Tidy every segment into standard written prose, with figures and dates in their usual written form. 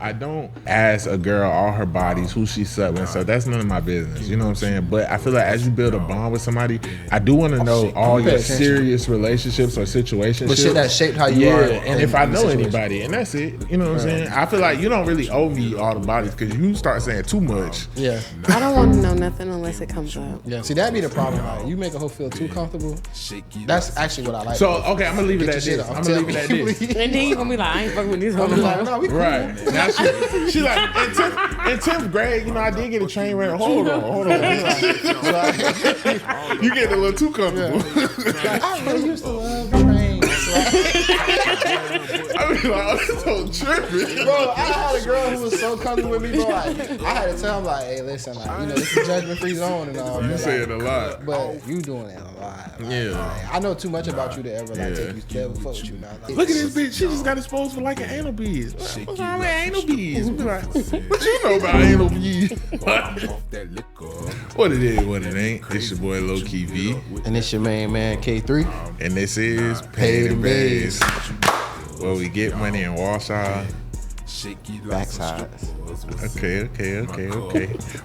I don't ask a girl all her bodies who she slept with, so that's none of my business. You know what I'm saying? But I feel like as you build a bond with somebody, I do want to know all your serious relationships or situationships. But shit that shaped how you are. And if I know anybody, and that's it. You know what I'm saying? I feel like you don't really owe me all the bodies because you start saying too much. Yeah. I don't want to know nothing unless it comes up. Yeah. See, that'd be the problem. Like, you make a hoe feel too comfortable. That's actually what I like. So okay, I'm gonna leave it at this. I'm gonna leave it at this. And then you gonna be like, I ain't fucking with this hoe. Like, no, we cool. Right. Now she like in 10th grade, you know, I did get a train wreck. Hold on. You getting a little too comfortable. Like, I really used to love trains. I mean, like, I'm so tripping. Bro, I had a girl who was so comfortable with me, bro. Like, I had to tell him, like, hey, listen, like, you know, this is judgment-free zone and all. You say it a lot. But you doing it a lot. Like, Yeah. Like, I know too much about you to ever, like, take you, to ever fuck with you now. Like, Look at this bitch. She just got exposed for liking anal beads. What's wrong with anal beads? Be like, what you know about anal beads? What it is, what it ain't. It's your boy Low Key V. And it's your main man, K3. And this is Paid N Bazed, where we get money and wash our backsides. Okay.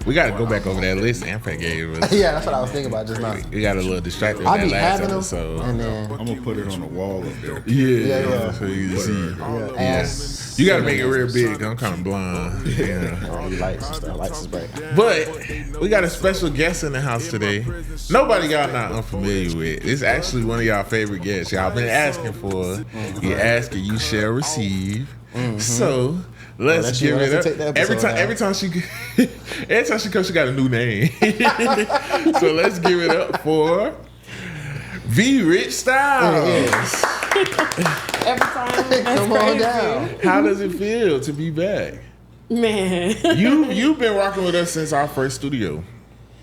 We got to go back over that list Ampa gave us. Yeah, that's what I was thinking about just now. We got a little distracted with I that be last having them, episode. and then I'm gonna put it on the wall up there. Yeah. So you can see. ass. You got to make it real big. 'Cause I'm kind of blind. Yeah. Lights and stuff. Lights is bright. But we got a special guest in the house today. Nobody y'all not unfamiliar with. It's actually one of y'all favorite guests. Y'all been asking for. You ask and you shall receive. So let's give it up. Every time she comes, she got a new name. So let's give it up for V Rich Styles. Every time. That's Come on down. How does it feel to be back? Man. You've been rocking with us since our first studio.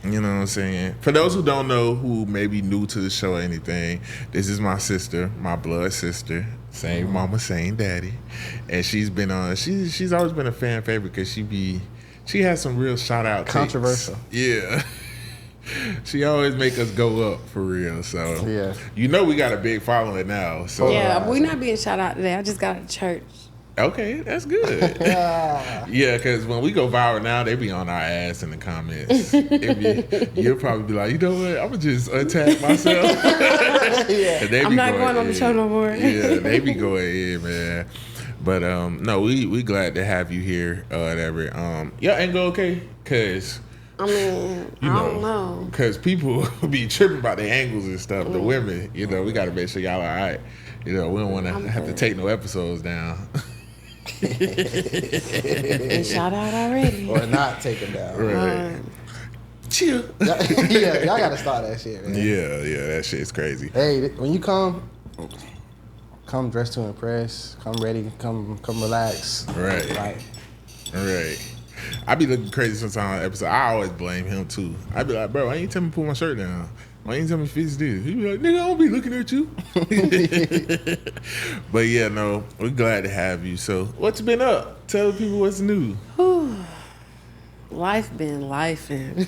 You know what I'm saying? For those who don't know, who may be new to the show or anything, this is my sister, my blood sister. Same mama, same daddy. And she's been on, she's always been a fan favorite because she has some real shout out Controversial. takes. Yeah. She always make us go up for real. So Yeah. you know we got a big following now. So Yeah, we're not being shout out today. I just got out of church. okay, that's good. Yeah, because when we go viral now, they be on our ass in the comments. You'll probably be like, you know what? I'm gonna just untag myself. I'm not going on the show no more. Yeah, they be going in, man. But no, we glad to have you here. Whatever. Yeah, ain't go okay, cause I mean, I don't know. Cause people be tripping about the angles and stuff. The women, you know, we got to make sure y'all all right. You know, we don't want to have to take no episodes down. And shout out already. Or not take them down. Right. Chill. Yeah, y'all gotta start that shit, man. Yeah, that shit's crazy. Hey, when you come dressed to impress. Come ready. Come relax. Right. Like, Right. I be looking crazy sometimes on the episode. I always blame him too. I be like, bro, why ain't you tell me to pull my shirt down? Why ain't you tell me to fix this? He be like, nigga, I don't be looking at you. But yeah, no, we're glad to have you. So what's been up? Tell the people what's new. Life been lifing.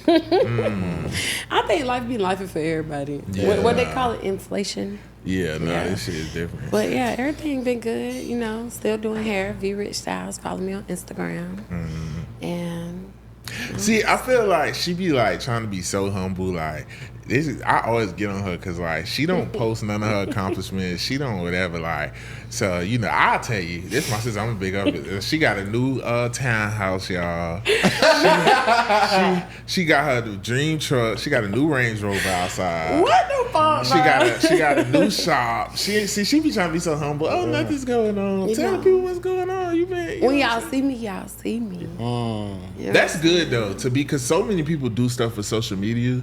I think life been lifing for everybody. Yeah. What they call it, inflation. Yeah, no, this shit is different. But yeah, everything been good. You know, still doing hair. V Rich Styles. Follow me on Instagram. And see, I feel like she be like trying to be so humble. Like this is, I always get on her because like she don't post none of her accomplishments. She don't whatever. Like so, you know, I'll tell you. This my sister. I'm a big up. She got a new townhouse, y'all. She got her the dream truck. She got a new Range Rover outside. what the fuck? She got a new shop. She be trying to be so humble. Oh, nothing's going on. You Tell know. people what's going on. You been When y'all see me, y'all see me. Yeah. That's good though, to be because so many people do stuff for social media.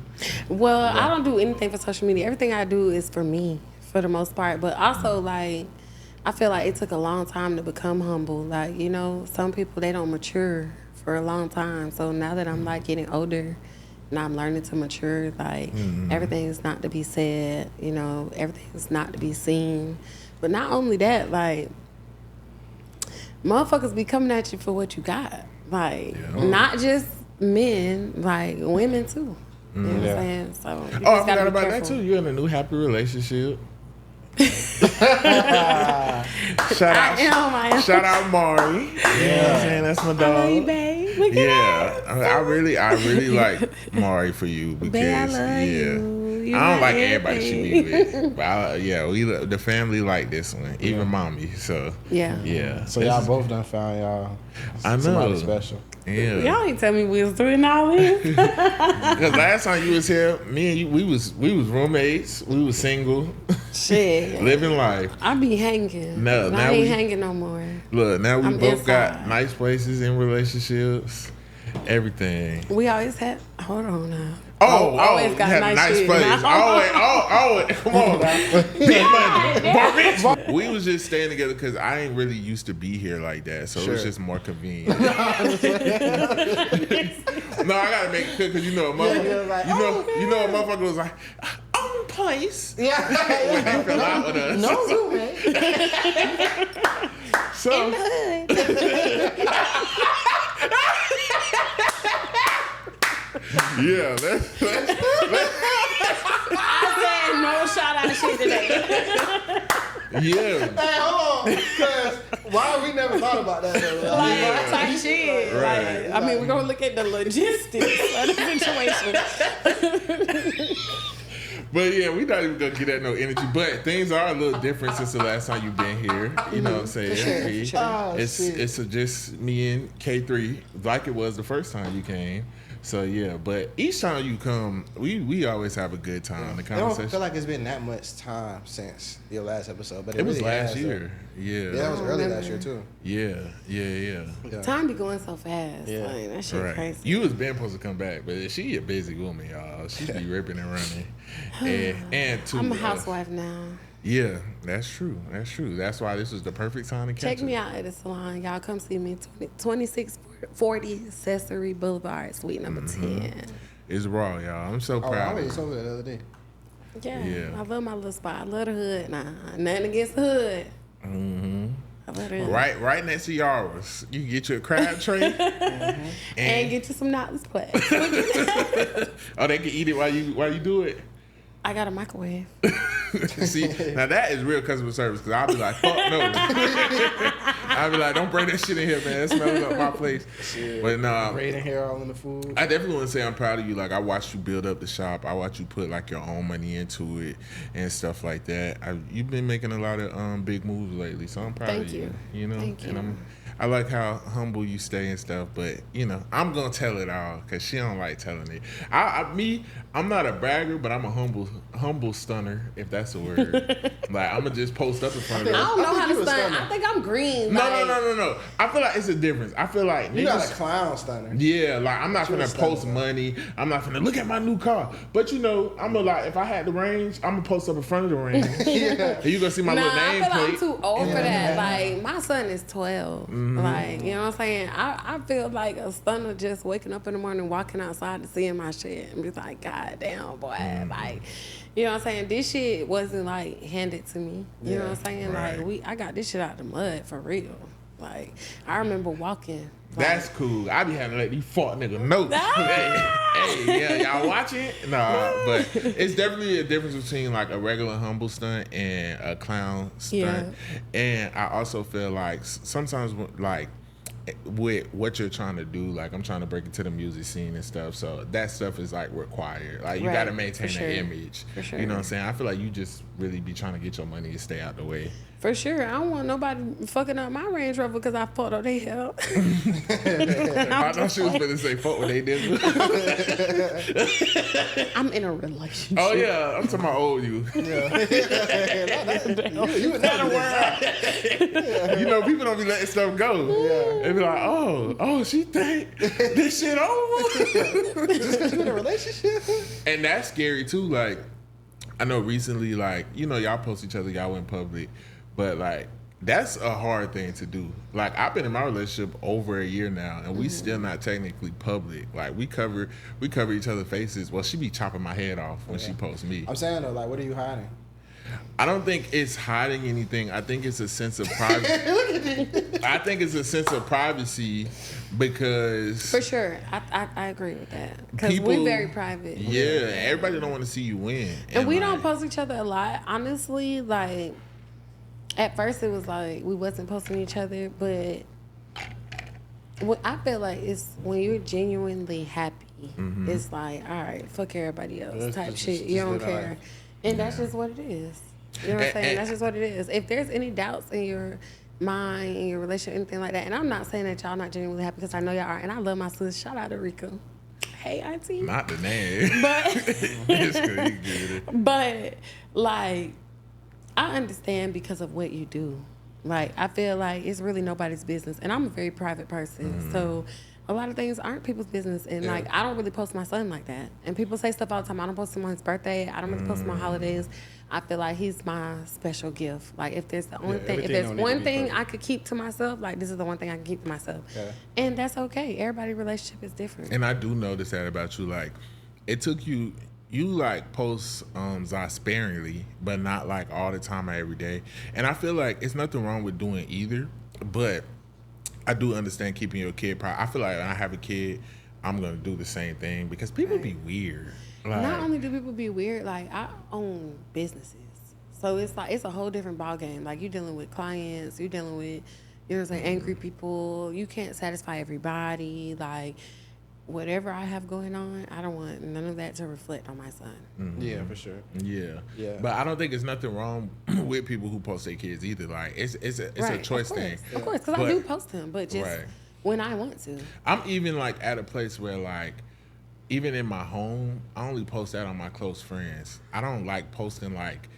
Well, I don't do anything for social media. Everything I do is for me, for the most part. But also, like, I feel like it took a long time to become humble. Like, you know, some people, they don't mature for a long time. So now that I'm, like, getting older and I'm learning to mature, like, everything is not to be said, you know, everything is not to be seen. But not only that, like, motherfuckers be coming at you for what you got. Like, not just men, like, women, too. You know what I'm saying? So, you Oh, I just gotta forgot be about careful. that too. You're in a new happy relationship. Shout out Mari. You know what I'm saying? That's my dog. I love you, babe. Look at us. I really like Mari for you because Babe, I love you. You I don't like everything. everybody she be with, but we the family like this one, even mommy. So yeah. So y'all both done found y'all somebody special. Yeah. Y'all ain't tell me we was doing all this. Because last time you was here, me and you, we was roommates. We was single. Shit. Living life. I be hanging. No, I now ain't we- hanging no more. Look, now we I'm both got inside. nice places in relationships. Everything. We always had. Hold on now. Always got had nice nice shit. place. Always. Come on now. Big money. We was just staying together because I ain't really used to be here like that, so it was just more convenient. No, I gotta make it clear because you know a motherfucker. You know a motherfucker was like, own place. Yeah. When they fell out with us. No roommate. So. Yeah, let's I said no shout out shit today. yeah. Hey, hold on. Because why we never thought about that though? Like, type shit. Right. Like, I mean, we're gonna look at the logistics of the situation. But yeah, we not even gonna get that no energy. But things are a little different since the last time you've been here. You know what I'm saying? For sure. Oh, It's just me and K3, like it was the first time you came. So yeah, but each time you come, we always have a good time. The I don't conversation. feel like it's been that much time since your last episode, but it was really last has, year. Yeah, that Yeah. was early last year too. Yeah. Time be going so fast. Yeah. Like, that shit Right. crazy. You was been supposed to come back, but she a busy woman, y'all. She be ripping and running. And to, I'm a housewife now. Yeah, that's true. That's why this was the perfect time to catch Check it. me out at the salon. Y'all come see me. 2640 Accessory Boulevard, Suite number 10. It's raw, y'all. I'm so Oh, I proud. already of told her the other day. Yeah, Yeah. I love my little spot. I love the hood. Nah, nothing against the hood. Mm-hmm. I love the hood. Right next to Yara's. You can get you a crab tray. And get you some knotless plaques. Oh, they can eat it while you do it. I got a microwave. See, now that is real customer service because I'll be like, fuck no. I'll be like, don't bring that shit in here, man. It smells up my place. Shit. But no, Braiding hair all in the food. I definitely want to say I'm proud of you. Like, I watched you build up the shop. I watched you put like your own money into it and stuff like that. You've been making a lot of big moves lately, so I'm proud Thank of you. You know, Thank and you. I like how humble you stay and stuff. But you know, I'm gonna tell it all because she don't like telling it. I'm not a bragger, but I'm a humble stunner, if that's a word. Like, I'm gonna just post up in front of I her. don't know think how you to a stun. stunner. I think I'm green. No. I feel like it's a difference. I feel like You got a niggas. clown stunner. Yeah, like I'm not You gonna a stunner, post bro. money. I'm not gonna look at my new car. But you know, I'm gonna like if I had the range, I'm gonna post up in front of the range. Yeah. And you gonna see my Nah, little I name feel like I'm plate. too old for that. Like, my son is 12. Mm-hmm. Like, you know what I'm saying? I feel like a stunner just waking up in the morning, walking outside and seeing my shit and be like, God damn, boy. Mm-hmm. Like, you know what I'm saying? This shit wasn't like handed to me. You know what I'm saying? Right. Like, I got this shit out the mud for real. Like, I remember walking. That's cool. I be having to let these fuck niggas know. Ah! Hey, yeah, y'all watching? Nah, but it's definitely a difference between like a regular humble stunt and a clown stunt. Yeah. And I also feel like sometimes like with what you're trying to do, like I'm trying to break into the music scene and stuff, so that stuff is like required. Like you Right, got to maintain for that sure. image. For sure. You know what I'm saying? I feel like you just really be trying to get your money and stay out the way. For sure. I don't want nobody fucking up my Range Rover because I fucked up their help. I thought she was gonna say fuck what they did. I'm in a relationship. Oh yeah, I'm talking about old you. You would never work. You know, people don't be letting stuff go. Yeah. They be like, oh, she think this shit over. Just because you're in a relationship. And that's scary too. Like, I know recently, like, you know, y'all post each other, y'all went public, but like, that's a hard thing to do. Like, I've been in my relationship over a year now, and we still not technically public. Like, we cover each other's faces. Well, she be chopping my head off when she posts me. I'm saying though, like, what are you hiding? I don't think it's hiding anything. I think it's a sense of privacy. I think it's a sense of privacy because For sure. I agree with that. Because People- we're very private. yeah, everybody don't want to see you win. And we like, don't post each other a lot. Honestly, like, At first, it was like we wasn't posting each other, but I feel like it's when you're genuinely happy. It's like, all right, fuck everybody else type shit. You don't care, and that's just what it is. You know what I'm saying? That's just what it is. If there's any doubts in your mind, in your relationship, anything like that, and I'm not saying that y'all not genuinely happy because I know y'all are, and I love my sis. Shout out to Rico. Hey, auntie. Not the name. But It's good. You get it. But like, I understand because of what you do. Like, I feel like it's really nobody's business, and I'm a very private person, so a lot of things aren't people's business. And like, I don't really post my son like that. And people say stuff all the time. I don't post him on his birthday. I don't really post him on holidays. I feel like he's my special gift. Like, if there's the only thing, if there's one thing I could keep to myself, like, this is the one thing I can keep to myself. Yeah. And that's okay. Everybody's relationship is different. And I do notice that about you. Like, it took you like post Zah sparingly, but not like all the time or every day. And I feel like it's nothing wrong with doing either, but I do understand keeping your kid private. I feel like when I have a kid, I'm gonna do the same thing because people be weird. Like, not only do people be weird, like, I own businesses, so it's like it's a whole different ball game. Like, you're dealing with clients, you're dealing with, you know what I'm saying, angry people. You can't satisfy everybody. Like, whatever I have going on, I don't want none of that to reflect on my son. Yeah, for sure. Yeah. But I don't think there's nothing wrong with people who post their kids either. Like, it's a choice thing. Of course, because I do post them, but just when I want to. I'm even like at a place where like, even in my home, I only post that on my close friends. I don't like posting like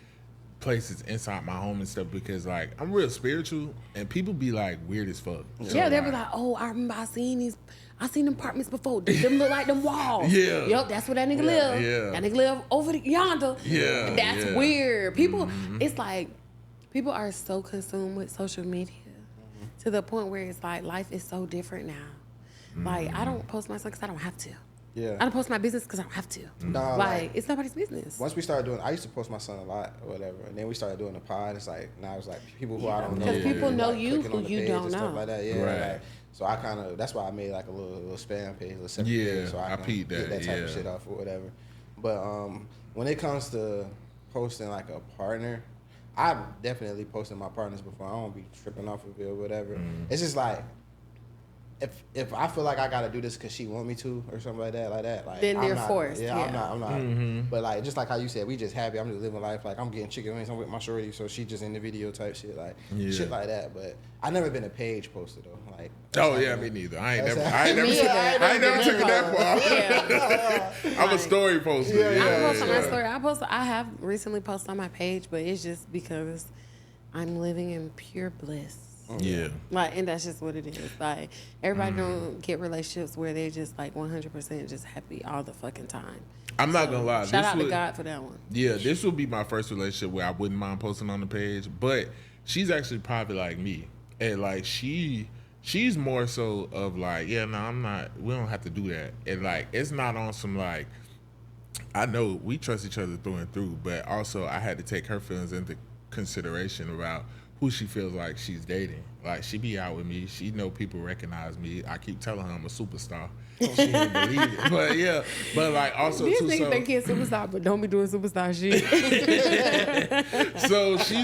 places inside my home and stuff because like I'm real spiritual and people be like weird as fuck. Yeah, they'll be like, oh, I remember I seen them apartments before. Them look like them walls. Yeah. Yup, that's where that nigga live. Yeah. That nigga live over yonder. Yeah. That's weird. People, it's like, people are so consumed with social media to the point where it's like life is so different now. Like, I don't post my son because I don't have to. Yeah. I don't post my business because I don't have to. Nah, like, it's nobody's business. Once we started doing, I used to post my son a lot or whatever, and then we started doing the pod. It's like now it's like people who I don't know. Because people know like, you who you don't know. Stuff like that. Yeah. Right. Like, so I kind of, that's why I made like a little spam page, a little separate page, so I peeped get that type of shit off or whatever. But when it comes to posting like a partner, I've definitely posted my partners before. I don't be tripping off of it or whatever. It's just like, if I feel like I gotta do this because she want me to or something like that, then they're forced. Yeah, I'm not. But like, just like how you said, we just happy. I'm just living life. Like, I'm getting chicken wings. I'm with my shorty, so she just in the video type shit, like shit like that. But I never been a page poster though. Like, me neither. I ain't never took it that far. I'm a story poster. I post on my story. I have recently posted on my page, but it's just because I'm living in pure bliss. Yeah. Like, and that's just what it is. Like, everybody don't get relationships where they're just like 100% just happy all the fucking time. I'm not gonna lie. Shout out to God for that one. Yeah, this would be my first relationship where I wouldn't mind posting on the page, but she's actually private like me, and like she's more so of like, yeah, no, I'm not. We don't have to do that, and like it's not on some like. I know we trust each other through and through, but also I had to take her feelings into consideration about who she feels like she's dating. Like, she be out with me. She know people recognize me. I keep telling her I'm a superstar. She didn't believe it. But yeah, but like also These too. niggas think he's superstar, but don't be doing superstar shit. So she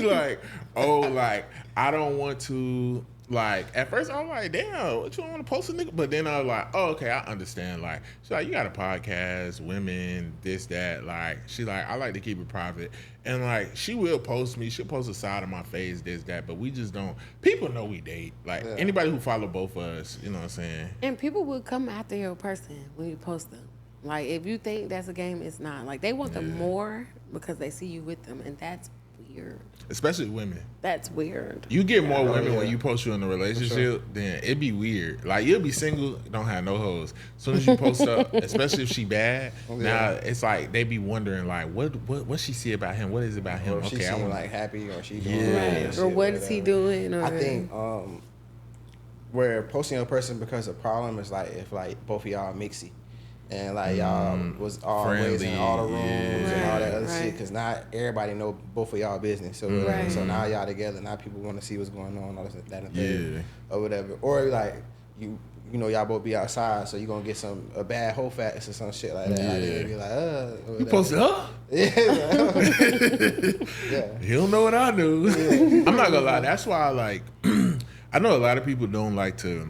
like, oh, like I don't want to. Like, at first I was like, damn, what you want to post a nigga? But then I was like, oh, okay, I understand. Like, she's like, you got a podcast, women, this, that. Like, she like, I like to keep it private. And like, she will post me. She'll post a side of my face, this, that. But we just don't. People know we date. Like, anybody who follow both of us, you know what I'm saying? And people will come after your person when you post them. Like, if you think that's a game, it's not. Like, they want them more because they see you with them. And that's weird. Especially women. That's weird. You get more women when you post you in a relationship, then it'd be weird. Like, you'll be single, don't have no hoes. As soon as you post up, especially if she bad, now it's like they be wondering like, what she see about him? What is it about him? Or if okay, she seem like happy, or she doing right. Or what is he doing? Or I think where posting a person becomes a problem is like if like both of y'all mixy. And like y'all was always in all the rooms and all that other shit, because not everybody know both of y'all business. So so now y'all together, now people want to see what's going on, all this, that and thing, or whatever. Or like you you know, y'all both be outside, so you gonna get a bad hoe facts or some shit like that. Yeah. They be like, You posted, huh? Yeah. He don't know what I do. Yeah. I'm not gonna lie. That's why I know a lot of people don't like to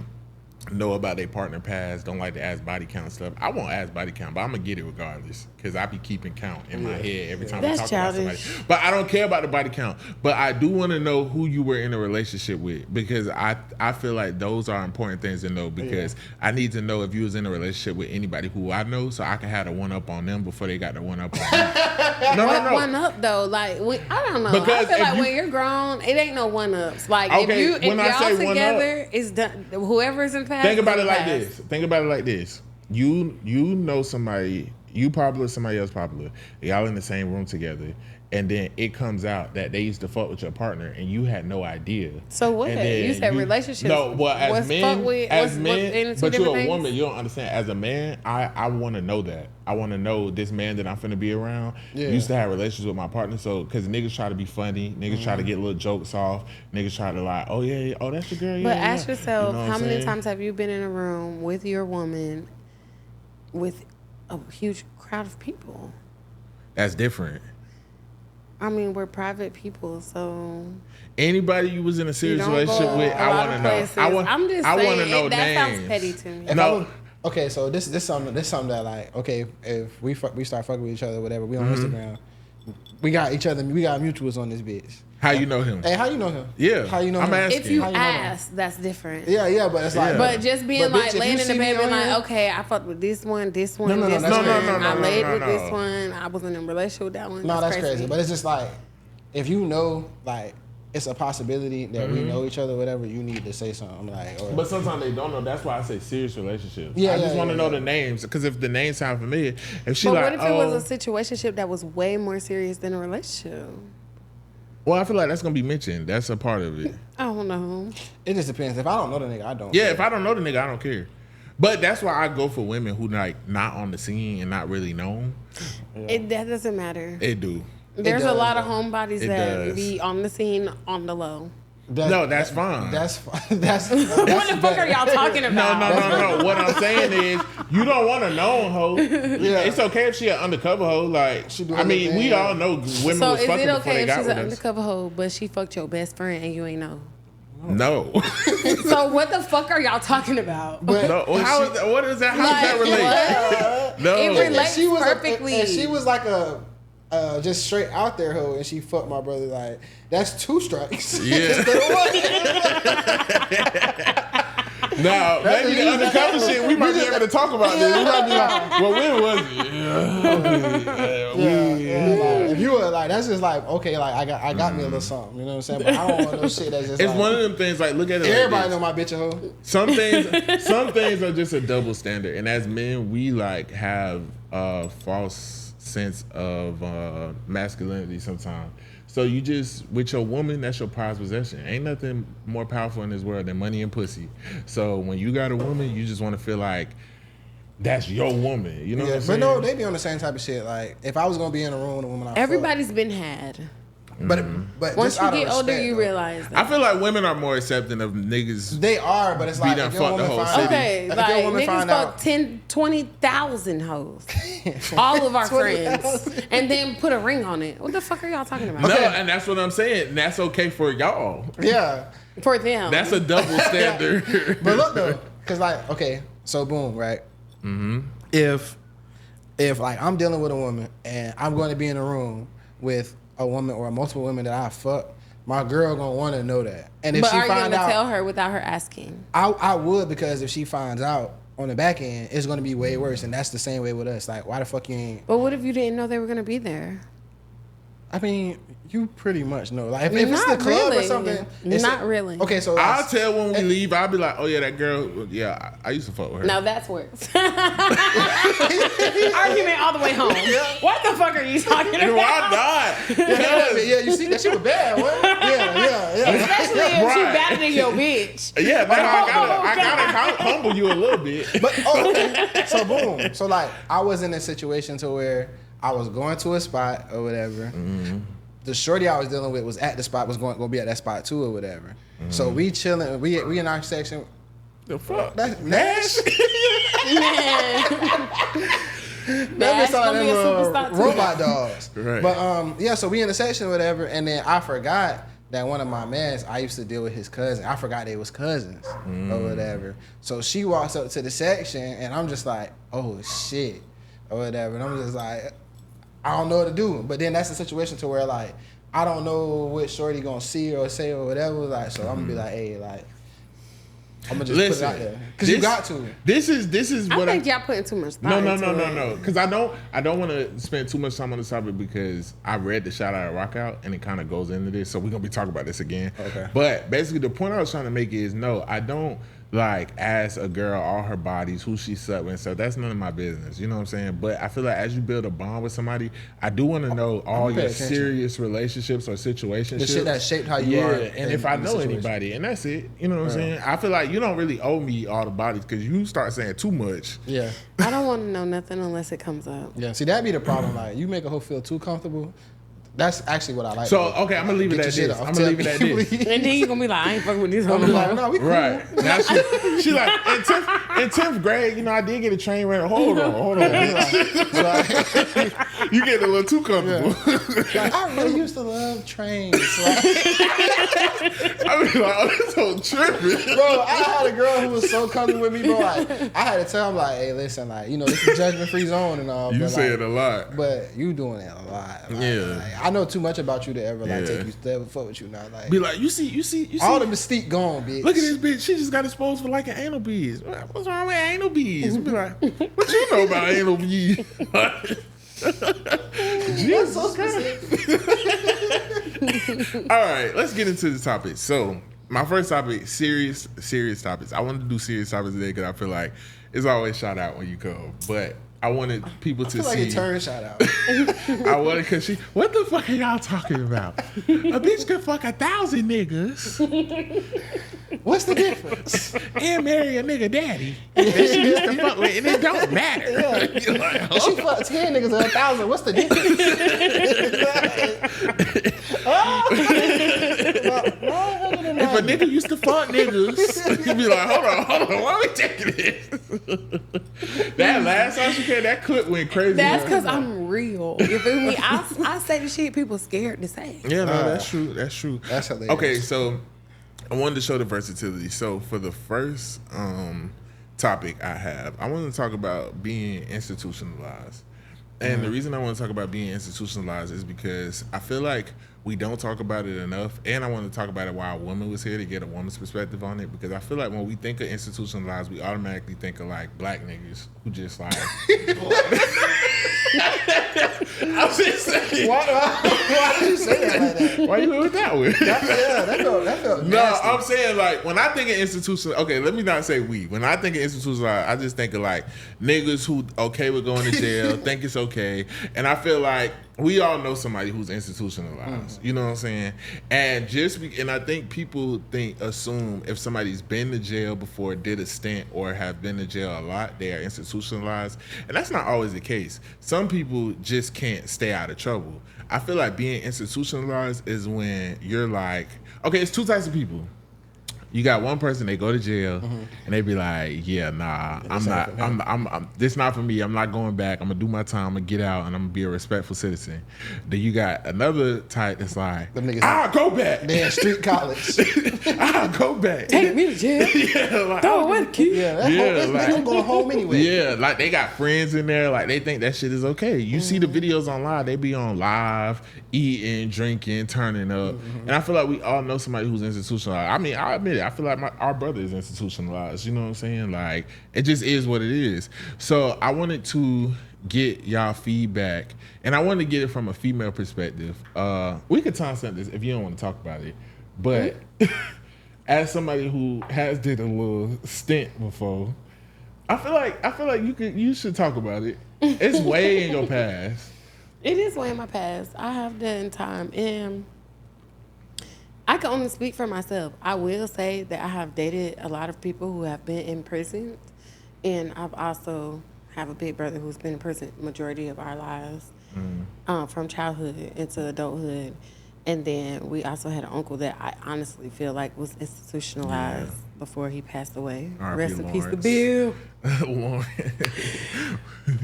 know about their partner past, don't like to ask body count and stuff. I won't ask body count, but I'm gonna get it regardless because I be keeping count in my head every time I talk about somebody. But I don't care about the body count. But I do want to know who you were in a relationship with because I feel like those are important things to know because I need to know if you was in a relationship with anybody who I know so I can have the one up on them before they got the one up on me. No. One up though, like I don't know. Because I feel like when you're grown, it ain't no one ups. Like if y'all together, it's done. Whoever's in past. Think about it like this. You know somebody, you popular, somebody else popular. Y'all in the same room together, and then it comes out that they used to fuck with your partner, and you had no idea. So what? You said relationships. No, well, as men, but you're a woman. Things? You don't understand. As a man, I want to know that. I want to know this man that I'm finna be around used to have relations with my partner. So, because niggas try to be funny, niggas try to get little jokes off, niggas try to like, oh yeah, oh that's your girl. But ask yourself, how many times have you been in a room with your woman with a huge crowd of people? That's different. I mean, we're private people, so anybody you was in a serious relationship with, I want to know. I'm just saying, I want to know that names. sounds petty to me. No. Okay, so this something that like, okay, if we start fucking with each other, whatever, we on Instagram, we got mutuals on this bitch. How you know him? Hey, how you know him? Yeah, how you know I'm him? asking. If you ask, that's different. Yeah, but it's like, but just being like laying in the bed and like, here, okay, I fucked with this one, this one, No, this one. I laid with no. this one. I was in a relationship with that one. No, that's crazy. But it's just like, if you know, like, it's a possibility that we know each other, whatever, you need to say something like. But sometimes they don't know. That's why I say serious relationships. Yeah, I just want to know the names because if the names sound familiar, if she but like, what if it was a situationship that was way more serious than a relationship? Well, I feel like that's gonna be mentioned. That's a part of it. I don't know. It just depends. If I don't know the nigga, I don't. Yeah, if I don't know the nigga, I don't care. But that's why I go for women who like not on the scene and not really known. Yeah. That doesn't matter. It do. There's a lot of homebodies that be on the scene on the low. That's fine. That's fine. That's what the fuck are y'all talking about? No. What I'm saying is, you don't want a known hoe. Yeah. It's okay if she an undercover hoe. Like, I mean, we all know women was fucking before they got with us. So is it okay if she's an undercover hoe, but she fucked your best friend and you ain't know? No. So what the fuck are y'all talking about? But no, what is that? How does that relate? No. It relates perfectly. And she was like a just straight out there hoe, and she fucked my brother. Like, that's 2 strikes. Yeah. Now, maybe the undercover shit, we might be able to talk about this. We might be like, well, when was it? Like, if you were like, that's just like, okay, like I got me a little something, you know what I'm saying? But I don't want no shit that's just it's like, one of them things, like, look at it everybody like know my bitch a hoe. Some things are just a double standard. And as men, we like have a false sense of masculinity sometimes. So you just, with your woman, that's your prized possession. Ain't nothing more powerful in this world than money and pussy. So when you got a woman, you just want to feel like that's your woman. You know what I'm saying? But no, they be on the same type of shit. Like, if I was going to be in a room with a woman, everybody's been had. But once you get older, you realize that. I feel like women are more accepting of niggas. They are, but it's like, if your woman find city. Okay, like niggas fuck 10, 20,000 hoes. All of our friends. And then put a ring on it. What the fuck are y'all talking about? No, and that's what I'm saying. That's okay for y'all. Yeah. For them. That's a double standard. But look though, because like, okay, so boom, right? Mm-hmm. If like I'm dealing with a woman and I'm going to be in a room with a woman or multiple women that I fuck, my girl gonna want to know that. And if but she are you find gonna out, tell her without her asking? I would, because if she finds out on the back end, it's gonna be way worse. And that's the same way with us. Like, why the fuck you ain't? But what if you didn't know they were gonna be there? I mean, you pretty much know. Like, if it's the club or something. Not really. Okay, so I'll tell when we leave. I'll be like, oh yeah, that girl. Yeah, I used to fuck with her. Now that's worse. Argument all the way home. What the fuck are you talking about? Why not? Yeah, you see that shit was bad. What? Yeah. Especially if she better than your bitch. Yeah, I gotta humble you a little bit. But okay, so boom. So like, I was in a situation to where I was going to a spot or whatever. Mm-hmm. The shorty I was dealing with was at the spot, was going to be at that spot too or whatever. Mm-hmm. So we chilling. We in our section. The fuck? That's Nash. Man. That's all gonna be a them superstar too. robot dogs. Right. But yeah, so we in the section or whatever, and then I forgot that one of my mans, I used to deal with his cousin. I forgot they was cousins or whatever. So she walks up to the section, and I'm just like, oh shit, or whatever. And I'm just like, I don't know what to do. But then that's the situation to where like I don't know what shorty gonna see or say or whatever. Like, so I'm gonna be like, hey, like, I'm gonna just put it out there because you got to. This is what I think y'all putting too much thought No. into it. Because I don't want to spend too much time on this topic because I read the Shout Out Rock Out and it kind of goes into this. So we're gonna be talking about this again. Okay. But basically, the point I was trying to make is no, I don't like ask a girl all her bodies, who she slept with, so that's none of my business. You know what I'm saying? But I feel like as you build a bond with somebody, I do want to know all your serious relationships or situationships. The shit that shaped how you are. And if I know anybody, and that's it. You know what I'm saying? I feel like you don't really owe me all the bodies because you start saying too much. Yeah. I don't want to know nothing unless it comes up. Yeah. See, that'd be the problem. Like, you make a hoe feel too comfortable. That's actually what I like. So, okay, I'm going to leave it at this. I'm going to leave it at this. And then you're going to be like, I ain't fucking with this hoe. I'm like, no, we cool. Right. Now she like, in 10th grade, you know, I did get a train rental. Hold on. You getting a little too comfortable. Yeah. Like, I really used to love trains. Like, I mean, like, oh, this whole tripping. bro, I had a girl who was so comfortable with me, bro. Like, I had to tell him, like, hey, listen, like, you know, this is judgment-free zone and all. You but, say like, it a lot. But you doing it a lot. Like, Yeah. Like, I know too much about you to ever, like, take you to ever fuck with you now. Like, Be like, you see. all the mystique gone, bitch. Look at this bitch. She just got exposed for liking anal beads. What's wrong with anal beads? Be like, what you know about anal beads? That's so specific. All right, let's get into the topic. So, my first topic, serious topics. I wanted to do serious topics today because I feel like it's always shout out when you come, but I wanted people to I feel see. like a turn shout out. I wanted because what the fuck are y'all talking about? A bitch could fuck 1,000 niggas. What's the difference? And marry a nigga daddy that she used to fuck with, and it don't matter. Yeah. You're like, If she fucked 10 niggas and 1,000, what's the difference? if a nigga used to fuck niggas, you'd be like, hold on, why are we taking this? That last time she came, that clip went crazy. That's because I'm real. You feel me? I say the shit people scared to say. Yeah, no, that's true. That's hilarious. Okay, so I wanted to show the versatility. So for the first topic I have, I want to talk about being institutionalized. And the reason I want to talk about being institutionalized is because I feel like we don't talk about it enough. And I want to talk about it while a woman was here to get a woman's perspective on it. Because I feel like when we think of institutionalized, we automatically think of like black niggas who just like... I'm just saying. Why did you say that like that? Why you went with that one? That felt No, nasty. I'm saying like when I think of institutional. Okay, let me not say we. When I think of institutionalized, I just think of like niggas who okay with going to jail, think it's okay, and I feel like we all know somebody who's institutionalized. You know what I'm saying? And and I think people assume if somebody's been to jail before, did a stint, or have been to jail a lot, they are institutionalized, and that's not always the case. Some people just can't stay out of trouble. I feel like being institutionalized is when you're like, okay, it's two types of people. You got one person, they go to jail and they be like, yeah, nah, I'm this not for me. I'm not going back. I'm gonna do my time. I'm gonna get out and I'm gonna be a respectful citizen. Then you got another type that's like, I'll go back. They in street college. I'll go back. Take me to jail. Yeah, like, Throw away the key. Niggas going home anyway. Yeah, like they got friends in there, like they think that shit is okay. You see the videos online, they be on live, eating, drinking, turning up. And I feel like we all know somebody who's institutionalized. I mean, I admit it, I feel like our brother is institutionalized. You know what I'm saying? Like, it just is what it is. So I wanted to get y'all feedback, and I wanted to get it from a female perspective. We could timestamp this if you don't want to talk about it, but as somebody who has did a little stint before, I feel like you should talk about it. It's way in your past. It is way in my past. I have done time, and I can only speak for myself. I will say that I have dated a lot of people who have been in prison, and I've also have a big brother who's been in prison majority of our lives, from childhood into adulthood. And then we also had an uncle that I honestly feel like was institutionalized before he passed away. R.I.P. Rest in peace to Lawrence. Bill. Lauren.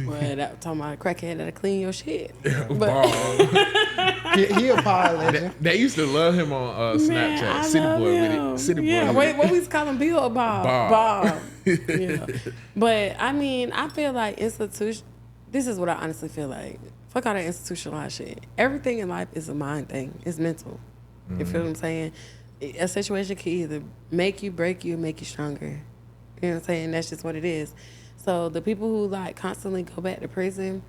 Well, that talking about a crackhead that'll clean your shit. But Bob. He a pod legend. They used to love him on Man, Snapchat. I City love Boy with him. it. City Boy. Yeah, with wait, it. what we used to call him, Bill or Bob? Bob. Yeah. But I mean, I feel like this is what I honestly feel like. Fuck all that institutionalized shit. Everything in life is a mind thing. It's mental. You feel what I'm saying? A situation can either make you, break you, or make you stronger. You know what I'm saying? That's just what it is. So the people who like constantly go back to prison,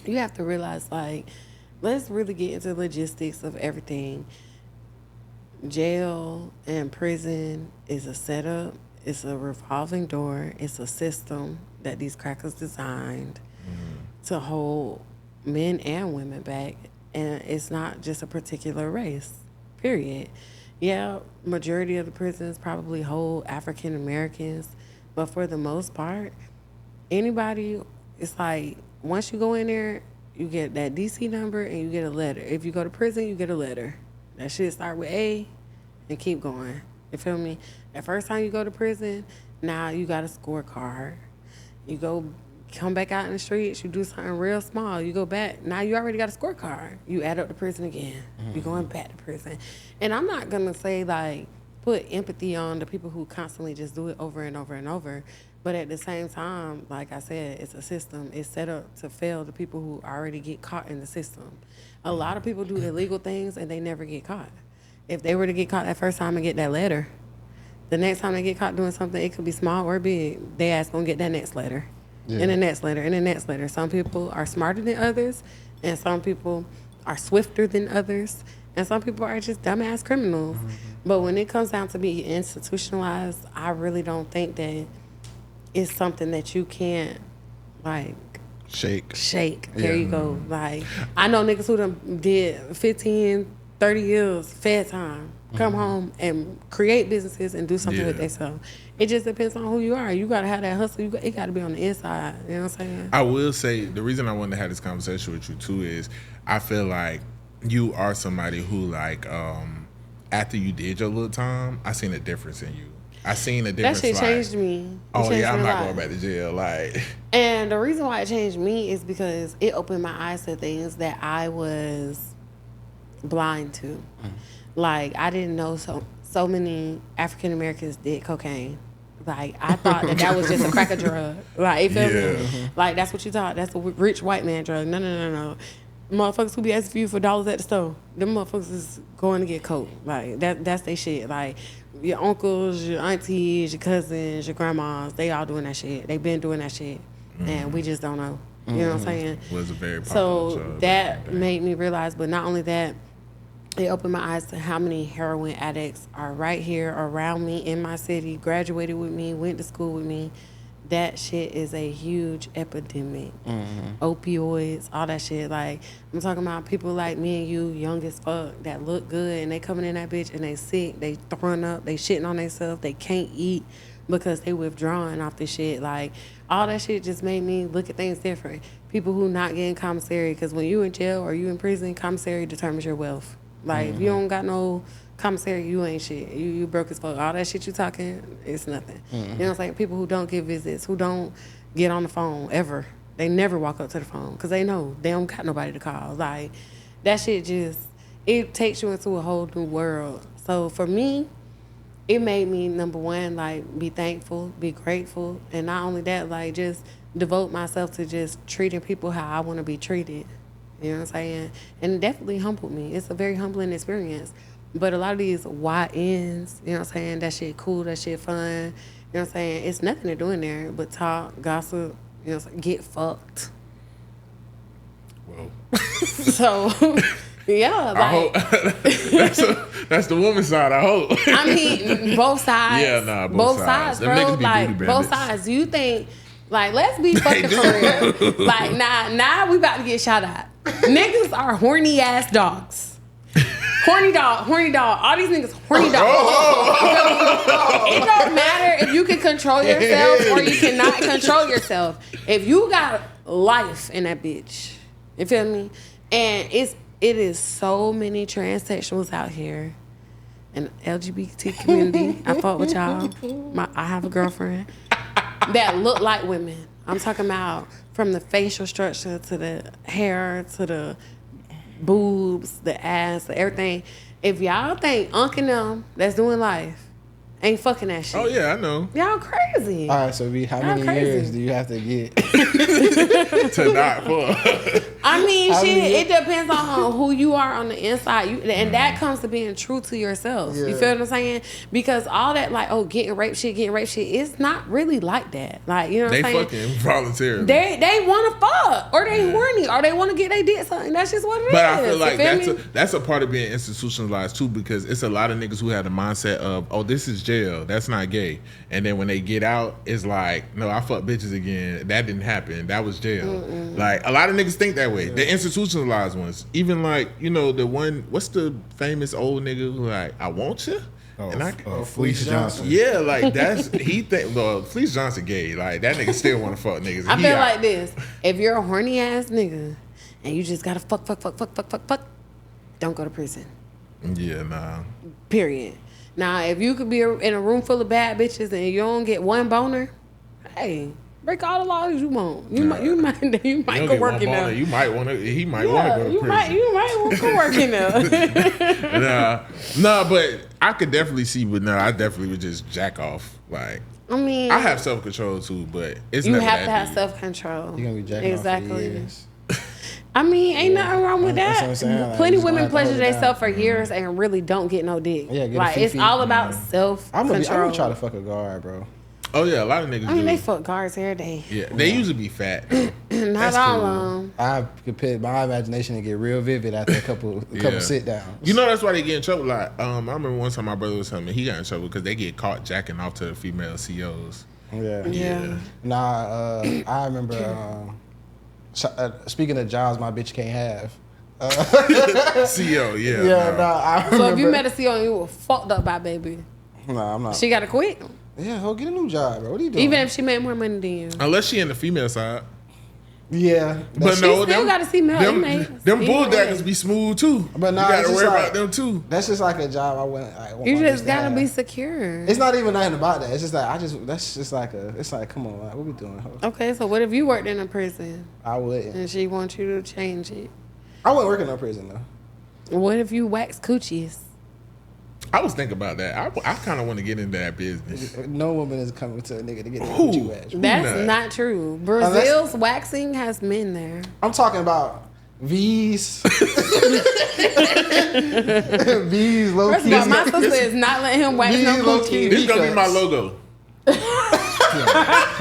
you have to realize, like, let's really get into logistics of everything. Jail and prison is a setup. It's a revolving door. It's a system that these crackers designed to hold men and women back. And it's not just a particular race, period. Yeah, majority of the prisons probably hold African Americans, but for the most part, anybody, it's like once you go in there, you get that DC number and you get a letter. If you go to prison, you get a letter. That shit start with A and keep going. You feel me? That first time you go to prison, now you got a scorecard. You come back out in the streets, you do something real small, you go back, now you already got a scorecard. You add up to prison again. You're going back to prison. And I'm not gonna say like put empathy on the people who constantly just do it over and over and over. But at the same time, like I said, it's a system. It's set up to fail the people who already get caught in the system. A lot of people do illegal things and they never get caught. If they were to get caught that first time and get that letter, the next time they get caught doing something, it could be small or big, they ass gonna get that next letter. Yeah. And the next letter, and the next letter. Some people are smarter than others, and some people are swifter than others, and some people are just dumbass criminals. But when it comes down to being institutionalized, I really don't think that it's something that you can't, like, shake. There you go. Like, I know niggas who done did 15, 30 years, fed time, come home and create businesses and do something with themselves. It just depends on who you are. You gotta have that hustle. It gotta be on the inside. You know what I'm saying? I will say the reason I wanted to have this conversation with you too is I feel like you are somebody who like after you did your little time, I seen a difference in you. I seen a difference. That shit changed me. Oh yeah, I'm not going back to jail. Like, and the reason why it changed me is because it opened my eyes to things that I was blind to. Like, I didn't know so many African Americans did cocaine. Like, I thought that was just a cracker drug. Like, you feel me? Like, that's what you thought. That's a rich white man drug. No. Motherfuckers who be asking for you for dollars at the store, them motherfuckers is going to get coke. Like, that's their shit. Like, your uncles, your aunties, your cousins, your grandmas, they all doing that shit. They been doing that shit. And we just don't know. You know what I'm saying? Was a very popular drug. That made me realize, but not only that, it opened my eyes to how many heroin addicts are right here around me in my city, graduated with me, went to school with me. That shit is a huge epidemic. Opioids, all that shit. Like, I'm talking about people like me and you, young as fuck, that look good, and they coming in that bitch and they sick, they throwing up, they shitting on themselves, they can't eat because they withdrawing off this shit. Like, all that shit just made me look at things different. People who not getting commissary, because when you in jail or you in prison, commissary determines your wealth. Like, if you don't got no commissary, you ain't shit. You broke as fuck. All that shit you talking, it's nothing. You know what I'm saying? People who don't get visits, who don't get on the phone ever. They never walk up to the phone because they know they don't got nobody to call. Like, that shit just, it takes you into a whole new world. So for me, it made me, number one, like, be thankful, be grateful. And not only that, like, just devote myself to just treating people how I want to be treated. You know what I'm saying? And it definitely humbled me. It's a very humbling experience. But a lot of these YNs, you know what I'm saying? That shit cool, that shit fun. You know what I'm saying? It's nothing to do in there but talk, gossip, you know, get fucked. Whoa. So, yeah. Like, I hope that's the woman's side, I hope. I mean, both sides. Yeah, nah, both sides, Them bro. niggas be Like, booty both bandits. sides. You think, like, let's be fucking for real. Like, nah, we about to get shot at. Niggas are horny ass dogs. Horny dog. All these niggas horny dogs. It don't matter if you can control yourself or you cannot control yourself. If you got life in that bitch, you feel me? And it is so many transsexuals out here in the LGBT community. I fuck with y'all. I have a girlfriend that look like women. I'm talking about from the facial structure to the hair to the boobs, the ass, everything. If y'all think Unc and them that's doing life ain't fucking that shit. Oh yeah, I know. Y'all crazy. All right, so how many years do you have to get to not fuck? I mean, it depends on who you are on the inside. And that comes to being true to yourself. Yeah. You feel what I'm saying? Because all that, like, getting raped shit, it's not really like that. Like, you know what I'm saying? They fucking voluntarily. They want to fuck, or they horny, or they want to get their dick something. That's just what it is. But I feel like that's a part of being institutionalized too, because it's a lot of niggas who have the mindset of, oh, this is jail, that's not gay. And then when they get out, it's like, no, I fuck bitches again. That didn't happen. That was jail. Like, a lot of niggas think that way. The institutionalized ones. Even like, you know, the one, what's the famous old nigga who like, I want you? Fleece Johnson. Yeah, like that's Fleece Johnson gay. Like that nigga still want to fuck niggas. I feel like this. If you're a horny ass nigga and you just gotta fuck, don't go to prison. Yeah, nah. Period. Now, if you could be in a room full of bad bitches and you don't get one boner, hey, break all the laws you want. You might go work in there. You might want to. He might want to go to prison. You might want to go work in there. Nah, but I could definitely see. But no, I definitely would just jack off. Like, I mean, I have self control too, but it's you never have that to have deep. self control. You're gonna be jacking off for years. I mean, ain't nothing wrong with That's that. what I'm saying. Like, Plenty you just women gonna have to pleasure hold it themselves for down. years and really don't get no dick. Yeah, get a like it's fifi. all about self I'm control. gonna try to fuck a guard, bro. Oh yeah, a lot of niggas. I mean, do. they fuck guards every day. Yeah, they usually be fat. Not That's all cool. of them. I could put my imagination and get real vivid after a couple Yeah. sit downs. You know that's why they get in trouble. Like, I remember one time my brother was telling me he got in trouble because they get caught jacking off to the female COs. Yeah. Nah, I remember. Speaking of jobs, my bitch can't have. CO, yeah. Yeah, nah, I remember. So if you met a CO and you were fucked up by baby, Nah, I'm not. she gotta quit. Yeah, ho, get a new job, bro. What are you doing? Even if she made more money than you. Unless she in the female side. Yeah, But She no, still gotta see male inmates. them Either bulldaggers way. be smooth too. But nah, you gotta it's just worry like- about them too. that's just like a job I want You my just bitch to gotta have. be secure. It's not even nothing about that. It's just like that's just like it's like, come on, like, what we doing, ho? Okay, so what if you worked in a prison I wouldn't. and she wants you to change it? I wouldn't work in no prison though. What if you wax coochies? I was thinking about that. I kind of want to get into that business. No woman is coming to a nigga to get the Who? coochie waxed. That's not? not true. Brazil's waxing has men there. I'm talking about V's. V's low First key. of all, my sister is not letting him wax no These low-key- coochie. This is gonna be my Because- logo. Come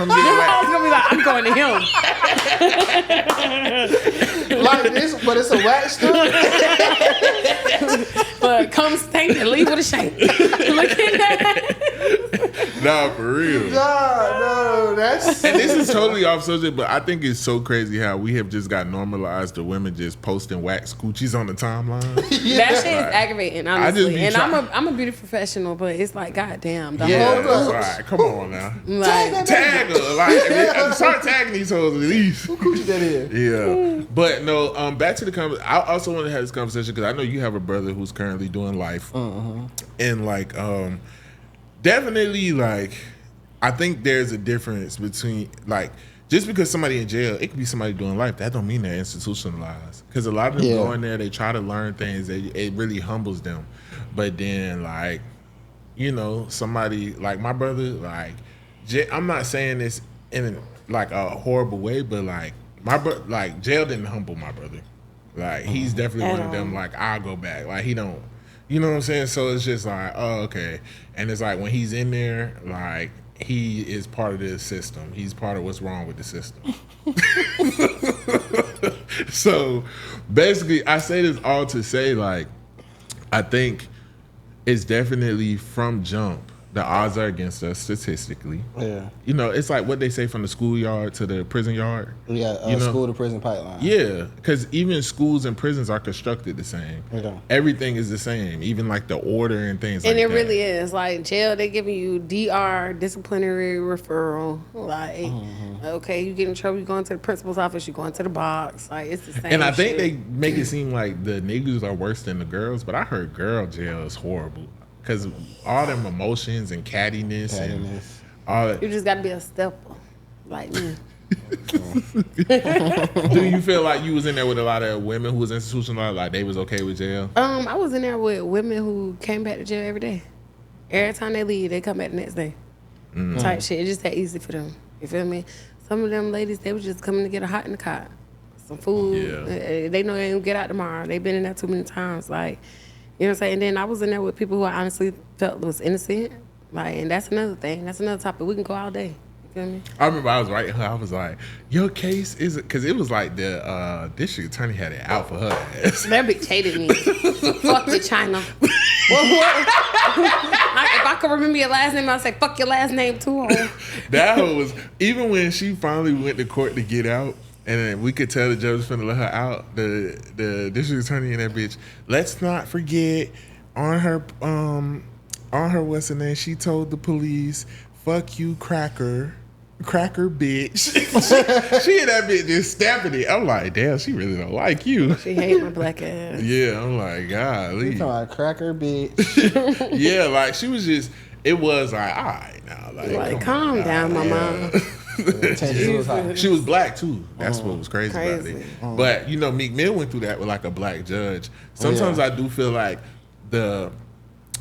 This get house waxed. gonna be like, I'm going to him. like this, but it's a wax store. But come stank and leave with a shake. Look at that. Nah, for real. No, that's. And this is totally off subject, but I think it's so crazy how we have just got normalized the women just posting wax coochies on the timeline. That shit is aggravating, honestly. be And try- I'm a beauty professional, but it's like, goddamn, the Yeah, whole that's group. right. Come on now. Like, Tag her. Like, start tagging these hoes at least. Who coochie that is? Yeah. But no, back to the conversation. I also want to have this conversation because I know you have a brother who's currently doing life. And like, definitely like, I think there's a difference between like, just because somebody in jail, it could be somebody doing life. That don't mean they're institutionalized. Because a lot of them go in there, they try to learn things. It really humbles them. But then like, you know, somebody like my brother, like, I'm not saying this in like a horrible way, but like like jail didn't humble my brother. Like he's definitely one of them. Like I'll go back. Like he don't. You know what I'm saying? So it's just like, oh, okay. And it's like when he's in there, like he is part of the system. He's part of what's wrong with the system. So basically, I say this all to say, like, I think it's definitely from jump. The odds are against us statistically. Yeah. You know, it's like what they say from the schoolyard to the prison yard. We got You know? school to prison pipeline. Yeah, because even schools and prisons are constructed the same. Yeah. Everything is the same, even like the order and things and like it that. really is. Like jail, they giving you DR, disciplinary referral. Like, okay, you get in trouble, you going to the principal's office, you going to the box. Like it's the same. And I think shit. they make it seem like the niggas are worse than the girls, but I heard girl jail is horrible. because all them emotions and cattiness. And all that. You just got to be a stepper, like me. Do you feel like you was in there with a lot of women who was institutionalized, like they was okay with jail? I was in there with women who came back to jail every day. Every time they leave, they come back the next day. Type shit. It's just that easy for them. You feel me? Some of them ladies, they was just coming to get a hot in the cot, some food. Yeah. They know they ain't gonna get out tomorrow. They been in there too many times. Like, you know what I'm saying? And then I was in there with people who I honestly felt was innocent. Like, and that's another thing. That's another topic. We can go all day. Feel me? I remember I was writing her. I was like, "Your case is," because it was like the district attorney had it out for her ass. That bitch hated me. Fuck you, China. What? If I could remember your last name, I'd say fuck your last name too. That was even when she finally went to court to get out, and then we could tell the judge was finna let her out. The district attorney and that bitch. Let's not forget on her what's her name? She told the police, "Fuck you, cracker bitch." She and that bitch just stabbing it. I'm like, damn, she really don't like you. She hate my black ass. Yeah, I'm like, golly. You talking about cracker bitch? Yeah, like she was just. It was like, all right, now, like calm down, mama. She was black too. That's what was crazy about it. But you know, Meek Mill went through that with like a black judge. Sometimes I do feel like the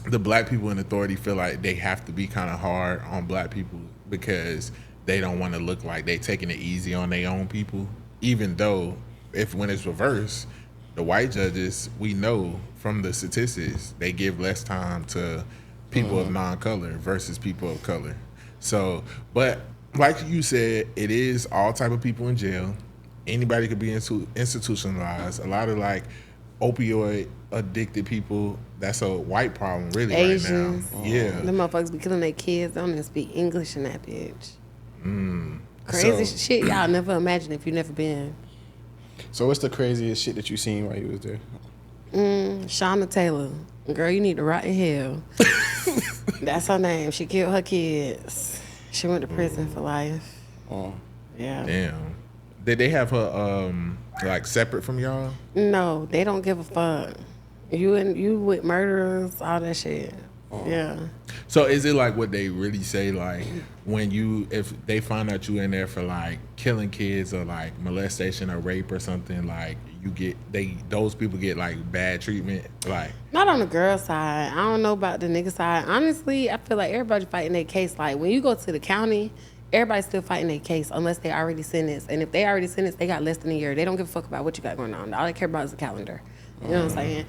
black people in authority feel like they have to be kind of hard on black people because they don't want to look like they taking it easy on their own people. Even though, when it's reversed, the white judges, we know from the statistics, they give less time to people of non-color versus people of color. So, but like you said, it is all type of people in jail. Anybody could be institutionalized. A lot of like opioid addicted people. That's a white problem, really, Asians. right now. Yeah, them motherfuckers be killing their kids. They don't even speak English in that bitch. Crazy shit y'all never imagine if you never been. So what's the craziest shit that you seen while you was there? Shauna Taylor. Girl, you need to rot in hell. That's her name. She killed her kids. She went to prison for life. Yeah. Damn. Did they have her like separate from y'all? No, they don't give a fuck. You with murderers, all that shit. Yeah. So is it like what they really say, like if they find out you in there for like killing kids or like molestation or rape or something, like those people get like bad treatment? Like not on the girl side. I don't know about the nigga side. Honestly, I feel like everybody fighting their case. Like when you go to the county, everybody's still fighting their case unless they already sentenced. And if they already sentenced, they got less than a year. They don't give a fuck about what you got going on. All they care about is the calendar. You know what I'm saying?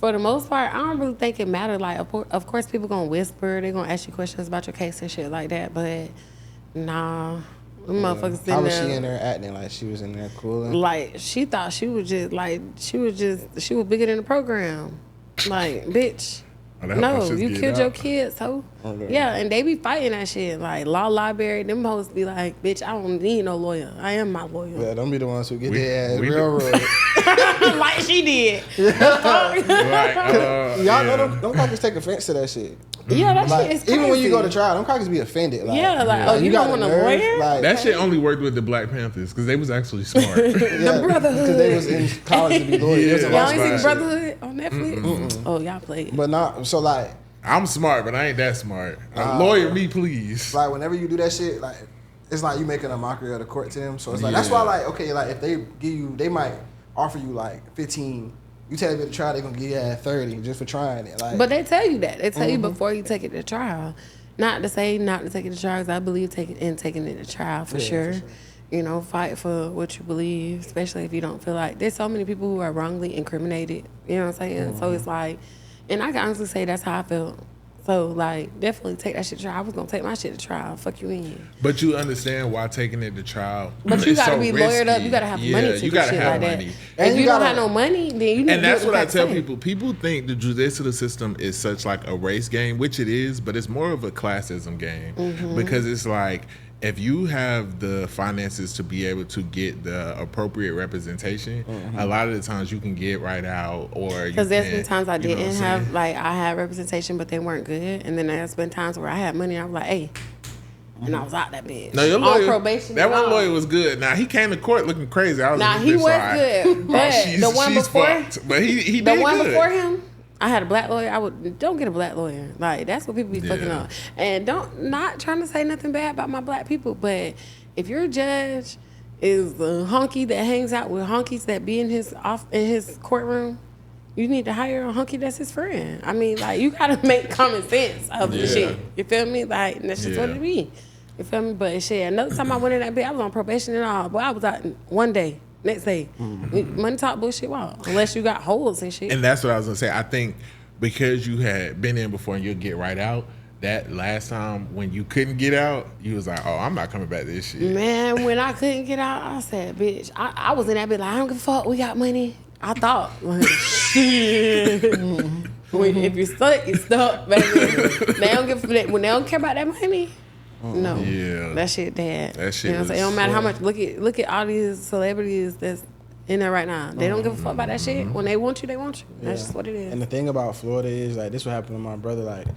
For the most part, I don't really think it matters. Like, of course, people gonna whisper. They gonna ask you questions about your case and shit like that. But nah, motherfuckers. How was she in there acting? Like she was in there cooling? Like she thought she was just she was bigger than the program. Like, bitch. No, you killed your kids, ho. Okay. Yeah, and they be fighting that shit. Like, law library, them hoes be like, bitch, I don't need no lawyer. I am my lawyer. Yeah, don't be the ones who get their ass railroaded. Like she did. Y'all know them crackers take offense to that shit. Yeah, that shit is crazy. Even when you go to trial, them crackers be offended. Like, oh, you don't want a lawyer? Like, that shit only worked with the Black Panthers because they was actually smart. The Brotherhood. Because they was in college to be lawyers. Y'all ain't seen the Brotherhood on Netflix? Oh, y'all played it. But not, so like. I'm smart, but I ain't that smart. Lawyer me, please. Like, whenever you do that shit, like, it's like you making a mockery of the court to them. So it's like, that's why, like, okay, like, if they give you, they might offer you, like, 15. You tell them to try, they're going to give you at 30 just for trying it. Like, but they tell you that. They tell you before you take it to trial. Not to say not to take it to trial, because I believe taking it to trial for sure. You know, fight for what you believe, especially if you don't feel like. There's so many people who are wrongly incriminated. You know what I'm saying? So it's like, and I can honestly say that's how I felt. So, like, definitely take that shit to trial. I was going to take my shit to trial. Fuck you in. But you understand why taking it to trial. But you got to be lawyered up. You got to have money to do shit like that. And if you don't have no money, then you need to. And that's what I tell people. People think the judicial system is such like a race game, which it is, but it's more of a classism game. Because it's like, if you have the finances to be able to get the appropriate representation, a lot of the times you can get right out, or because there's been times I didn't have, like, I had representation, but they weren't good, and then there's been times where I had money and I was like, hey, and I was out that bitch. No, your lawyer, on probation. That one lawyer was good. Now he came to court looking crazy. I was he was good, but the one before, fucked. But he the did one good. before him. I had a black lawyer, don't get a black lawyer. Like, that's what people be fucking up. And not trying to say nothing bad about my black people, but if your judge is the honky that hangs out with honkies that be in his courtroom, you need to hire a honky that's his friend. I mean, like, you gotta make common sense of the shit. You feel me? Like, that's just what it be. You feel me? But shit, another time I went in that bitch, I was on probation and all. Boy, I was out one day. Next day, money talk, bullshit walk. Unless you got holes and shit. And that's what I was gonna say. I think because you had been in before and you'll get right out, that last time when you couldn't get out, you was like, oh, I'm not coming back to this shit. Man, when I couldn't get out, I said, bitch, I was in that bitch like, I don't give a fuck, we got money. I thought, like, shit. If you're stuck, you're stuck, baby. When they don't care about that money. No, that shit dead. That shit. You know what I'm saying? It don't matter how much. Look at all these celebrities that's in there right now. They don't give a fuck about that shit. When they want you, they want you. That's just what it is. And the thing about Florida is, like, this what happened to my brother. Like,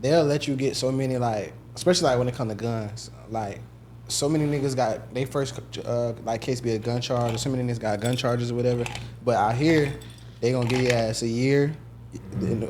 they'll let you get so many, like, especially like when it comes to guns. Like, so many niggas got they first like case be a gun charge, or so many niggas got gun charges or whatever. But out here, they gonna give your ass a year.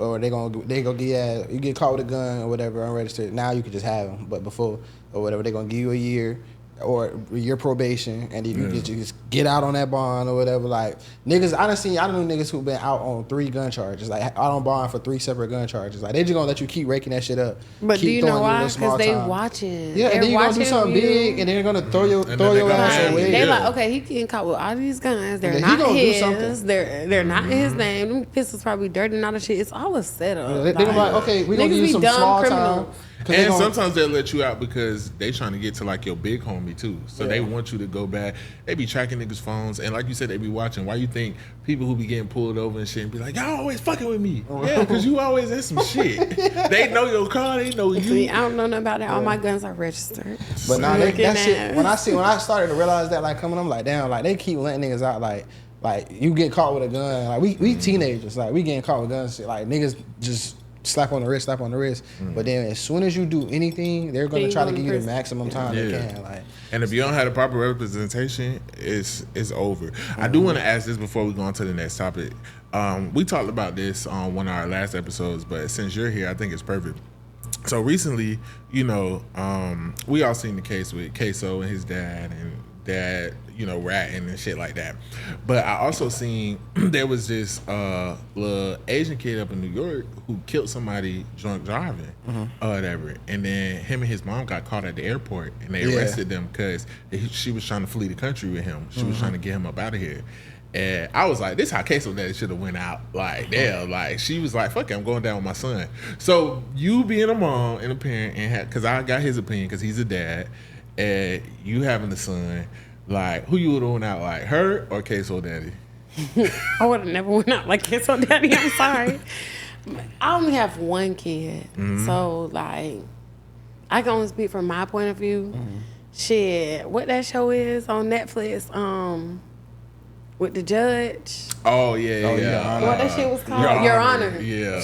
Or they gonna give you you get caught with a gun or whatever unregistered. Now you can just have them, but before or whatever they gonna give you a year or your probation, and then you just get out on that bond or whatever. Like, niggas, I done know niggas who been out on 3 gun charges, like out on bond for 3 separate gun charges. Like, they just gonna let you keep raking that shit up. But keep do you know why? Because they watching. Yeah, and then you gonna do something big, and then they're gonna throw your ass away. They like, okay, he getting caught with all these guns. They're not his. They're not in his name. Them pistols probably dirty and all that shit. It's all a setup. They're gonna be like, okay, we gonna give you some small time. And sometimes they'll let you out because they trying to get to like your big homie too. So they want you to go back. They be tracking niggas' phones, and like you said, they be watching. Why you think people who be getting pulled over and shit and be like, y'all always fucking with me? Yeah, because you always in some shit. They know your car, they know you. See, I don't know nothing about that. All my guns are registered. But nah, that shit. When I started to realize that, like, coming, I'm like, damn, like, they keep letting niggas out, like you get caught with a gun. Like, we teenagers, like, we getting caught with guns. Shit. Like, niggas just slap on the wrist. But then as soon as you do anything, they're gonna try to give you the maximum time they can. Like, and if you don't have the proper representation, it's over. I do want to ask this before we go on to the next topic. We talked about this on one of our last episodes, but since you're here, I think it's perfect. So recently, you know, we all seen the case with Queso and his dad, you know, ratting and shit like that. But I also seen there was this little Asian kid up in New York who killed somebody drunk driving or whatever. And then him and his mom got caught at the airport, and they arrested them because she was trying to flee the country with him. She was trying to get him up out of here. And I was like, this how Queso Daddy should have went out. Like, damn, like, she was like, fuck it, I'm going down with my son. So you being a mom and a parent, and because I got his opinion because he's a dad, and you having a son, like, who you would have went out, like her or Queso Daddy? I would have never went out like Queso Daddy. I'm sorry. I only have one kid, so like, I can only speak from my point of view. Shit, what that show is on Netflix, with the judge. Oh yeah. What that shit was called? Your Honor. Yeah.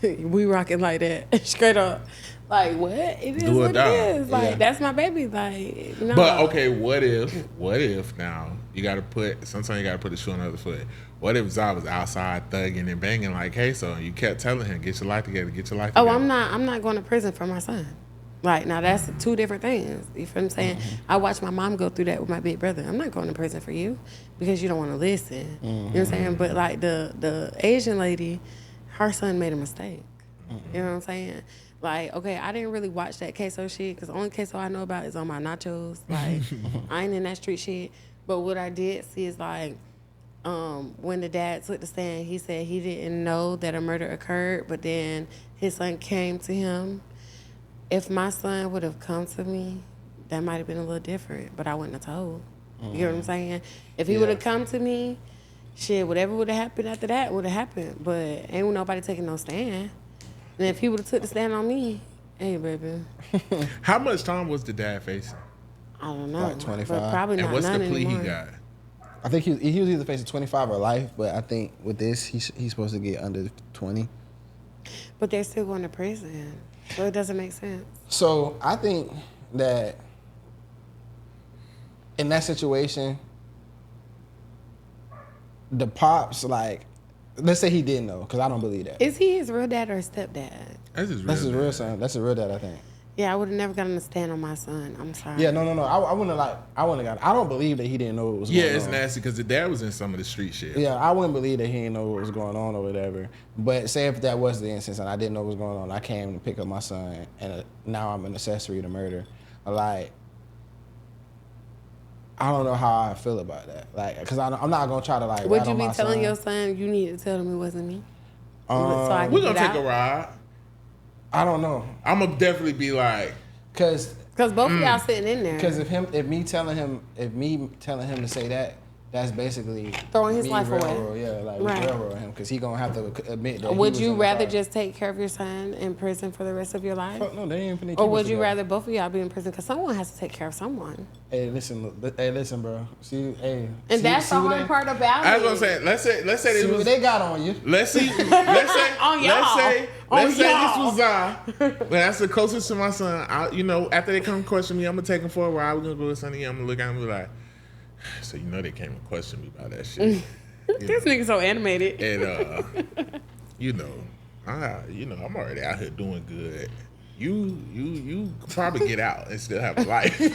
We rocking like that, straight up. Like, what? It is what it is. Like, that's my baby. Like, no. But okay, what if now sometimes you gotta put the shoe on the other foot. What if Zah was outside thugging and banging like Queso, and you kept telling him, get your life together. Oh, I'm not going to prison for my son. Like, now that's 2 different things. You feel what I'm saying? I watched my mom go through that with my big brother. I'm not going to prison for you because you don't want to listen. You know what I'm saying? But like the Asian lady, her son made a mistake. You know what I'm saying? Like, okay, I didn't really watch that Queso shit because the only Queso I know about is on my nachos. Like, I ain't in that street shit. But what I did see is, like, when the dad took the stand, he said he didn't know that a murder occurred, but then his son came to him. If my son would have come to me, that might have been a little different, but I wouldn't have told. You know what I'm saying? If he would have come to me, shit, whatever would have happened after that would have happened. But ain't nobody taking no stand. And if he would have took the stand on me, hey, baby. How much time was the dad facing? I don't know. Like 25. But probably not. And what's the plea anymore. he got? I think he was either facing 25 or life, but I think with this, he's supposed to get under 20. But they're still going to prison. So it doesn't make sense. So I think that in that situation, the pops, like, let's say he didn't know, because I don't believe that. Is he his real dad or his stepdad? That's his real son. That's his real dad, I think. Yeah, I would have never gotten to stand on my son. I'm sorry. Yeah, no. I wouldn't have got. I don't believe that he didn't know what was going on. Yeah, it's nasty because the dad was in some of the street shit. Yeah, I wouldn't believe that he didn't know what was going on or whatever. But say if that was the instance and I didn't know what was going on, I came to pick up my son and now I'm an accessory to murder. Like, I don't know how I feel about that. Like, because I'm not gonna try to like. Would you be telling your son you need to tell him it wasn't me? So we're gonna take a ride. I don't know. I'm gonna definitely be like, because both of y'all sitting in there. Because if me telling him to say that, that's basically throwing his life away. Railroad him because he gonna have to admit that. Would you rather just take care of your son in prison for the rest of your life? Fuck no, they ain't finna. Or would you rather both of y'all be in prison because someone has to take care of someone? Hey, listen, bro. See, and that's the hard part about it. I was gonna say, let's say this was, what they got on you. Let's say on y'all. Let's say this was but that's the closest to my son. After they come question me, I'm gonna take him for a ride. We're gonna go to Sunny. I'm gonna look at him and be like, so they came and questioned me about that shit. This nigga so animated. And I'm already out here doing good. You probably get out and still have a life. You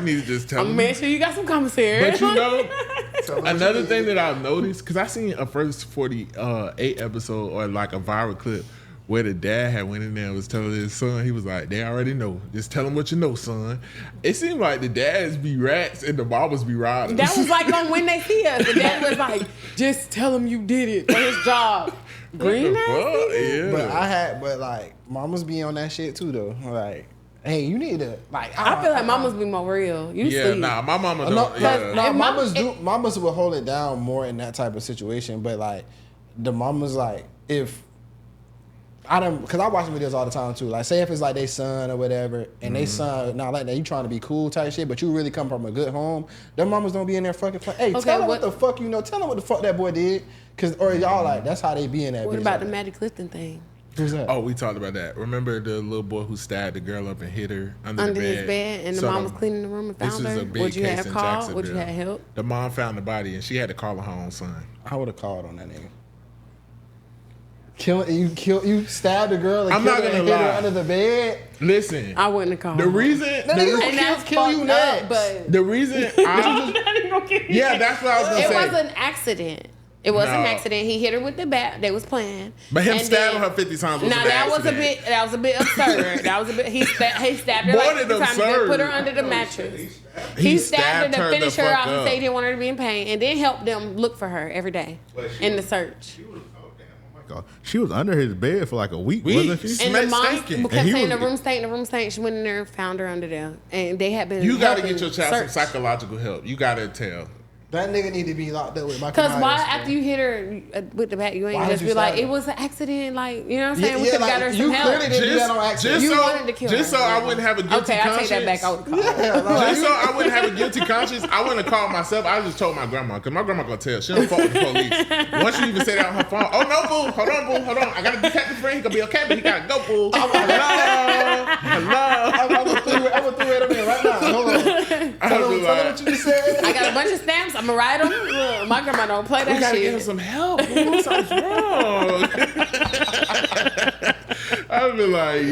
need to just tell them. Make sure you got some commissary. But another thing that I've noticed, because I seen a first 48 episode or like a viral clip where the dad had went in there and was telling his son, he was like, they already know. Just tell them what you know, son. It seemed like the dads be rats and the mamas be riders. That was like on When They See Us. The dad was like, just tell him you did it for his job. Green ass. Yeah. But like, mamas be on that shit too, though. Like, hey, you need to, like. I feel like mamas be more real. Yeah, nah, my mama don't. Mamas will hold it down more in that type of situation, but like, the mamas, like, because I watch videos all the time too. Like, say if it's like they son or whatever, and they son not like that, you trying to be cool type shit, but you really come from a good home. Them mamas don't be in there fucking. Hey, tell them what the fuck you know. Tell them what the fuck that boy did, or y'all like that's how they be in that. What about the Maddie Clifton thing? Who's that? Oh, we talked about that. Remember the little boy who stabbed the girl up and hit her under his bed, and the mom was cleaning the room and found her? Would you have called? Would you have help? The mom found the body, and she had to call her own son. I would have called on that nigga. You stabbed a girl and hit her under the bed. Listen, I wouldn't have called. The reason, kill you next. But the reason, that's what I was gonna say. It was an accident. It was an accident. He hit her with the bat. They was playing. But him stabbing her 50 times was that was a bit absurd. He stabbed her like 50 times and put her under the mattress. He stabbed her to finish her off and say he didn't want her to be in pain, and then help them look for her every day in the search. She was under his bed for like a week, wasn't she? And the mom kept saying the room stank. She went in there and found her under there. And they had been. You got to get your child some psychological help. You got to tell. That nigga need to be locked up with my. Because why after you hit her with the bat, you ain't just be like, it was an accident, like, you know what I'm saying? We could have got her some help. You clearly didn't do that on accident. You wanted to kill her. Just so I wouldn't have a guilty conscience. Okay, I'll take that back. I would call just so I wouldn't have a guilty conscience, I wouldn't have called myself. I just told my grandma, because my grandma gonna tell. She don't fuck with the police. Once you even say that on her phone, oh no, boo, hold on. I got a detective friend. He gonna be okay, but he gotta go, boo. Hello. I'm gonna throw it up here right now. Hold on. Tell them what you just said. I got a bunch of stamps. I'm gonna write them. My grandma don't play that shit. We gotta get her some help. Something's wrong. I'd be like,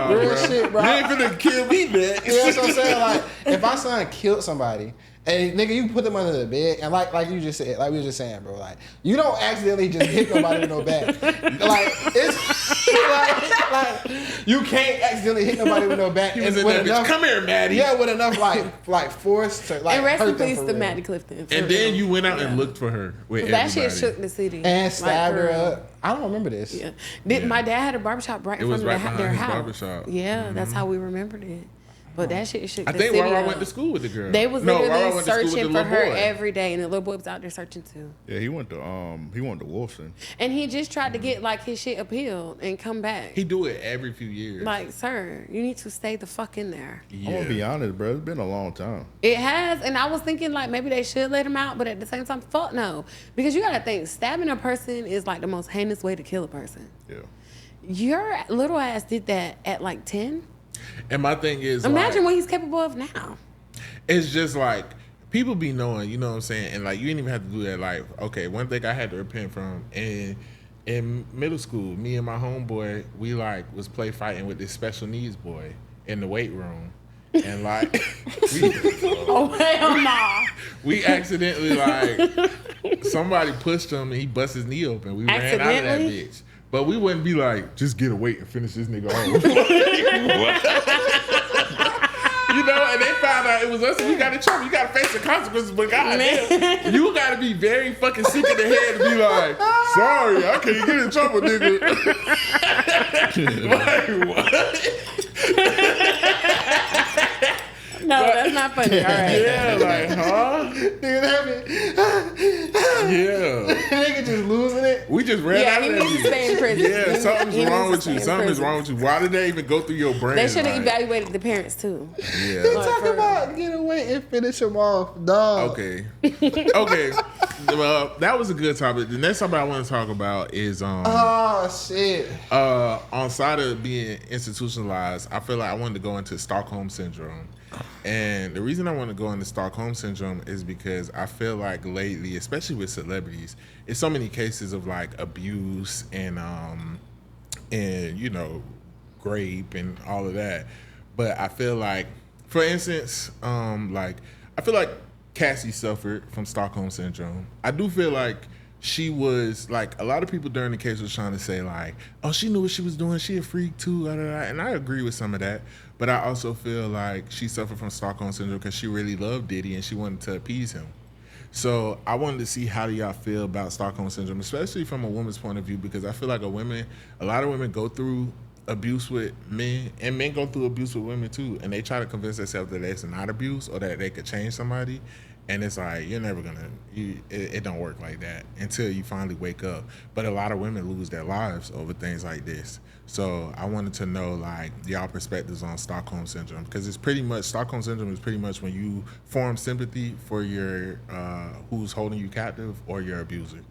real shit, bro. You ain't finna kill me, man. You know what I'm saying? Like, if my son killed somebody, and nigga, you put them under the bed, and like you just said, like we were just saying, bro, like you don't accidentally just hit nobody with no bat. Like it's like you can't accidentally hit nobody with no bat. And with enough, come here, Maddie. Yeah, with enough like force to like. And rest in peace to Maddie Clifton. And then you went out and looked for her with everybody. That shit shook the city. And stabbed her up. I don't remember this. Yeah. My dad had a barbershop right in front of their house. Barbershop. Yeah, that's how we remembered it. But that shit shook the city. I think Rara went to school with the girl. They was literally searching for her every day, and the little boy was out there searching too. Yeah, he went to Wolfson. And he just tried to get like his shit appealed and come back. He do it every few years. Like, sir, you need to stay the fuck in there. Yeah. I'm gonna be honest, bro. It's been a long time. It has, and I was thinking like maybe they should let him out, but at the same time, fuck no, because you gotta think stabbing a person is like the most heinous way to kill a person. Yeah. Your little ass did that at like 10. And my thing is, imagine what he's capable of now. It's just like people be knowing, you know what I'm saying? And like, you didn't even have to do that. Like, okay, one thing I had to repent from, and in middle school, me and my homeboy, we like was play fighting with this special needs boy in the weight room. And like, Oh hell no! we accidentally like somebody pushed him and he bust his knee open. We ran out of that bitch. But we wouldn't be like, just get a weight and finish this nigga off. You know, and they found out it was us and we got in trouble. You gotta face the consequences, but goddamn, you gotta be very fucking sick in the head to be like, sorry, I can't get in trouble, nigga. Like, what? No, that's not funny. All right. Yeah, like, huh? Nigga, that Yeah. nigga just losing it. We just ran out of he that needs to bitch. stay in prison. Yeah, He something's needs wrong to with stay you. in Something's prison. wrong with you. Why did they even go through your brain? They should have like, evaluated the parents too. Yeah. Talk about get away and finish him off, dog. Okay. Okay. Well, that was a good topic. The next topic I want to talk about is Oh shit. on side of being institutionalized, I feel like I wanted to go into Stockholm syndrome. And the reason I want to go into Stockholm syndrome is because I feel like lately, especially with celebrities, it's so many cases of like abuse and you know, rape and all of that. But I feel like, for instance, like I feel like Cassie suffered from Stockholm syndrome. I do feel like she was like, a lot of people during the case was trying to say like, oh, she knew what she was doing, she a freak too, and I agree with some of that. But I also feel like she suffered from Stockholm syndrome because she really loved Diddy and she wanted to appease him. So I wanted to see, how do y'all feel about Stockholm syndrome, especially from a woman's point of view, because I feel like a lot of women go through abuse with men, and men go through abuse with women too, and they try to convince themselves that it's not abuse or that they could change somebody. And it's like, you're never gonna, it don't work like that until you finally wake up. But a lot of women lose their lives over things like this. So I wanted to know like y'all perspectives on Stockholm syndrome, because it's pretty much, Stockholm syndrome is pretty much when you form sympathy for your who's holding you captive or your abuser.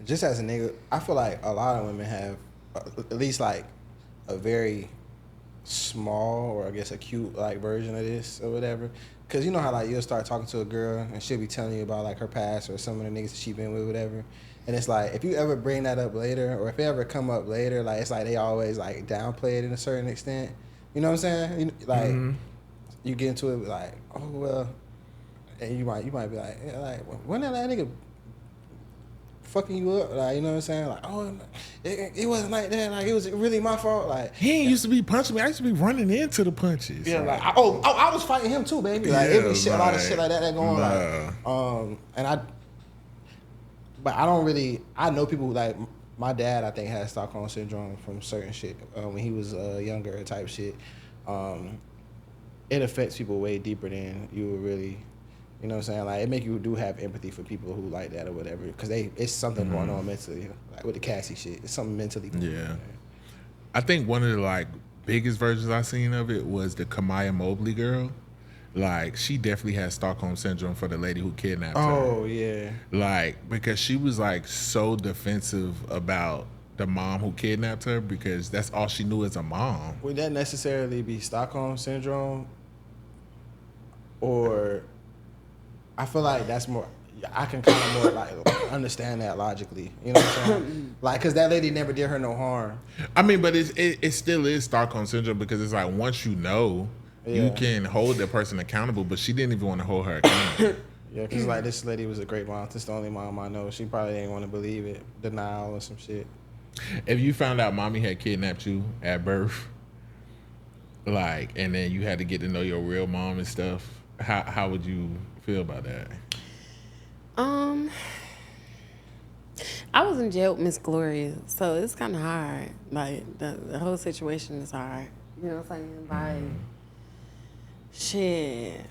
Just as a nigga, I feel like a lot of women have at least like a very small, or I guess a cute like version of this or whatever. Cause you know how like you'll start talking to a girl and she'll be telling you about like her past or some of the niggas that she been with, whatever. And it's like, if you ever bring that up later, or if it ever come up later, like it's like they always like downplay it in a certain extent. You know what I'm saying? Like you get into it like, oh well, and you might be like, yeah, like when that nigga fucking you up, like, you know what I'm saying? Like, oh, it wasn't like that. Like, it was really my fault. Like, He ain't used to be punching me. I used to be running into the punches. yeah, like, I was fighting him too, baby. Like, it was shit, a lot of shit like that going on. Like, but I don't really. I know people like my dad. I think had Stockholm syndrome from certain shit when he was younger, type shit. It affects people way deeper than you would really. You know what I'm saying? Like, it make you do have empathy for people who like that or whatever, because it's something going on mentally, like with the Cassie shit. It's something mentally going on there. I think one of the like biggest versions I seen of it was the Kamaya Mobley girl. Like, she definitely had Stockholm syndrome for the lady who kidnapped her. Oh yeah. Like, because she was like so defensive about the mom who kidnapped her, because that's all she knew as a mom. Would that necessarily be Stockholm syndrome, or? I feel like that's more. I can kind of more like understand that logically. You know what I'm saying? Like, because that lady never did her no harm. I mean, but it still is Stockholm syndrome, because it's like, once you know, you can hold that person accountable. But she didn't even want to hold her accountable. Yeah, because like this lady was a great mom. This is the only mom I know. She probably didn't want to believe it. Denial or some shit. If you found out mommy had kidnapped you at birth, like, and then you had to get to know your real mom and stuff, how would you feel about that? I was in jail with Miss Gloria, so it's kind of hard. Like, the whole situation is hard. You know what I'm saying? Like, shit.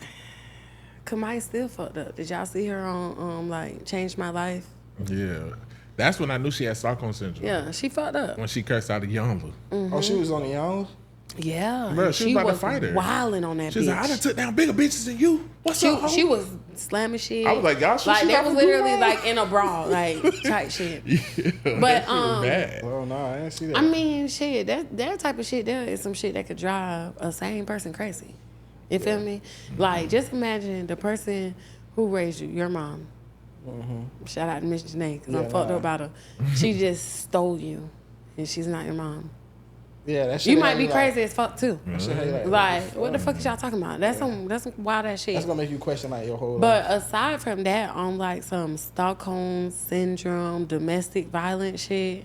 Kamai still fucked up. Did y'all see her on like Changed My Life? Yeah. That's when I knew she had Stockholm syndrome. Yeah, she fucked up. When she cursed out a Youngler. Oh, she was on the Young? Yeah. Bro, she was about to fight her. Wilding on that She was bitch. like, I done took down bigger bitches than you. What's up, ho? She was slamming shit. I was like, y'all sure like she they got was some literally do-rag? like in a brawl, like type shit. Yeah, But that shit was bad. Well, no, I didn't see that. I mean, shit, that type of shit there is some shit that could drive a sane person crazy. You feel me? Like, just imagine the person who raised you, your mom. Shout out to Miss Janae, because I'm fucked up about her. She just stole you, and she's not your mom. Yeah, that shit. You might be crazy as fuck too. That shit had you Like, what the fuck is y'all talking about? That's some wild ass shit. That's gonna make you question like your whole life. But aside from that, on like some Stockholm syndrome, domestic violence shit,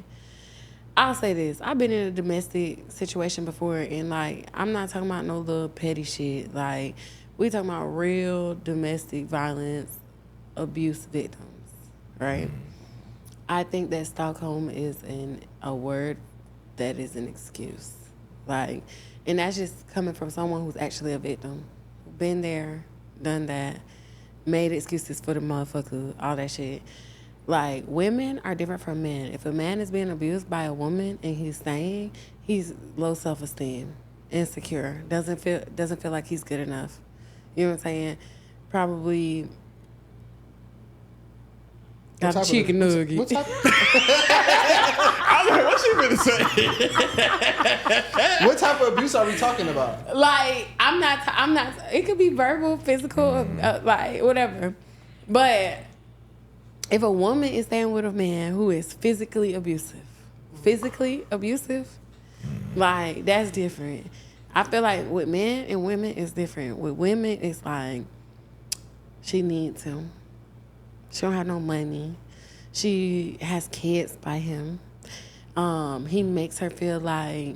I'll say this: I've been in a domestic situation before, and like, I'm not talking about no little petty shit. Like, we talking about real domestic violence, abuse victims, right? I think that Stockholm is a word that is an excuse. Like, and that's just coming from someone who's actually a victim. Been there, done that, made excuses for the motherfucker, all that shit. Like, women are different from men. If a man is being abused by a woman and he's staying, he's low self-esteem, insecure, doesn't feel like he's good enough. You know what I'm saying? Probably got a chicken nugget. What type? I was like, what's she gonna say? What type of abuse are we talking about? Like, I'm not. It could be verbal, physical, like whatever. But if a woman is staying with a man who is physically abusive, like, that's different. I feel like with men and women, it's different. With women, it's like she needs him. She don't have no money. She has kids by him. He makes her feel like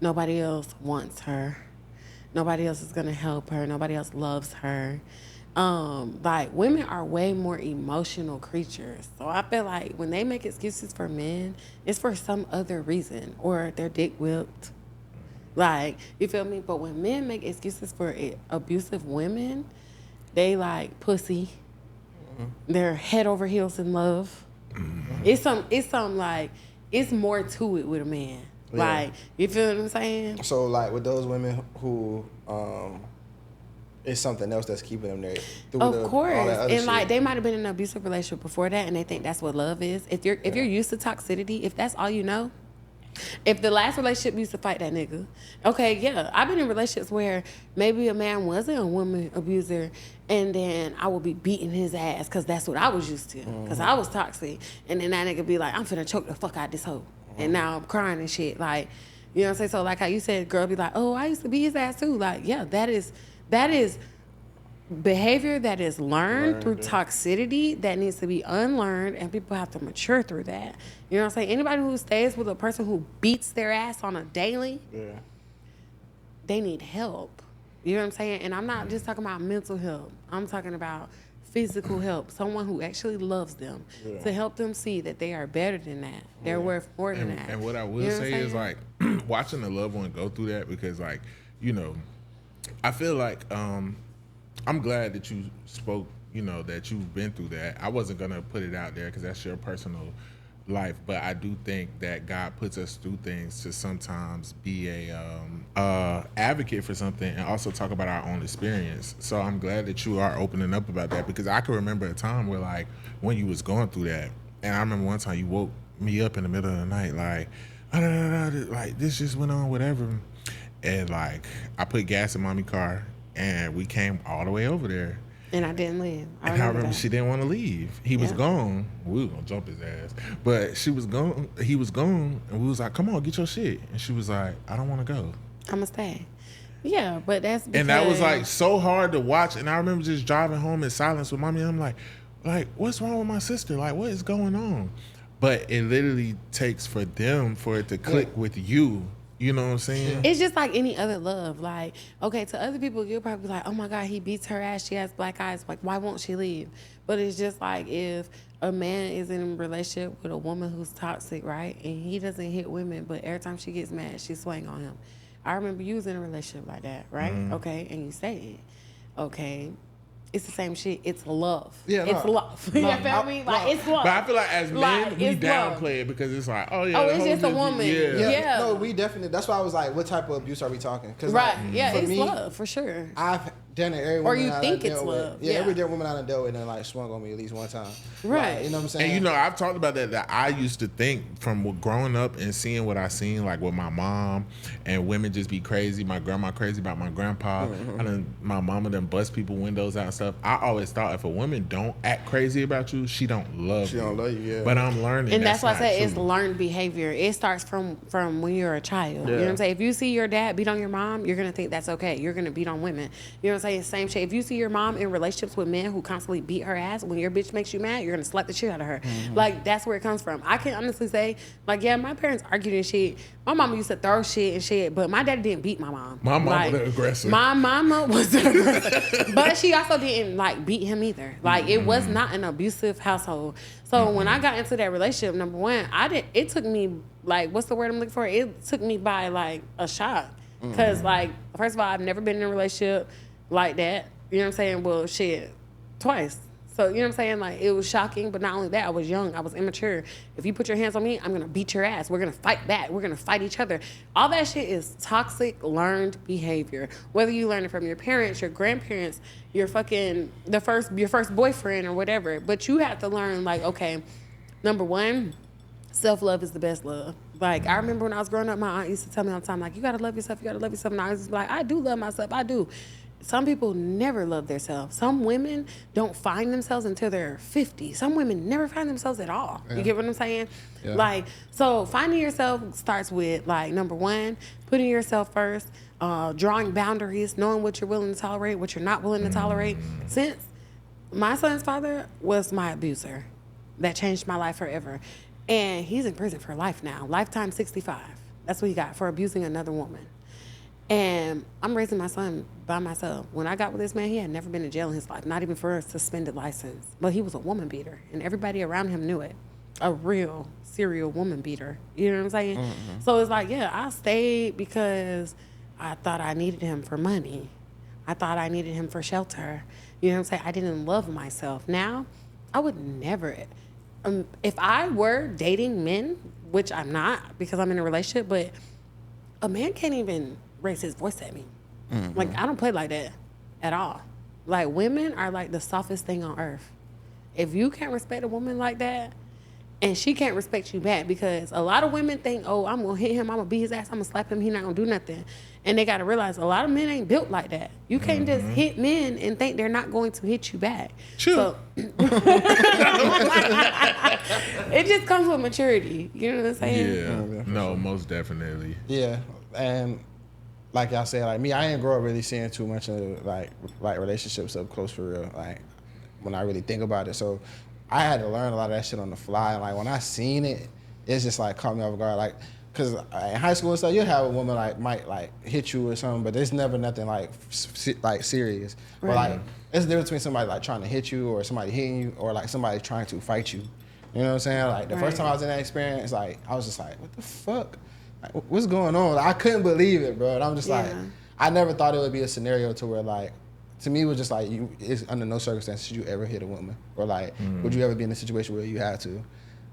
nobody else wants her. Nobody else is gonna help her. Nobody else loves her. Like, women are way more emotional creatures. So I feel like when they make excuses for men, it's for some other reason, or they're dick whipped. Like, you feel me? But when men make excuses for abusive women, they like pussy. They're head over heels in love. It's some like, it's more to it with a man. Yeah. Like, you feel what I'm saying? So like with those women who it's something else that's keeping them there. Of course. All that other And shit. like, they might have been in an abusive relationship before that, and they think that's what love is. If you're used to toxicity, if that's all you know, if the last relationship used to fight that nigga, okay, yeah. I've been in relationships where maybe a man wasn't a woman abuser, and then I would be beating his ass because that's what I was used to, because I was toxic. And then that nigga be like, I'm finna choke the fuck out this hoe. And now I'm crying and shit. Like, you know what I'm saying? So like how you said, girl be like, oh, I used to beat his ass too. Like, yeah, that is behavior that is learned through toxicity that needs to be unlearned, and people have to mature through that. You know what I'm saying? Anybody who stays with a person who beats their ass on a daily, they need help. You know what I'm saying? And I'm not just talking about mental help. I'm talking about physical help. Someone who actually loves them to help them see that they are better than that. They're worth more than that. And what I will say is, like, watching a loved one go through that, because, like, you know, I feel like I'm glad that you spoke, you know, that you've been through that. I wasn't going to put it out there because that's your personal life, but I do think that God puts us through things to sometimes be a advocate for something and also talk about our own experience. So I'm glad that you are opening up about that, because I can remember a time where, like, when you was going through that, and I remember one time you woke me up in the middle of the night, like this just went on, whatever. And like, I put gas in mommy's car and we came all the way over there. And I didn't leave. I remember she didn't want to leave. He was gone. We were gonna jump his ass, but she was gone. He was gone, and we was like, "Come on, get your shit." And she was like, "I don't want to go. I'ma stay." Yeah, but that's because... And that was like so hard to watch. And I remember just driving home in silence with mommy. And I'm like, what's wrong with my sister? Like, what is going on? But it literally takes for them for it to click with you. You know what I'm saying? It's just like any other love. Like, okay, to other people, you'll probably be like, oh my God, he beats her ass. She has black eyes. Like, why won't she leave? But it's just like, if a man is in a relationship with a woman who's toxic, right? And he doesn't hit women, but every time she gets mad, she swing on him. I remember you was in a relationship like that, right? Mm-hmm. Okay, and you stayed. Okay. It's the same shit. It's love. Yeah, it's no. love. You feel me? Like, it's love. But I feel like as men, Like, we it's love. downplay it because it's like, oh yeah, Oh, the it's whole just a just- woman. Yeah. Yeah. No, we definitely. That's why I was like, what type of abuse are we talking? Cause Right. like, Yeah, for it's me, love for sure. I've done it every Or woman you I think done it's dealt with. love. Yeah, Yeah. every woman I done dealt with and like swung on me at least one time. Right. Like, you know what I'm saying? And you know, I've talked about that I used to think from growing up and seeing what I seen, like with my mom and women just be crazy. My grandma crazy about my grandpa. My mama done bust people windows out and stuff. I always thought if a woman don't act crazy about you, she don't love She you. don't love you, yeah. But I'm learning, And that's why I not say it's true. learned behavior. It starts from when you're a child. You know what I'm saying? If you see your dad beat on your mom, you're gonna think that's okay. You're gonna beat on women. You know what I'm saying? Same shit. If you see your mom in relationships with men who constantly beat her ass, when your bitch makes you mad, you're gonna slap the shit out of her. Like, that's where it comes from. I can honestly say, like, yeah, my parents argued and shit. My mama used to throw shit and shit, but my daddy didn't beat my mom. My mama Like, the aggressor. My mama was the aggressor, but she also didn't like beat him either. Like, it was not an abusive household. So when I got into that relationship, number one, it took me, like, what's the word I'm looking for? It took me by like a shock. Cause like, first of all, I've never been in a relationship like that. You know what I'm saying? Well, shit, twice. So, you know what I'm saying? Like, it was shocking, but not only that, I was young, I was immature. If you put your hands on me, I'm gonna beat your ass. We're gonna fight back. We're gonna fight each other. All that shit is toxic learned behavior. Whether you learn it from your parents, your grandparents, your first boyfriend or whatever. But you have to learn, like, okay, number one, self-love is the best love. Like, I remember when I was growing up, my aunt used to tell me all the time, like, you gotta love yourself, you gotta love yourself. And I was just like, I do love myself, I do. Some people never love themselves. Some women don't find themselves until they're 50. Some women never find themselves at all. You get what I'm saying? Yeah. Like, so finding yourself starts with, like, number one, putting yourself first, drawing boundaries, knowing what you're willing to tolerate, what you're not willing to tolerate. Since my son's father was my abuser, that changed my life forever. And he's in prison for life now, lifetime 65. That's what he got for abusing another woman. And I'm raising my son by myself. When I got with this man, he had never been to jail in his life, not even for a suspended license. But he was a woman beater, and everybody around him knew it. A real serial woman beater. You know what I'm saying? So it's like, yeah, I stayed because I thought I needed him for money. I thought I needed him for shelter. You know what I'm saying? I didn't love myself. Now, I would never. If I were dating men, which I'm not because I'm in a relationship, but a man can't even raise his voice at me. Like, I don't play like that at all. Like, women are like the softest thing on earth. If you can't respect a woman like that, and she can't respect you back, because a lot of women think, oh, I'm gonna hit him, I'm gonna beat his ass, I'm gonna slap him, he not gonna do nothing. And they gotta realize a lot of men ain't built like that. You can't just hit men and think they're not going to hit you back. Sure. So, it just comes with maturity. You know what I'm saying? Yeah. No, most definitely. Yeah, and like y'all said, like me, I didn't grow up really seeing too much of like relationships up close for real. Like when I really think about it, so I had to learn a lot of that shit on the fly. And like when I seen it, it's just like caught me off guard. Like, cause in high school and stuff, you'll have a woman like might like hit you or something, but there's never nothing like serious. But like it's the difference between somebody like trying to hit you or somebody hitting you or like somebody trying to fight you. You know what I'm saying? Like the first time I was in that experience, like I was just like, what the fuck? Like, what's going on? Like, I couldn't believe it, bro. And I'm just like, I never thought it would be a scenario to where like, to me it was just like, it's under no circumstances should you ever hit a woman, or like, would you ever be in a situation where you had to?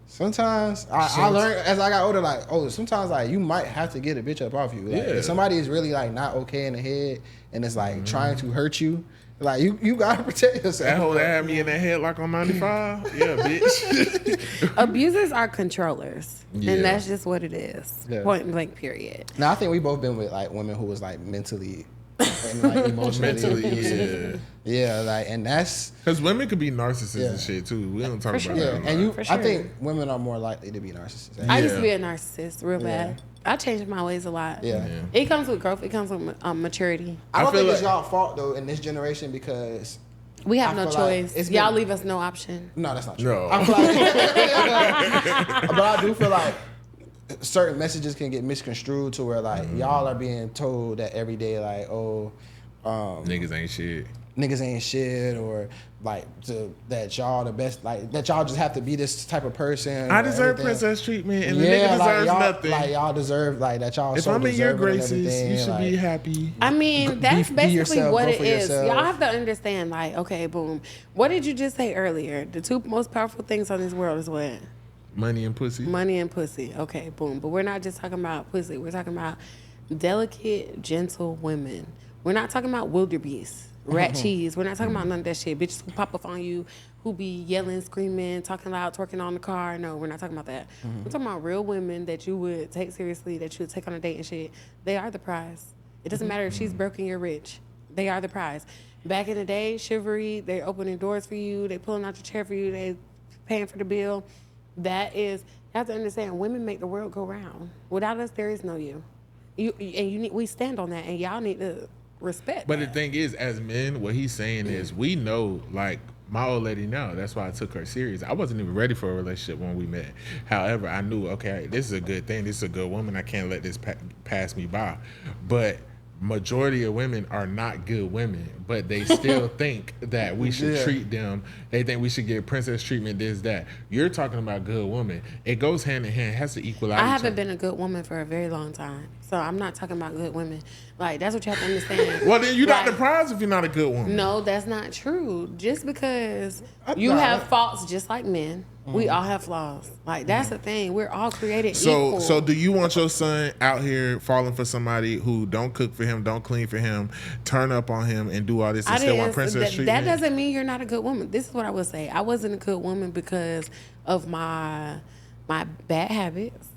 Sometimes I learned as I got older, like, oh, sometimes like you might have to get a bitch up off you. Like, if somebody is really like not okay in the head and it's like trying to hurt you, like you gotta protect yourself. That hoe that had me in that head like on 95. Yeah, bitch. Abusers are controllers, Yeah. and that's just what it is. Yeah. Point blank. Period. Now I think we both been with like women who was like mentally and like emotionally abusive. Yeah, like, and that's Because women could be narcissists and shit too. We don't talk For about sure. that. yeah, a lot. and For I sure. think women are more likely to be narcissists. I used to be Yeah. a narcissist real bad. I changed my ways a lot. Yeah. It comes with growth. It comes with maturity. I don't I feel think it's like- y'all fault though in this generation because We have I no feel like choice. it's Y'all been- leave us no option. no, that's not true. No. I feel like, but I do feel like certain messages can get misconstrued to where like y'all are being told that every day like, oh, Niggas ain't shit. Niggas ain't shit, or like that y'all the best, like that y'all just have to be this type of person. I deserve princess treatment, and the nigga deserves nothing. Like y'all deserve like that. Y'all. If so I'm in your graces, you should be happy. I mean, that's basically yourself, what it is. yourself. Y'all have to understand. Like, okay, boom. What did you just say earlier? The two most powerful things on this world is what? Money and pussy. Money and pussy. Okay, boom. But we're not just talking about pussy. We're talking about delicate, gentle women. We're not talking about wildebeest, rat cheese. We're not talking about none of that shit. Bitches who pop up on you, who be yelling, screaming, talking loud, twerking on the car. No, we're not talking about that. We're talking about real women that you would take seriously, that you would take on a date and shit. They are the prize. It doesn't matter if she's broke and you're rich. They are the prize. Back in the day, chivalry, they're opening doors for you. They pulling out your chair for you. They paying for the bill. That is, you have to understand, women make the world go round. Without us, there is no you. We stand on that, and y'all need to respect But that. the thing is, as men, what he's saying is, we know, like, my old lady now, that's why I took her serious. I wasn't even ready for a relationship when we met. However, I knew, okay, this is a good thing. This is a good woman. I can't let this pass me by. But majority of women are not good women, but they still think that we should treat them. They think we should get princess treatment, this, that. You're talking about good woman. It goes hand in hand. It has to equal out. I haven't been a good woman for a very long time. So I'm not talking about good women. Like, that's what you have to understand. Well, then you're not the prize if you're not a good woman. No, that's not true. Just because you have faults just like men, we all have flaws. Like, that's the thing. We're all created equal. So do you want your son out here falling for somebody who don't cook for him, don't clean for him, turn up on him, and do all this and still want princess treatment? That doesn't mean you're not a good woman. This is what I would say. I wasn't a good woman because of my bad habits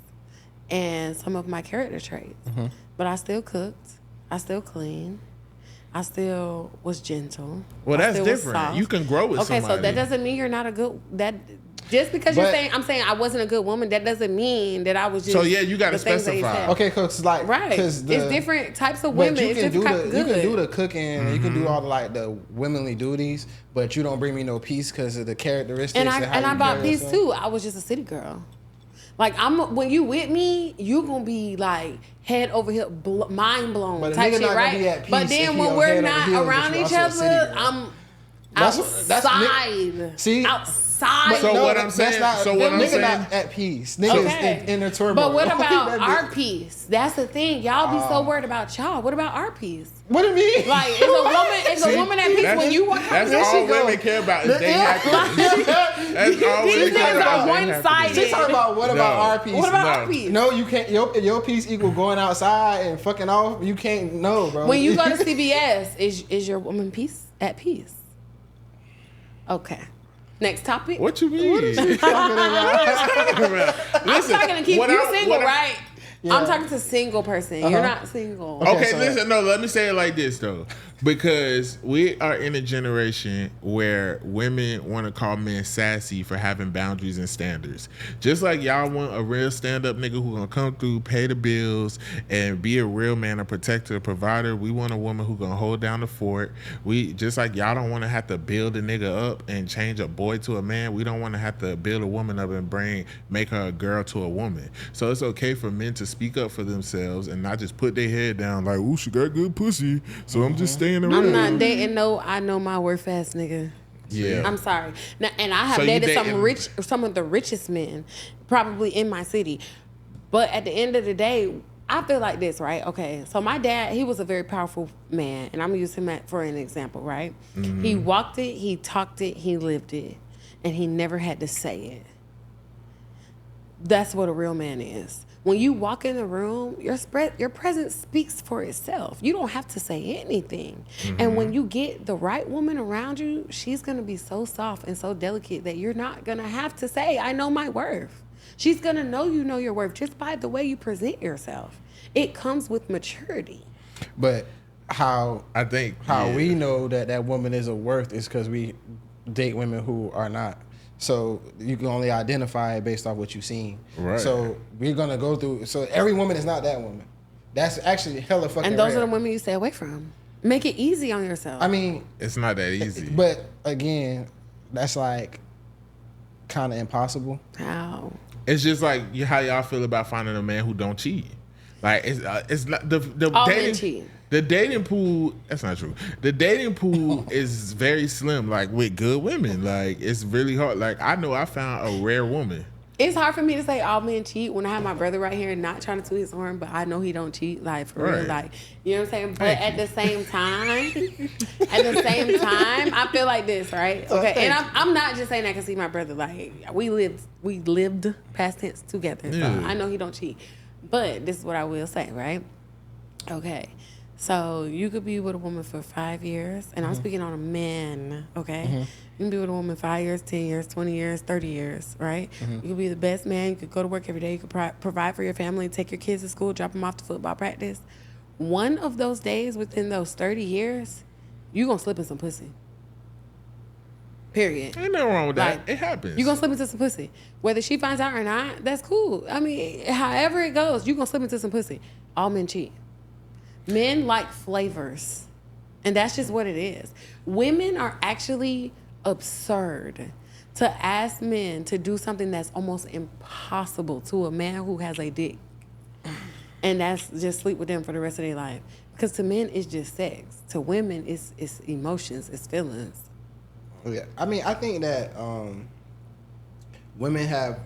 and some of my character traits. But I still cooked. I still cleaned. I still was gentle. Well, that's different. You can grow with somebody. Okay, so that doesn't mean you're not a good... Just because I'm saying I wasn't a good woman, that doesn't mean that I was just... So, yeah, you got to specify. Okay, because like... Right. It's different types of women. You can do the cooking, you can do all the womanly duties, but you don't bring me no peace because of the characteristics. And I brought peace too. I was just a city girl. Like, when you with me, you gonna be like head over here, mind blown type shit, right? But then when we're not around each other, I'm outside. See? Outside. So what I'm saying, nigga not at peace. Niggas in their turmoil. But what about our peace? That's the thing. Y'all be so worried about y'all. What about our peace? What do you mean? Like, is a woman at peace when you walk out? That's all women care about is they happy. That's all women care about. One-sided. She's talking about what about our peace? What about our peace? No, you can't. Your peace equal going outside and fucking off. You can't. No, bro. When you go to CBS, is your woman at peace? Okay. Next topic. What you mean? What are you talking about? I'm talking to keep you single, right? Yeah. I'm talking to single person. You're not single. Okay, listen. No, let me say it like this though, because we are in a generation where women want to call men sassy for having boundaries and standards. Just like y'all want a real stand-up nigga who gonna come through, pay the bills, and be a real man, a protector, a provider. We want a woman who gonna hold down the fort. We just like y'all don't want to have to build a nigga up and change a boy to a man. We don't want to have to build a woman up and make her a girl to a woman. So it's okay for men to speak up for themselves and not just put their head down like, ooh, she got good pussy, so I'm just staying around. I'm not dating I know my worth ass nigga. Yeah. I'm sorry. Now, and I have dated some of the richest men probably in my city. But at the end of the day, I feel like this, right? Okay, so my dad, he was a very powerful man, and I'm gonna use him for an example, right? He walked it, he talked it, he lived it, and he never had to say it. That's what a real man is. When you walk in the room, your presence speaks for itself. You don't have to say anything. And when you get the right woman around you, she's going to be so soft and so delicate that you're not going to have to say, I know my worth. She's going to know you know your worth just by the way you present yourself. It comes with maturity. But how we know that woman is a worth is because we date women who are not. So you can only identify it based off what you've seen. Right. So we're gonna go through. So every woman is not that woman. That's actually hella fucking. And those rare. are the women you stay away from. Make it easy on yourself. I mean, it's not that easy. But again, that's like kind of impossible. How? It's just like how y'all feel about finding a man who don't cheat. Like it's not the All men dating. cheat. The dating pool, that's not true. The dating pool is very slim, like with good women. Like it's really hard. Like I know I found a rare woman. It's hard for me to say all men cheat when I have my brother right here and not trying to toot his horn, but I know he don't cheat, like for real, like you know what I'm saying. But at the same time, I feel like this, right? Okay, and I'm not just saying that because he's my brother. Like we lived past tense together, so I know he don't cheat. But this is what I will say, right? Okay. So you could be with a woman for 5 years, and I'm speaking on a man, okay? You can be with a woman 5 years, 10 years, 20 years, 30 years, right? You could be the best man. You could go to work every day. You could provide for your family, take your kids to school, drop them off to football practice. One of those days within those 30 years, you going to slip in some pussy. Period. Ain't nothing wrong with that. Like, It happens. You're going to slip into some pussy. Whether she finds out or not, that's cool. I mean, however it goes, you're going to slip into some pussy. All men cheat. Men like flavors, and that's just what it is. Women are actually absurd to ask men to do something that's almost impossible to a man who has a dick, and that's just sleep with them for the rest of their life. Because to men, it's just sex. To women, it's emotions, it's feelings. Yeah, I mean, I think that women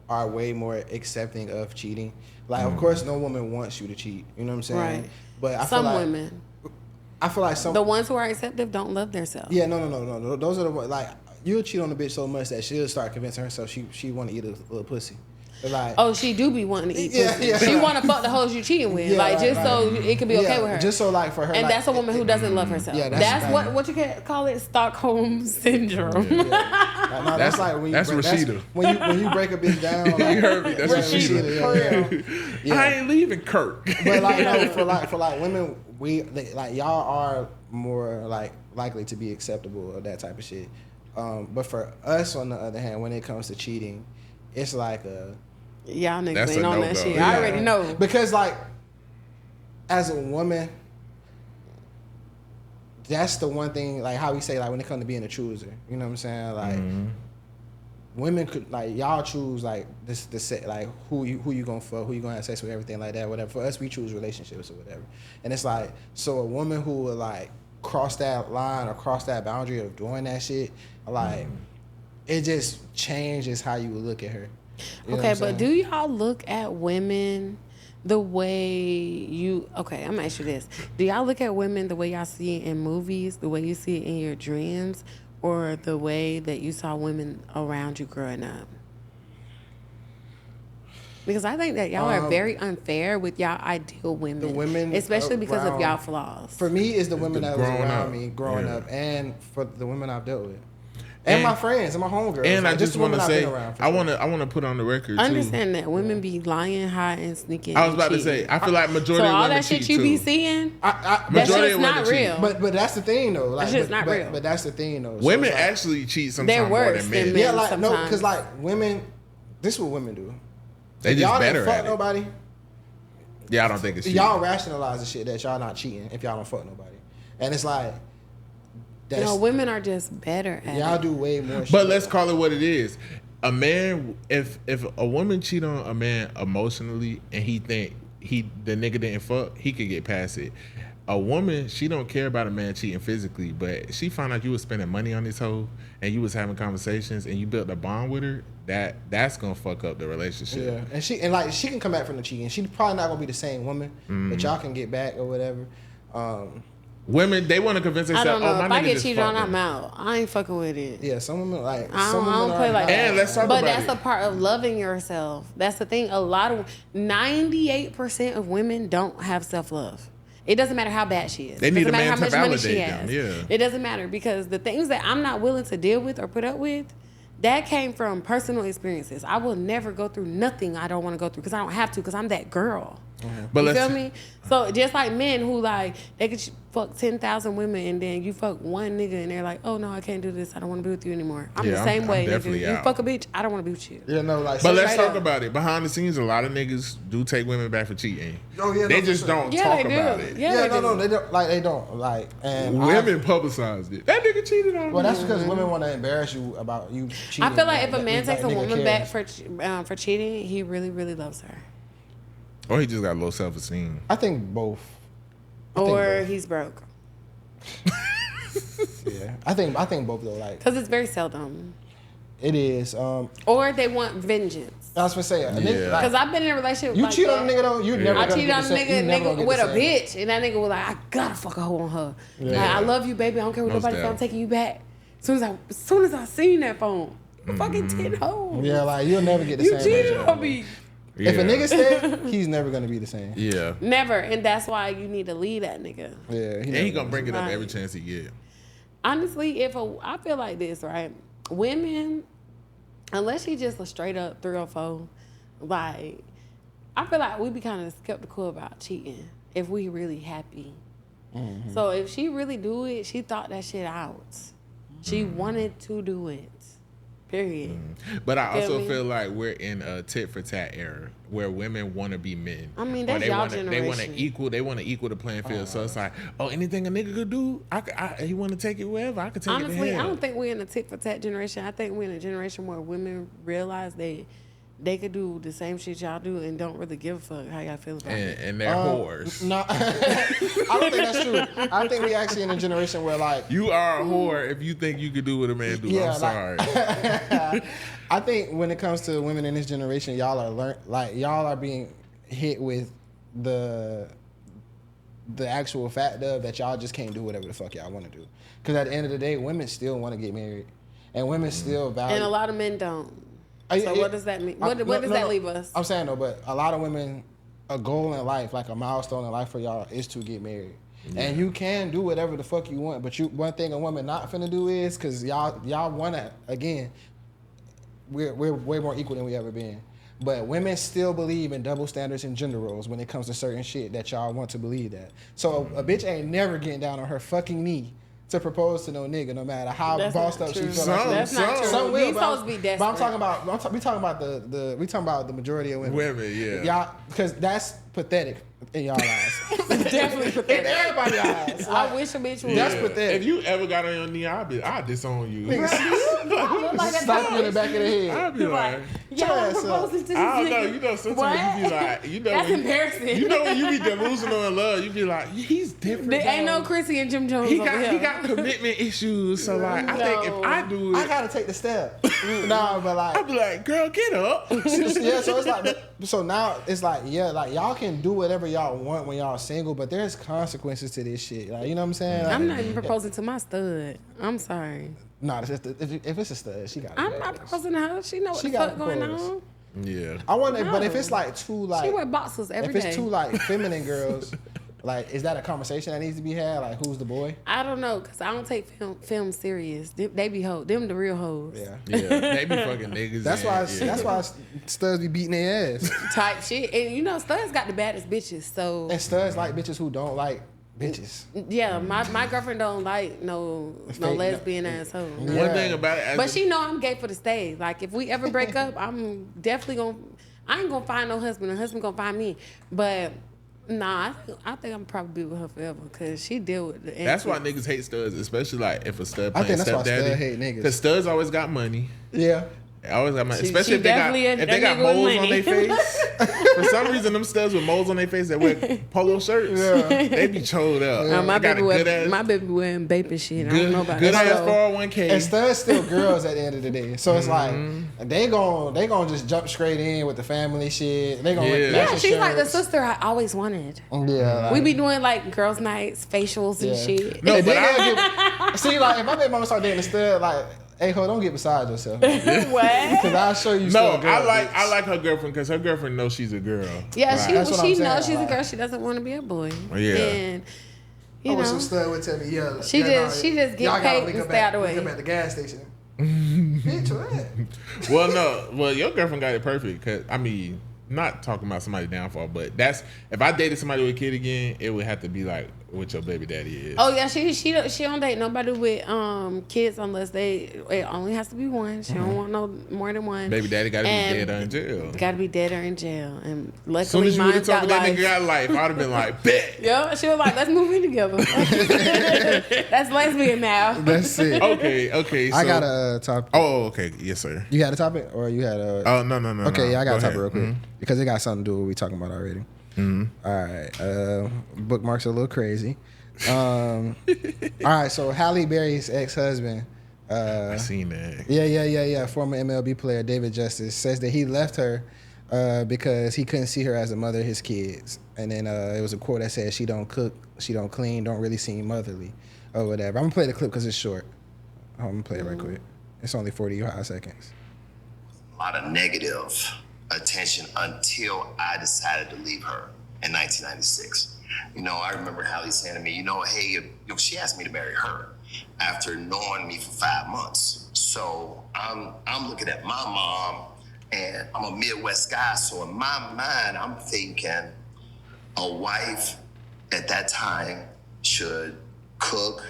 are way more accepting of cheating. Like, of course, no woman wants you to cheat. You know what I'm saying? Right. But I Some feel like, women. I feel like some. The ones who are acceptive don't love themselves. Yeah, no. Those are the ones. Like, you'll cheat on a bitch so much that she'll start convincing herself she want to eat a little pussy. But like, oh, she do be wanting to eat pussy. Yeah. She want to fuck the hoes you cheating with, Yeah, like right, just so it can be okay with her. Just so like for her. And like, that's a woman who doesn't love herself. Yeah, that's what you can call it, Stockholm syndrome. Yeah. No, that's like when you Rashida. When you break a bitch down. Like, You heard me. That's Rashida. Yeah. I ain't leaving Kirk. But like, no, for women, like y'all are more like likely to be acceptable of that type of shit. But for us, on the other hand, when it comes to cheating, it's like a y'all niggas That's ain't a on that no-go. shit. Yeah. I already know. because like as a woman, that's the one thing, like how we say, like when it comes to being a chooser, you know what I'm saying? Like women could, like, y'all choose like this set, like who you gonna fuck, who you gonna have sex with, everything like that, whatever. For us, we choose relationships or whatever. And it's like, so a woman who will like cross that line or cross that boundary of doing that shit, like it just changes how you would look at her. You know Okay, what I'm but do y'all look at women the way you... Okay, I'm going to ask you this. Do y'all look at women the way y'all see it in movies, the way you see it in your dreams, or the way that you saw women around you growing up? Because I think that y'all are very unfair with y'all ideal women. The women especially because of around- y'all flaws. For me, it's the women that was growing around up. me growing Yeah. up, and for the women I've dealt with. And my friends and my homegirls. And like, I just the want to women I've say, been around, for I sure. want to put on the record too. Understand that women be lying, hiding, sneaking. I was and about to cheating. say, I feel like majority So of all women that shit cheat you too. be seeing, that that Majority shit's of not women cheat. real. But that's the thing though. Like, shit's not real. But that's the thing though. So Women it's like, actually cheat sometimes They're more worse than than men. men. yeah, like no, sometimes. because like women, this is what women do. They If just y'all better didn't fuck at it. nobody. Yeah, I don't think it's cheating. Y'all rationalize the shit that y'all not cheating if y'all don't fuck nobody, and it's like that's No, women are just better at y'all it. do way more. shit. But let's call it what it is. A man, if a woman cheat on a man emotionally and he think the nigga didn't fuck, he could get past it. A woman, she don't care about a man cheating physically, but she found out you was spending money on this hoe and you was having conversations and you built a bond with her, that's gonna fuck up the relationship. Yeah, and she can come back from the cheating. She probably not gonna be the same woman, but y'all can get back or whatever. Women, they want to convince I themselves, don't know. oh, If my I nigga get just cheated on, fucked I'm her. out. I ain't fucking with it. Yeah, some women like I some don't women play are like not. And let's talk But about that's it. a part of loving yourself. That's the thing. 98% of women don't have self-love. It doesn't matter how bad she is. They It need doesn't a matter man how to much money she validate them, has. yeah. It doesn't matter because the things that I'm not willing to deal with or put up with, that came from personal experiences. I will never go through nothing I don't want to go through because I don't have to because I'm that girl. But You let's feel me? So just like men who like they could fuck 10,000 women and then you fuck one nigga and they're like, oh no, I can't do this. I don't want to be with you anymore. I'm Yeah, the same I'm way. definitely Nigga. You out. fuck a bitch, I don't want to be with you. Yeah, no, like. But let's straight talk up. about it. Behind the scenes, a lot of niggas do take women back for cheating. Oh, yeah, They no, just for sure. don't Yeah, talk they do. about it. Yeah, Yeah, they no, do. they don't like. They don't like. And Women publicized it. That nigga cheated on me. well, that's because women want to embarrass you about you cheating. I feel like if a That man nigga takes a woman cares. back for cheating, he really, really loves her. Or he just got low self-esteem. I think both. Or he's broke. Yeah, I think both though. Like, because it's very seldom. It is. Or they want vengeance. I was gonna say, because I've been in a relationship. You like cheat that. on a nigga though, you never. I cheated on a nigga with a same. bitch, and that nigga was like, I gotta fuck a hoe on her. Yeah. Like, I love you, baby. I don't care what nobody say. I'm taking you back. As soon as I seen that phone, fucking 10 hoes. Yeah, like you'll never get the same. You cheated on me. Yeah. If a nigga stay, he's never gonna be the same. Yeah. Never, and that's why you need to leave that nigga. Yeah, and he gonna bring it up every chance he get. Honestly, I feel like this, right? Women, unless she just a straight up 3 or 4, like, I feel like we be kind of skeptical about cheating if we really happy. Mm-hmm. So if she really do it, she thought that shit out. She wanted to do it. Period. But I also feel like we're in a tit for tat era where women want to be men. I mean, that's y'all generation. They want to equal the playing field. So it's like, anything a nigga could do, he want to take it wherever. I could take it. Honestly, I don't think we're in a tit for tat generation. I think we're in a generation where women realize they could do the same shit y'all do and don't really give a fuck how y'all feel about it. And they're whores. No, I don't think that's true. I think we actually in a generation where like you are a whore if you think you could do what a man do. Yeah, I'm sorry. I think when it comes to women in this generation, y'all are being hit with the actual fact of that y'all just can't do whatever the fuck y'all want to do. Because at the end of the day, women still want to get married, and women still value. And a lot of men don't. So what does that mean? What does that leave us? I'm saying though, but a lot of women, a goal in life, like a milestone in life for y'all, is to get married. Yeah. And you can do whatever the fuck you want, but one thing a woman not finna do is, because y'all wanna, again, we're way more equal than we ever been. But women still believe in double standards and gender roles when it comes to certain shit that y'all want to believe that. So a bitch ain't never getting down on her fucking knee to propose to no nigga, no matter how bossed up she feels. That's not true. Some will, supposed to be desperate. But I'm talking about the majority of women. Women, yeah. Y'all, because that's pathetic in y'all eyes. Definitely pathetic. In everybody's eyes. I wish a bitch would. That's pathetic. If you ever got on your knee, I'd disown you. Slap you in the back of the head. I'd be like, y'all proposing to this I don't know. You know, sometimes you be like, that's embarrassing. You know when you be delusional in love, you be like, he's different. There ain't no Chrissy and Jim Jones he got commitment issues. So like, I think if I do it, I gotta take the step. No, but like, I'd be like, girl, get up. Yeah, so it's like, so now it's like, yeah, like y'all can do whatever y'all want when y'all single, but there's consequences to this shit. Like, you know what I'm saying? Like, I'm not even proposing to my stud. I'm sorry. Nah, if it's a stud, she got. I'm not proposing to her. She know what the fuck going on. Yeah. I wonder, but if it's like two like, she wear boxers every day. If it's two like feminine girls. Like, is that a conversation that needs to be had? Like, who's the boy? I don't know, because I don't take film serious. They be hoes. Them the real hoes. Yeah. They be fucking niggas. That's why studs be beating their ass. Type shit. And you know, studs got the baddest bitches, so. And studs like bitches who don't like bitches. Yeah, my girlfriend don't like no lesbian asshole. One thing about it. But she know I'm gay for the stay. Like, if we ever break up, I'm definitely I ain't gonna find no husband. The husband gonna find me. But nah, I think I'm probably be with her forever because she deal with the. That's why niggas hate studs, especially like if a stud I playing think that's why stepdaddy. studs hate niggas. Because studs always got money. Yeah. They always got money, especially if they got moles on their face. For some reason, them studs with moles on their face that wear polo shirts, they be chilled up. My baby wearing bape and shit. I don't know about good that. ass 401k. And studs still girls at the end of the day, so it's like they gon' just jump straight in with the family shit. They gonna she's like the sister I always wanted. Yeah, we be doing like girls' nights, facials and shit. No, but see, like if my baby mama start dating a stud, like. Hey, ho, don't get beside yourself. What? Because I'll show you. No, I like her girlfriend because her girlfriend knows she's a girl. Yeah, she knows she's a girl. She doesn't want to be a boy. Yeah. And you know, some stud would tell me, yeah. She just get paid and stay out of the way. Come at the gas station. Bitch, what? Well, your girlfriend got it perfect. Cause I mean, not talking about somebody's downfall, but that's if I dated somebody with a kid again, it would have to be like what your baby daddy is. Oh yeah, she don't date nobody with kids unless it only has to be one. She don't want no more than one. Baby daddy gotta be dead or in jail. Gotta be dead or in jail. And luckily, as soon as you would have told me that life. nigga got life, I'd have been like, bet. Yeah, she was like, let's move in together. That's lesbian now. That's it. Okay. So, I got a topic. Oh, okay. Yes, sir. You had a topic, or you had a? Oh no. Okay, yeah, I got a topic real quick because it got something to do with what we talking about already. All right. Bookmarks are a little crazy. All right. So Halle Berry's ex-husband. I seen that. Yeah. Former MLB player David Justice says that he left her because he couldn't see her as a mother of his kids. And then it was a quote that said, "She don't cook, she don't clean, don't really seem motherly," or whatever. I'm gonna play the clip because it's short. I'm gonna play it right quick. It's only 45 seconds. A lot of negative attention until I decided to leave her in 1996. You know, I remember Halle saying to me, hey, she asked me to marry her after knowing me for 5 months. So I'm looking at my mom, and I'm a Midwest guy. So in my mind, I'm thinking a wife at that time should cook,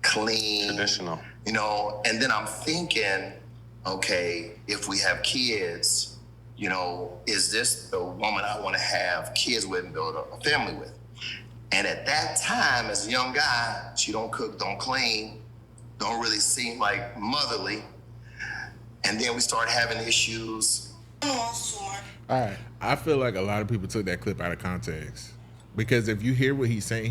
clean. Traditional. And then I'm thinking, okay, if we have kids, is this the woman I want to have kids with and build a family with? And at that time, as a young guy, she don't cook, don't clean, don't really seem like motherly. And then we started having issues. All right. I feel like a lot of people took that clip out of context. Because if you hear what he's saying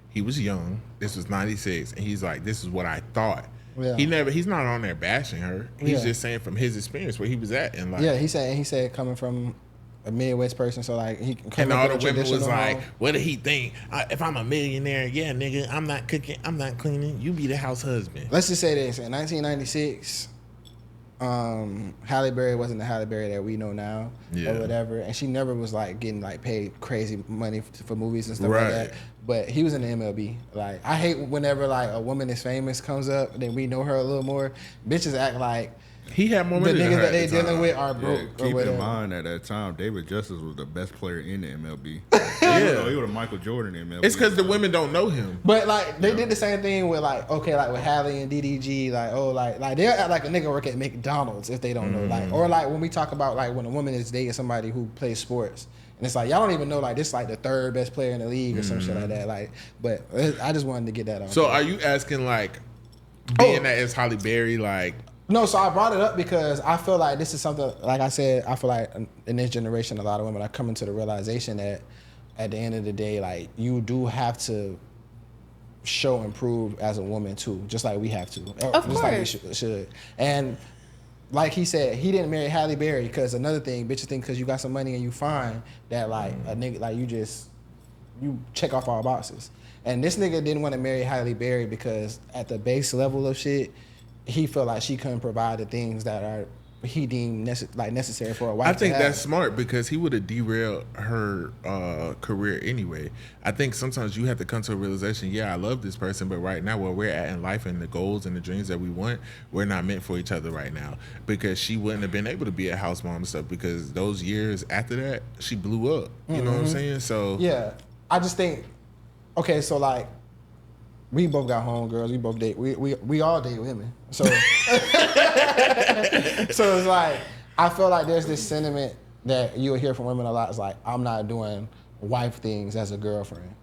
he was young. This was 96. And he's like, this is what I thought. Yeah. He's not on there bashing her. He's just saying from his experience where he was at in life. Yeah, he said coming from a Midwest person, so like he and all the women was home. like, what did he think? If I'm a millionaire, yeah, nigga, I'm not cooking, I'm not cleaning. You be the house husband. Let's just say this: in 1996, Halle Berry wasn't the Halle Berry that we know now, or whatever, and she never was like getting like paid crazy money for movies and stuff like that. But he was in the MLB. Like, I hate whenever like a woman is famous comes up, then we know her a little more. Bitches act like he had more the money than niggas her that they at the dealing time. with are broke. Keep or in whatever. mind at that time, David Justice was the best player in the MLB. Yeah. He was a Michael Jordan in MLB. It's because the women don't know him. But like they did the same thing with like with Halle and DDG, like they'll act like a nigga work at McDonald's if they don't know, like, or like when we talk about like when a woman is dating somebody who plays sports. And it's like, y'all don't even know, like, this like the third best player in the league or some shit like that. Like, but I just wanted to get that on. So are you asking, like, being that it's Halle Berry, like... No, so I brought it up because I feel like this is something, like I said, I feel like in this generation, a lot of women are coming to the realization that at the end of the day, like, you do have to show and prove as a woman, too, just like we have to. Of just course. like we should. And... like he said, he didn't marry Halle Berry because another thing, bitches think because you got some money and you fine that like a nigga, like you check off all boxes. And this nigga didn't want to marry Halle Berry because at the base level of shit, he felt like she couldn't provide the things that are he deemed necessary for a wife. I think to have. that's smart because he would have derailed her career anyway. I think sometimes you have to come to a realization, yeah, I love this person, but right now where we're at in life and the goals and the dreams that we want, we're not meant for each other right now. Because she wouldn't have been able to be a house mom and stuff because those years after that, she blew up. You know what I'm saying? So yeah, I just think, okay, so like, we both got homegirls. We both date. We all date women. So, so it's like I feel like there's this sentiment that you'll hear from women a lot. It's like I'm not doing wife things as a girlfriend.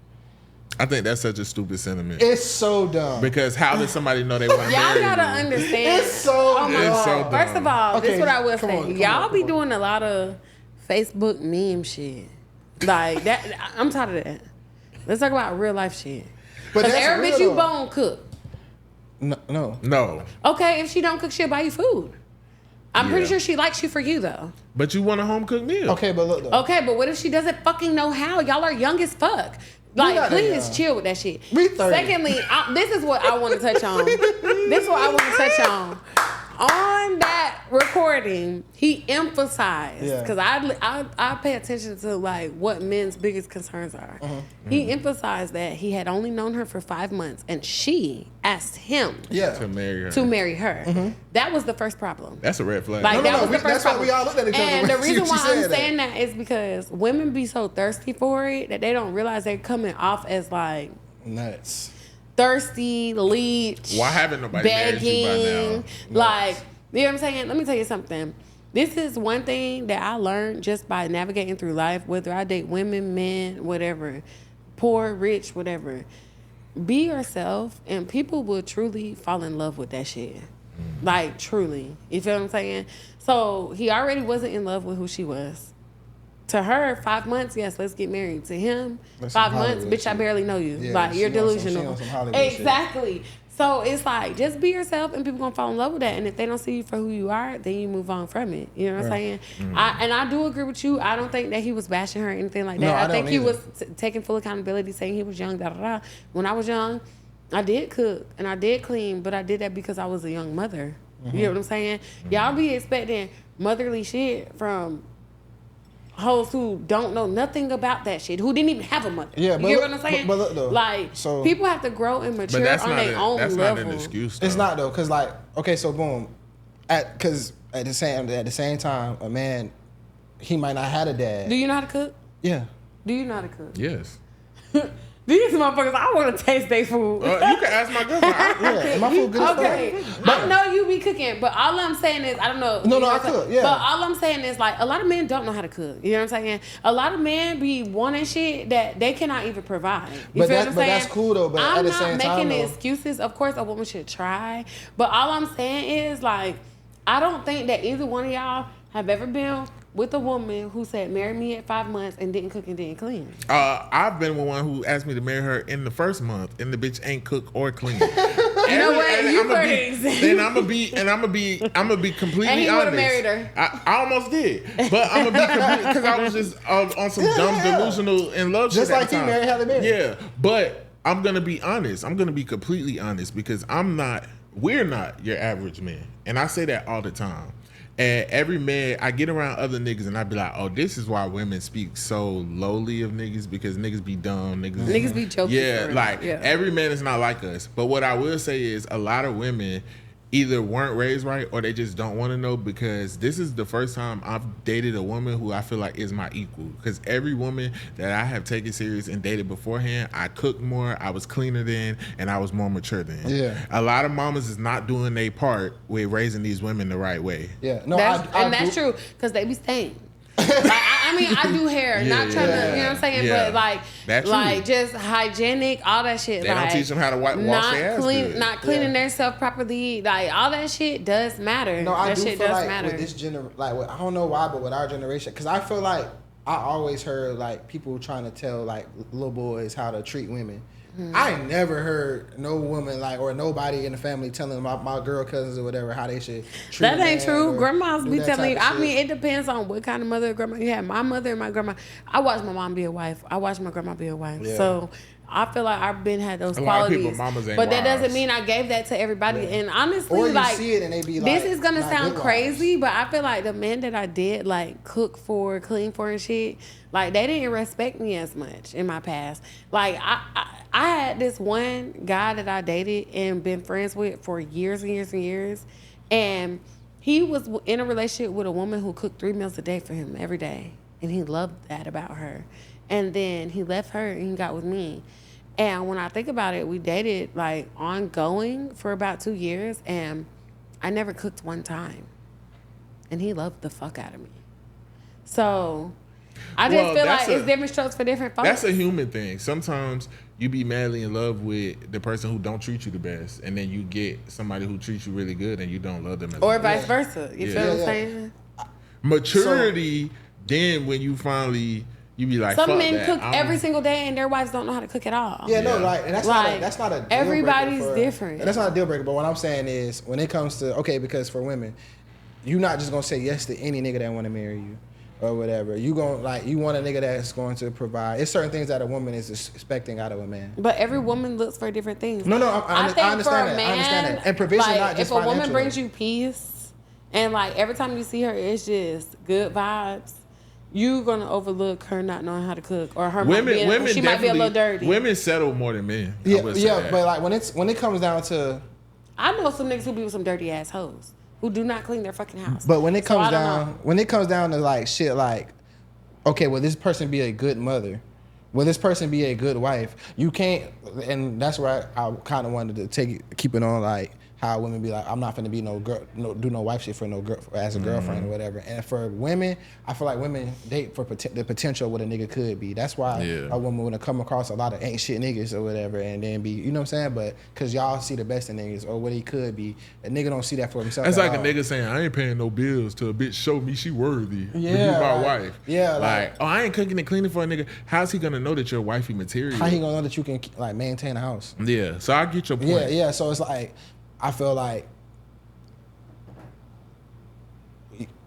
I think that's such a stupid sentiment. It's so dumb. Because how does somebody know they want to Y'all marry gotta you? understand. It's so oh my dumb. It's so God. dumb. First of all, Okay, this is what I will come say. on, come Y'all on, be come on. doing a lot of Facebook meme shit. Like that. I'm tired of that. Let's talk about real life shit. But Because that's every real, bitch you though. bone cook. No. No. Okay, if she don't cook, she'll buy you food. I'm pretty Yeah. sure she likes you for you though. But you want a home cooked meal. Okay, but look though. Okay, but what if she doesn't fucking know how? Y'all are young as fuck. not Like, that please young. chill with that shit. We 30. Secondly, this is what I want to touch on. This is what I want to touch on. On that recording, he emphasized, Yeah. because I pay attention to like what men's biggest concerns are. He emphasized that he had only known her for 5 months, and she asked him Yeah. To marry her. to marry her. That was the first problem. That's a red flag. Like No, that was we- the first that's why problem. we all looked at each other And when the she reason why said I'm that. saying that is because women be so thirsty for it that they don't realize they're coming off as like Nuts. thirsty, leech. Why haven't nobody married you by begging, now? like, you know what I'm saying? Let me tell you something. This is one thing that I learned just by navigating through life, whether I date women, men, whatever, poor, rich, whatever. Be yourself, and people will truly fall in love with that shit. Like, truly. You feel what I'm saying? So he already wasn't in love with who she was. To her, 5 months, yes, let's get married. To him, That's 5 some months, Hollywood bitch, I shit. barely know you. Yeah, Like, you're she on some- she delusional. on some Hollywood shit. Exactly. So it's like, just be yourself and people gonna fall in love with that. And if they don't see you for who you are, then you move on from it. You know what I'm saying? I do agree with you. I don't think that he was bashing her or anything like that. No, I I think don't he either. was taking full accountability, saying he was young, da da da. When I was young, I did cook and I did clean, but I did that because I was a young mother. You know what I'm saying? Y'all be expecting motherly shit from hoes who don't know nothing about that shit, who didn't even have a mother. Yeah, you but get look- what I'm saying? but look, though, like, so- people have to grow and mature But that's on not their own that's level. not an excuse. Though. It's not though, cause like, okay, so boom, cause at the same time, a man, he might not have a dad. Do you know how to cook? Yeah. Do you know how to cook? Yes. These motherfuckers, I want to taste their food. You can ask my girlfriend. Yeah, my food good as fuck. Okay, I know you be cooking, but all I'm saying is, I don't know. No, you know I what I'm cook, saying? yeah. But all I'm saying is, like, a lot of men don't know how to cook. You know what I'm saying? A lot of men be wanting shit that they cannot even provide. You But feel that- what I'm but saying? that's cool, though, but I'm at the not same time, making though- excuses. Of course, a woman should try, but all I'm saying is, like, I don't think that either one of y'all have ever been with a woman who said, marry me at 5 months and didn't cook and didn't clean. I've been with one who asked me to marry her in the first month, and the bitch ain't cook or clean. You know what? You were the example. And I'm gonna be completely And he honest. would've married her. I almost did, but I'm gonna be completely because I was just on some dumb delusional and love Just shit at like the you time. married Halle Berry. Yeah, but I'm gonna be honest. I'm gonna be completely honest because we're not your average man, and I say that all the time. And every man, I get around other niggas and I be like, oh, this is why women speak so lowly of niggas because niggas be dumb. Niggas be joking. Yeah, for real. like Yeah. every man is not like us. But what I will say is a lot of women either weren't raised right or they just don't want to know because this is the first time I've dated a woman who I feel like is my equal. Because every woman that I have taken serious and dated beforehand, I cooked more, I was cleaner then, and I was more mature then. Yeah. A lot of mamas is not doing their part with raising these women the right way. Yeah. No, That's true, because they be stained. Like, I mean, I do hair, not trying to, you know what I'm saying, Yeah. but like, That's like true. just hygienic, all that shit. They like, don't teach them how to wash not their ass clean, good. not cleaning Yeah. their stuff properly. Like all that shit does matter. No, I that do shit feel does like matter. with this I don't know why, but with our generation, because I feel like I always heard like people trying to tell like little boys how to treat women. I never heard no woman like or nobody in the family telling my girl cousins or whatever how they should treat That a ain't man true. or Grandmas do be that telling you. type of I mean, shit. it depends on what kind of mother grandma you have. My mother and my grandma. I watched my mom be a wife. I watched my grandma be a wife. Yeah. So I feel like I've been had those A lot of qualities. people, mamas ain't but that doesn't wives. mean I gave that to everybody. Yeah. And honestly, Or you like see it and they be this like, is gonna not sound good crazy, but I feel like the men that I did like cook for, clean for, and shit, like they didn't respect me as much in my past. Like I had this one guy that I dated and been friends with for years and years and years, and he was in a relationship with a woman who cooked 3 meals a day for him every day, and he loved that about her. And then he left her and he got with me. And when I think about it, we dated like ongoing for about 2 years, and I never cooked one time. And he loved the fuck out of me. So I just Well, feel like that's it's different strokes for different folks. That's a human thing. Sometimes you be madly in love with the person who don't treat you the best, and then you get somebody who treats you really good, and you don't love them as or much. vice versa. You Yeah. feel what I'm Yeah. saying? Maturity. Then when you finally, you be like, Some fuck men that. cook I'm- every single day, and their wives don't know how to cook at all. Yeah, no, Yeah. like and that's Like, not a deal everybody's breaker for, different. and that's not a deal breaker. But what I'm saying is, when it comes to because for women, you're not just gonna say yes to any nigga that want to marry you or whatever. You want a nigga that's going to provide. It's certain things that a woman is expecting out of a man. But every woman looks for different things. No, I think understand for a that. man, I understand that. And provision, like, not just if a woman financial. brings you peace, and like every time you see her, it's just good vibes. You gonna overlook her not knowing how to cook, or her Women she might be a definitely- little dirty. Women settle more than men. I Yeah, would say yeah, that. but like when it comes down to, I know some niggas who be with some dirty ass hoes who do not clean their fucking house. but when it So comes I don't down to like shit like, okay, will this person be a good mother? Will this person be a good wife? You can't, and that's where I kind of wanted to keep it on like how women be like, I'm not finna be no girl, do no wife shit for no girl as a girlfriend or whatever. And for women, I feel like women date for the potential of what a nigga could be. That's why a woman wanna come across a lot of ain't shit niggas or whatever, and then be, you know what I'm saying? But cause y'all see the best in niggas or what he could be, a nigga don't see that for himself. That's like a nigga saying, I ain't paying no bills till a bitch show me she worthy to be my wife. Yeah, like, oh, I ain't cooking and cleaning for a nigga. How's he gonna know that you're wifey material? How he gonna know that you can like maintain a house? Yeah, so I get your point. Yeah. So it's like, I feel like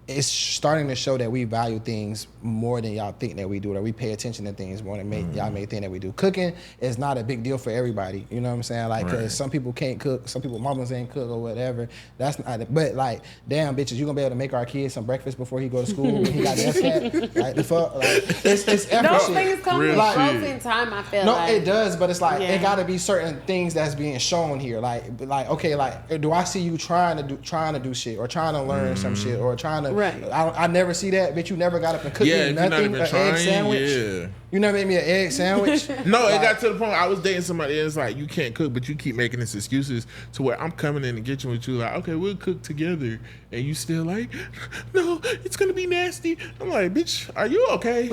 it's starting to show that we value things more than y'all think that we do, that we pay attention to things more than y'all may think that we do. Cooking is not a big deal for everybody, you know what I'm saying? Like, cause some people can't cook, some people mamas ain't cook or whatever. That's not, but like, damn bitches, you gonna be able to make our kids some breakfast before he go to school when he got the SCAT? Like, the fuck? Like, it's effort Those shit. things come with growth in time, I feel like. No, it does, but it's like, it gotta be certain things that's being shown here. Like, okay, like, do I see you trying to do shit or trying to learn some shit or trying to, I never see that, bitch. You never got up and cooked me nothing, an egg sandwich. Yeah. You never made me an egg sandwich. No, it got to the point I was dating somebody and it's like, you can't cook, but you keep making these excuses to where I'm coming in and getting with you like, okay, we'll cook together. And you still like, no, it's going to be nasty. I'm like, bitch, are you okay?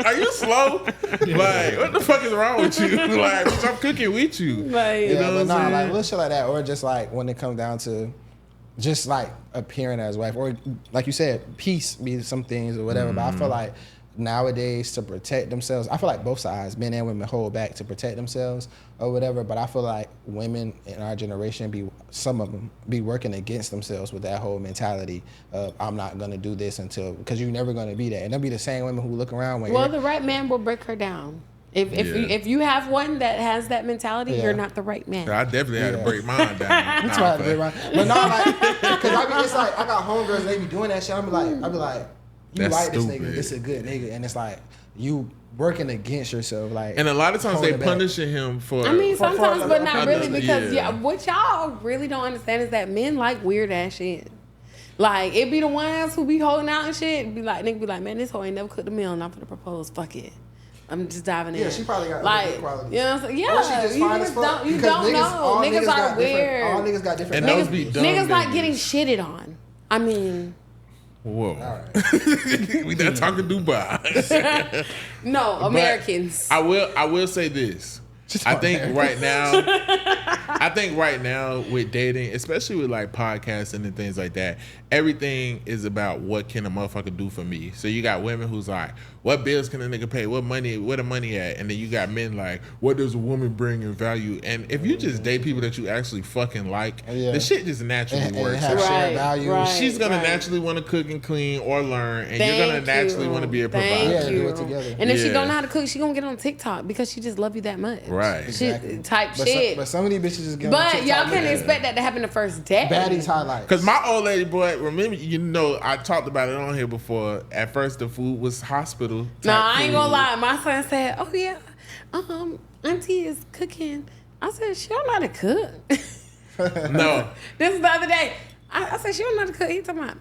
Are you slow? Like, what the fuck is wrong with you? Like, bitch, I'm cooking with you. Like, you know what I'm saying? Like, little shit like that. Or just like when it comes down to just like appearing as wife, or like you said, peace be some things or whatever. But I feel like nowadays to protect themselves, I feel like both sides, men and women, hold back to protect themselves or whatever. But I feel like women in our generation some of them be working against themselves with that whole mentality of I'm not gonna do this until, because you're never gonna be that. And they'll be the same women who look around when the right man will break her down. If you have one that has that mentality, you're not the right man. I definitely had to break mine down. That's why I break mine. But no, like, because I mean, it's like I got homegirls and they be doing that shit. I be like, you that's like stupid. this nigga, this a good nigga, and it's like you working against yourself, like. And a lot of times they punishing him for. I mean, sometimes, but not really, because what y'all really don't understand is that men like weird ass shit. Like, it be the ones who be holding out and shit. Be like, nigga be like, man, this hoe ain't never cooked a meal and I'm finna propose. Fuck it. I'm just diving in. Yeah, she probably got like, good qualities. You know what I'm saying? Yeah, or she just fine as fuck. You don't know. Niggas are weird. All niggas got different. And those be dumb niggas like getting shitted on. I mean. Whoa. All right. We not talking Dubai. No, Americans. But I will say this. I think right now with dating, especially with like podcasting and things like that, everything is about what can a motherfucker do for me. So you got women who's like, what bills can a nigga pay? Where the money at? And then you got men like, what does a woman bring in value? And if you just date people that you actually fucking like, the shit just naturally works. And shared value. Right, she's gonna naturally want to cook and clean or learn, and you're gonna naturally want to be a provider. Do it together. And if she don't know how to cook, she gonna get on TikTok because she just love you that much. Right. Exactly. But some of these bitches just get on TikTok. But y'all can't expect that to happen the first day. Baddies highlights. Because my old lady, boy, remember, you know, I talked about it on here before. At first, the food was hospital. Nah, I ain't gonna lie. My son said, "Oh yeah, auntie is cooking." I said, "She don't know how to cook." No. This is the other day. I said, "She don't know how to cook." He talking about,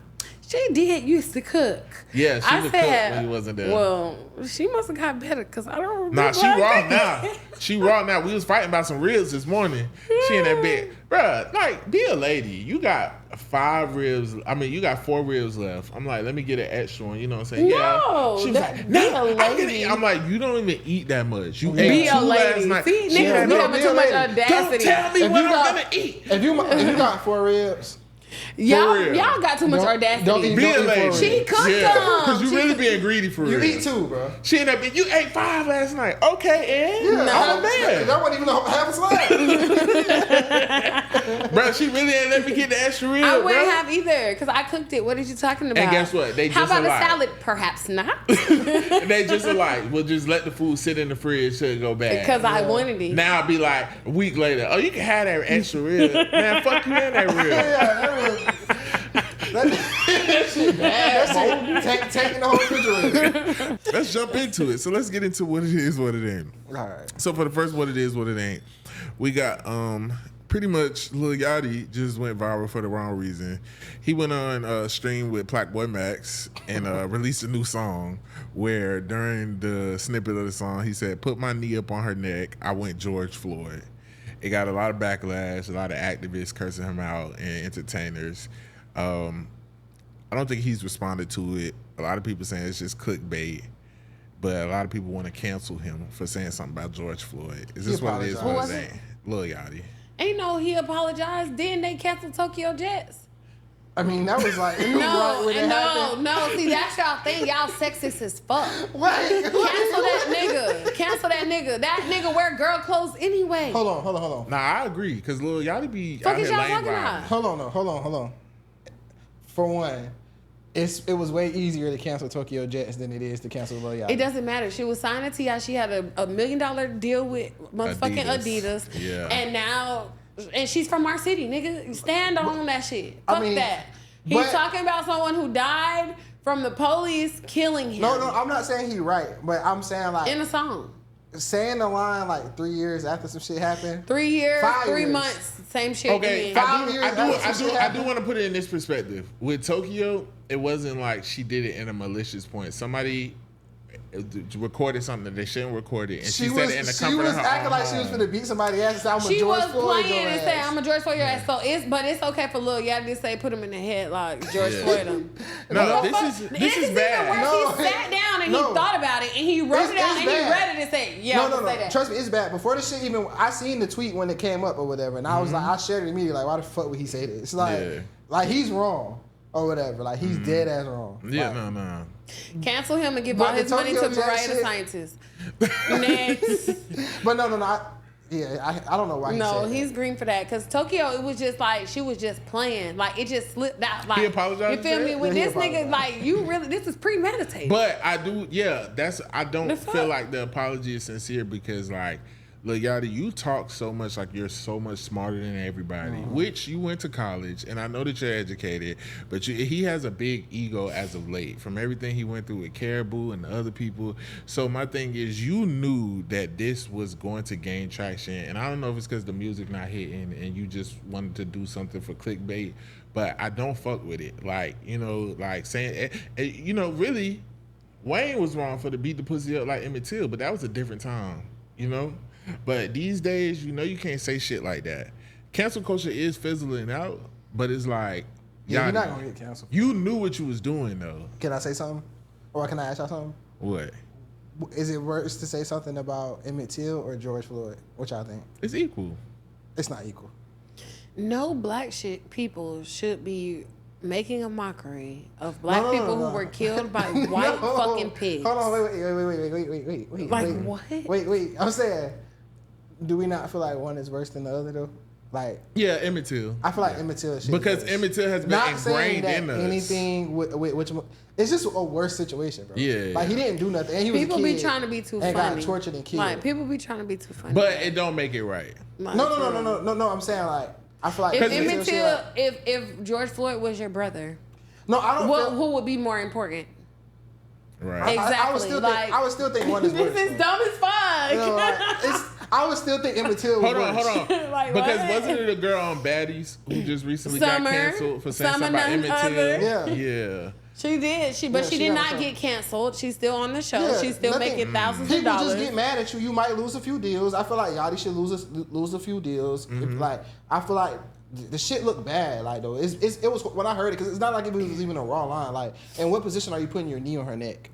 she did used to cook. Yeah, she would cook when he wasn't there. Well, she must have got better because I don't remember. Nah, she raw now. She raw now. We was fighting about some ribs this morning. She in that bed. Bruh, like, be a lady. You got 5 ribs. I mean, you got 4 ribs left. I'm like, let me get an extra one. You know what I'm saying? No, yeah. She was like, no, I'm like, you don't even eat that much. You be ate a 2 lady. last night. See, niggas be having too much audacity. Don't tell me what I'm going to eat. If you got 4 ribs, y'all got too much audacity. Don't eat be a lady. She cooked them. Because you really being greedy for real. You eat 2, bro. She ended up, you ate 5 last night. Okay, Ed. Yeah, I'm bad. That wasn't even half a slab. Bro, she really ain't let me get the extra rib, I wouldn't have either because I cooked it. What are you talking about? And guess what? They How just about alike. a salad? Perhaps not. They just alike. We'll just let the food sit in the fridge till it go bad. Because I wanted it. Now I'll be like, a week later, oh, you can have that extra rib. Man, fuck you and that rib. That shit bad. That shit taking the whole refrigerator. Let's jump into it. So let's get into what it is, what it ain't. All right. So for the first what it is, what it ain't, we got pretty much Lil Yachty just went viral for the wrong reason. He went on stream with Plaque Max and released a new song where during the snippet of the song he said, "Put my knee up on her neck, I went George Floyd." It got a lot of backlash, a lot of activists cursing him out, and entertainers. I don't think he's responded to it. A lot of people saying it's just clickbait, but a lot of people want to cancel him for saying something about George Floyd. Is this what it is? What it ain't? Lil Yachty. Ain't no he apologized. Then they canceled Tokyo Jets. I mean, that was like no. See, that's y'all thing. Y'all sexist as fuck. Wait. Cancel that nigga. That nigga wear girl clothes anyway. Hold on. Nah, I agree because Lil Yachty be Fuck out is here y'all lane talking riding. about? Hold on. For one, it was way easier to cancel Tokyo Jets than it is to cancel Lil Yachty. It doesn't matter. She was signed to T.I. She had a $1 million deal with motherfucking Adidas. Yeah. And now, and she's from our city, nigga. Stand on that shit. Fuck that. He's but- talking about someone who died from the police killing him. No, I'm not saying he right, but I'm saying like In a song. saying the line like 3 years after some shit happened. 3 years, 5 3 years. months, same shit. Okay, again. I do want to put it in this perspective. With Tokyo, it wasn't like she did it in a malicious point. Somebody recorded something that they shouldn't record it, and she said it in the comfort of her acting own like she was home. finna beat somebody ass and say, I'm a She George was Floyd playing your and saying, ass. I'm a George Floyd your ass. So it's okay for Lil Yachty to say, put him in the headlock, George Floyd him. No, this It's is even bad. worse. No, He sat down and no. he thought about it and he wrote it out and he read it and said, yeah, I'm gonna say that. Trust me, it's bad. Before this shit even, I seen the tweet when it came up or whatever, and I was like, I shared it immediately. Like, why the fuck would he say this? It's like he's wrong or whatever. Like he's dead ass wrong. Yeah, Like, no. Cancel him and give But all his the money to Tokyo Jazz Mariah the shit- Scientist. Next. But no. I don't know why. No, he said he's green for that. Because Tokyo, it was just like, she was just playing. Like, it just slipped out. Like, He apologized you feel for me? that? With Yeah, he this nigga, apologized. like, you really, this is premeditated. But I do, I don't The feel fuck? like the apology is sincere because, like, Lil Yachty, you talk so much like you're so much smarter than everybody, which you went to college, and I know that you're educated, but he has a big ego as of late from everything he went through with Caribou and the other people. So my thing is, you knew that this was going to gain traction, and I don't know if it's because the music not hitting and you just wanted to do something for clickbait, but I don't fuck with it. Like, like saying, really, Wayne was wrong for to beat the pussy up like Emmett Till, but that was a different time, But these days, you can't say shit like that. Cancel culture is fizzling out, but it's like, you're not gonna get canceled. You knew what you was doing though. Can I say something, or can I ask y'all something? What? Is it worse to say something about Emmett Till or George Floyd? What y'all think? It's equal. It's not equal. No black people should be making a mockery of black people who were killed by white fucking pigs. Hold on, wait. Like, what? Wait. I'm saying, do we not feel like one is worse than the other though? Like, Yeah, Emmett Till. I feel like Emmett Till shit. Because is worse. Emmett Till has been Not saying ingrained that in us. anything with which it's just a worse situation, bro. Yeah. Like he didn't do nothing. And he was People a kid be trying to be too and funny. got tortured and killed. Like, people be trying to be too funny. But it don't make it right. Like, No. I'm saying like I feel like If Emmett Emmett shit, Till, like- if George Floyd was your brother, no, I don't. feel, who would be more important? Right. I would still think. I would still think one is worse. This is though. dumb as fuck. You know, like, I would still think Emmett Till was Hold worse. on. Like, Because what? wasn't it a girl on Baddies who just recently Summer. got canceled for saying Summer something about none Emmett other. Till? Yeah. She did. She Yeah, did she got not some. get canceled. She's still on the show. Yeah, She's still nothing- making thousands of People dollars. just get mad at you. You might lose a few deals. I feel like Yachty should lose a few deals. If, like I feel like the shit looked bad. Like though, it was when I heard it because it's not like it was even a raw line. Like, in what position are you putting your knee on her neck?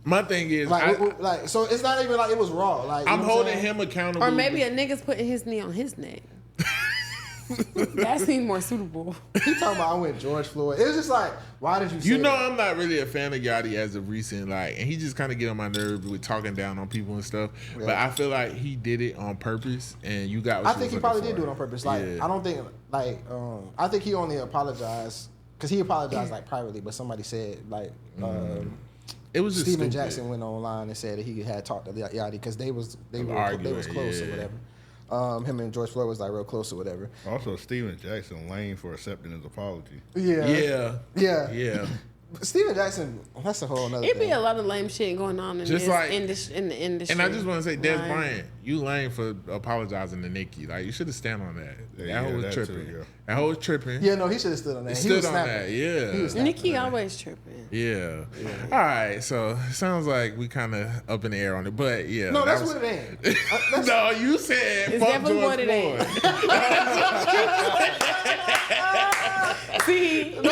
My thing is, Like, so it's not even like it was raw. Like, I'm you know what holding saying? him accountable. Or maybe a nigga's putting his knee on his neck. That seemed more suitable. He talking about I went George Floyd. It was just like, why did you say that? I'm not really a fan of Yachty as of recent, like, and he just kind of get on my nerves with talking down on people and stuff. Yeah. But I feel like he did it on purpose, and you got what I you think he was probably looking did do for. it on purpose. Like, Yeah. I don't think, like, I think he only apologized because he apologized like privately, but somebody said like, It was just Steven stupid. Jackson went online and said that he had talked to Yachty because they was arguing, close or yeah. whatever. Him and George Floyd was like real close or whatever. Also, Steven Jackson lame for accepting his apology. Yeah. Yeah. Yeah. Yeah. Steven Jackson, that's a whole nother It thing. be a lot of lame shit going on in Just this like- in the industry. And I just want to say, Des Like, Bryant, you lame for apologizing to Nikki. Like, you should have stand on that. Yeah, That hoe was that tripping. too, yeah. That hoe was tripping. Yeah, no, he should have stood on that. He Stood was on snapping. that, yeah. He was snapping. Nikki always tripping. Yeah. All right. So sounds like we kind of up in the air on it, but yeah. No, that that's was- what it ain't. No, you said It's fuck definitely George what it ain't. Floyd. See, I'm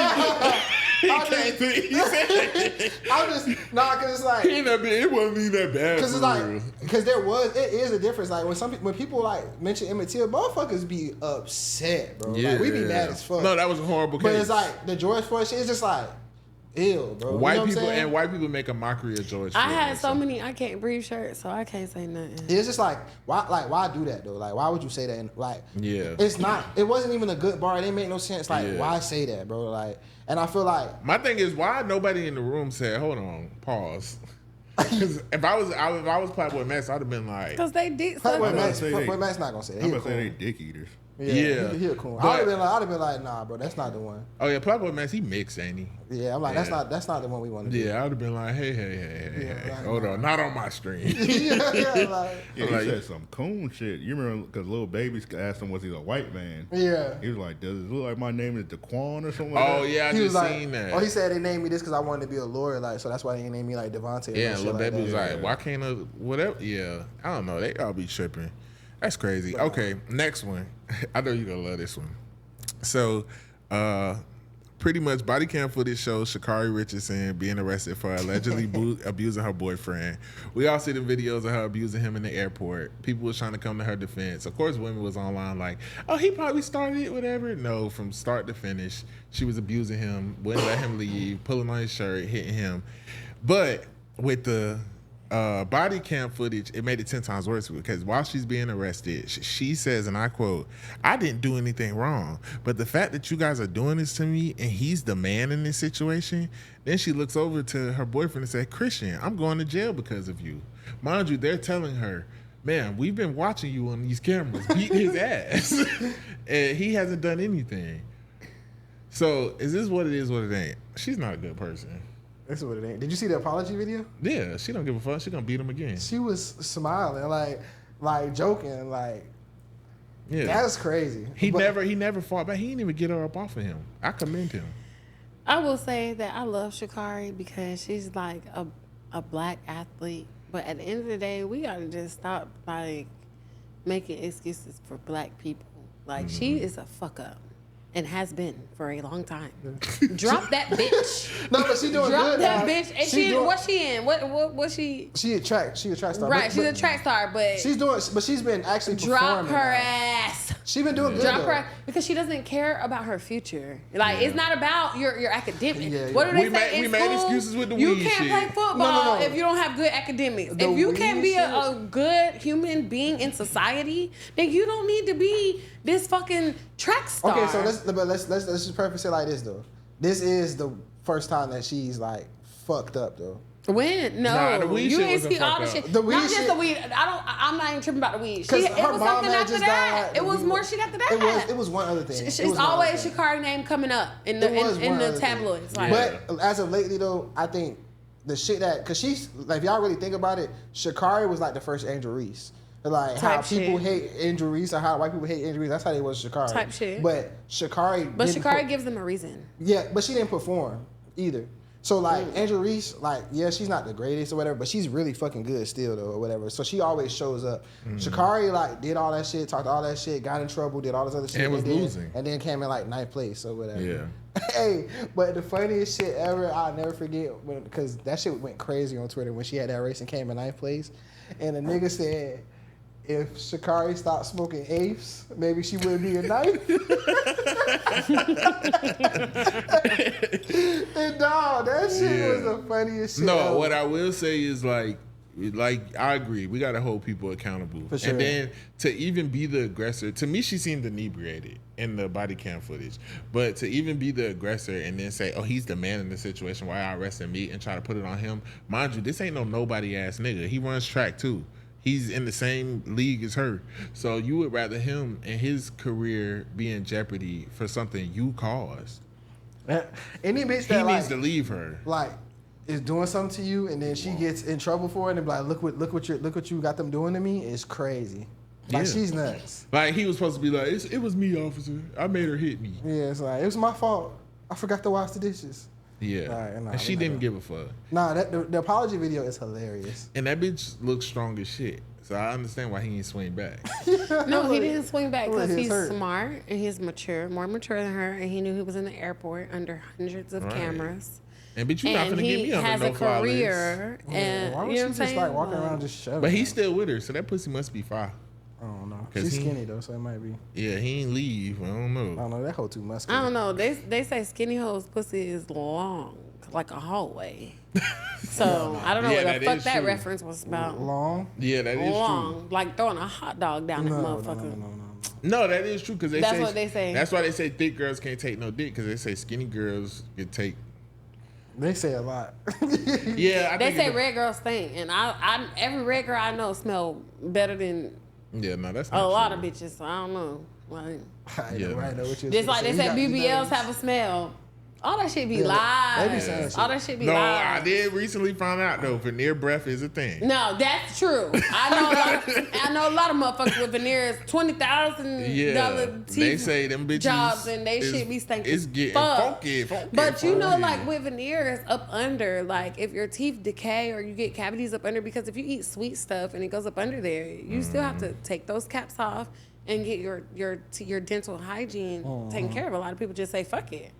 just cause it's like, It wasn't even that bad. cause it's for real. like, cause it is a difference. Like when people like mention Emmett Till, motherfuckers be upset, bro. Like we be mad as fuck. No, that was a horrible case. But it's like the George Floyd shit. It's just like, ew, bro. white you know what people I'm saying? and white people make a mockery of George. I Floyd, had so many I can't breathe shirts, so I can't say nothing. It's just like why do that though? Like why would you say that? And like Yeah. it's not. It wasn't even a good bar. It didn't make no sense. Like Yeah. why say that, bro? Like, and I feel like My thing is, why nobody in the room said, "Hold on, pause." Because if I was Playboy Max, I'd have been like, Because they did Playboy something. Max, say they- Playboy Max not gonna say that. I'm He a gonna say they coon. dick eaters. Yeah. he a coon. But- I'd have been like, nah, bro, that's not the one. "Oh yeah, Playboy Max, he mixed, ain't he?" Yeah, I'm like, Yeah. that's not the one we want to do. Yeah, I'd have been like, "Hey, Yeah, like, hold on, not on my stream." yeah, like, Yeah, he Like- said some coon shit. You remember because little babies asked him was he a white man. yeah. He was like, "Does it look like my name is Daquan or something?" Like Oh that? yeah, I He was just like, seen that. oh, he said they named me this because I wanted to be a lawyer, like, so that's why they ain't named me like Devontae. Yeah, and little shit baby was that. like, "Why can't a whatever?" Yeah, I don't know. They all be tripping. That's crazy. Okay, next one. I know you're gonna love this one. So, pretty much body cam footage shows Shacarri Richardson being arrested for allegedly abusing her boyfriend. We all see the videos of her abusing him in the airport. People was trying to come to her defense. Of course, women was online like, "Oh, he probably started it, whatever." No, from start to finish, she was abusing him, wouldn't let him leave, pulling on his shirt, hitting him. But with the body cam footage, it made it 10 times worse because while she's being arrested, she says, and I quote, "I didn't do anything wrong, but the fact that you guys are doing this to me and he's the man in this situation." Then she looks over to her boyfriend and said, "Christian, I'm going to jail because of you." Mind you, they're telling her, "Man, we've been watching you on these cameras, beating his ass." And he hasn't done anything. So is this what it is, what it ain't? She's not a good person. That's what it ain't. Did you see the apology video? Yeah, she don't give a fuck. She gonna beat him again. She was smiling, like joking, like Yeah. that's crazy. He But- never fought back. He didn't even get her up off of him. I commend him. I will say that I love Shacarri because she's like a black athlete. But at the end of the day, we gotta just stop like making excuses for black people. Like she is a fuck up. And has been for a long time. Drop that bitch. No, but she doing Drop good. that now. bitch. And doing- what's she in? What she? She a track star. Right, But- she's a but track star, but she's been actually drop performing her now. ass. She been doing good. Drop though. her because she doesn't care about her future. Like it's not about your academics. Yeah, What do they We say made- in we made school? excuses with the you weed can't shit. play football No. if you don't have good academics. The If you can't weed be shit? a good human being in society, then you don't need to be this fucking track star. Okay, so let's just preface it like this though. This is the first time that she's like fucked up though. When? No, Nah, the weed you shit ain't wasn't see all the fucked shit. up. The weed Not just shit- the weed. I'm not even tripping about the weed. Because It her was mom something had after just that. died. It was more shit after that. It was one other thing. It It's was one other always thing. Shacarri name coming up in the It was in one the other thing. tabloids. Yeah. Like, But as of lately though, I think the shit that because she's like if y'all really think about it, Shacarri was like the first Angel Reese. Like how Type people shit. hate Angel Reese or how white people hate Angel Reese. That's how they was Shacarri. Type shit. But Shacarri. but didn't Shacarri gives them a reason. Yeah, but she didn't perform either. So like Angel Reese, like yeah, she's not the greatest or whatever, but she's really fucking good still though or whatever. So she always shows up. Shacarri like did all that shit, talked all that shit, got in trouble, did all this other shit, And was then, losing. and then came in like 9th place or whatever. Yeah. Hey, but the funniest shit ever, I'll never forget because that shit went crazy on Twitter when she had that race and came in 9th place, and the nigga said, if Shacarri stopped smoking apes, maybe she wouldn't be in 9th. And dog, that shit was the funniest shit. No, ever. what I will say is like I agree. We gotta hold people accountable. For sure. And then to even be the aggressor, to me she seemed inebriated in the body cam footage. But to even be the aggressor and then say, "Oh, he's the man in the situation. Why y'all arresting me?" and try to put it on him. Mind you, this ain't no nobody ass nigga. He runs track too. He's in the same league as her. So you would rather him and his career be in jeopardy for something you caused. Any bitch He that needs to like, leave her. like is doing something to you, and then she gets in trouble for it, and be like, look what you got them doing to me is crazy. Like Yeah. she's nuts. Like he was supposed to be like, it was me, officer. I made her hit me. Yeah, it's like it was my fault. I forgot to wash the dishes. Yeah. Right, nah, and she we not didn't give a fuck. Nah, the apology video is hilarious. And that bitch looks strong as shit. So I understand why he didn't swing back. No, he didn't swing back Look, because he's he's hurt. smart and he's mature, more mature than her, and he knew he was in the airport under hundreds of Right. cameras. And bitch, you not And finna get he me under has no a fly list. career, and Why would you she know what I'm just saying? like walking around just shoving? But he's her? still with her, so that pussy must be fire. I don't know. 'Cause She's he- skinny though, so it might be. Yeah, he ain't leave. I don't I know. don't know. That hoe too muscular. I don't know. They say skinny hoes pussy is long, like a hallway. So I don't know Yeah, what that the fuck is that true. reference was about. Long. Yeah, that is Long, like throwing a hot dog down No, that no, motherfucker. no. true. No, that is true because they That's say what they say. That's why they say thick girls can't take no dick because they say skinny girls can take. They say a lot. Yeah, I They think say it- red girls stink, and I every red girl I know smell better than Yeah, no, that's a not lot true. of bitches. So I don't know. Like, I Yeah. know, right? Know what you just like they say you BBLs know, have a smell. All that shit be Yeah, lies. they be saying shit. All that shit be No, lies. I did recently find out though, veneer breath is a thing. No, that's true. I know a lot of motherfuckers with veneers, $20,000 Yeah, teeth they say them bitches jobs, and they is- shit be stinking. It's getting fuck. funky. But you know, funky. like with veneers up under, like if your teeth decay or you get cavities up under, because if you eat sweet stuff and it goes up under there, you still have to take those caps off and get your dental hygiene taken care of. A lot of people just say fuck it.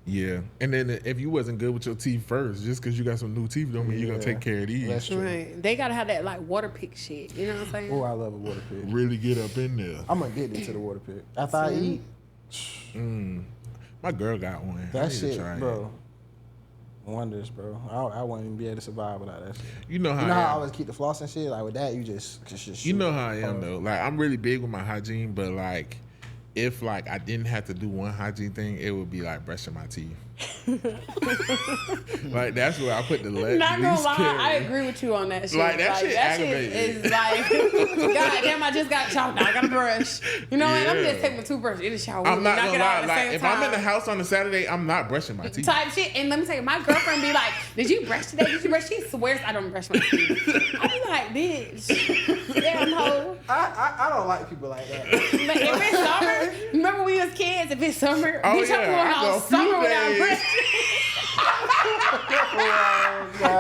Yeah, and then if you wasn't good with your teeth first, just because you got some new teeth, don't mean you're gonna take care of these. That's true. Right? They gotta have that like water pick shit. You know what I'm saying? Oh, I love a water pig. Really get up in there. I'm addicted to the water pig. After I eat, My girl got one. I that need to shit, try it. bro. Wonders, bro. I wouldn't even be able to survive without that shit. You know how You know I how I am. always keep the floss and shit? Like with that, you just You know how I am though. Like I'm really big with my hygiene, but like if like I didn't have to do one hygiene thing, it would be like brushing my teeth. Like that's where I put the Not gonna least lie, care. I agree with you on that shit. Like, that shit that aggravating. is like, God damn, I just got chopped. Now I gotta brush. You know what? Let me Yeah. just take my toothbrush in the shower. I'm not knock gonna it out lie. at the Like same if time. I'm in the house on a Saturday, I'm not brushing my teeth. Type shit, and let me tell you, my girlfriend be like, "Did you brush today? Did you brush?" She swears I don't brush my teeth. I be like, "Bitch, damn hoe." I don't like people like that. But if it's summer, remember we was kids. If it's summer, Oh, bitch, yeah, I'm going I go a out few summer without days. brushing.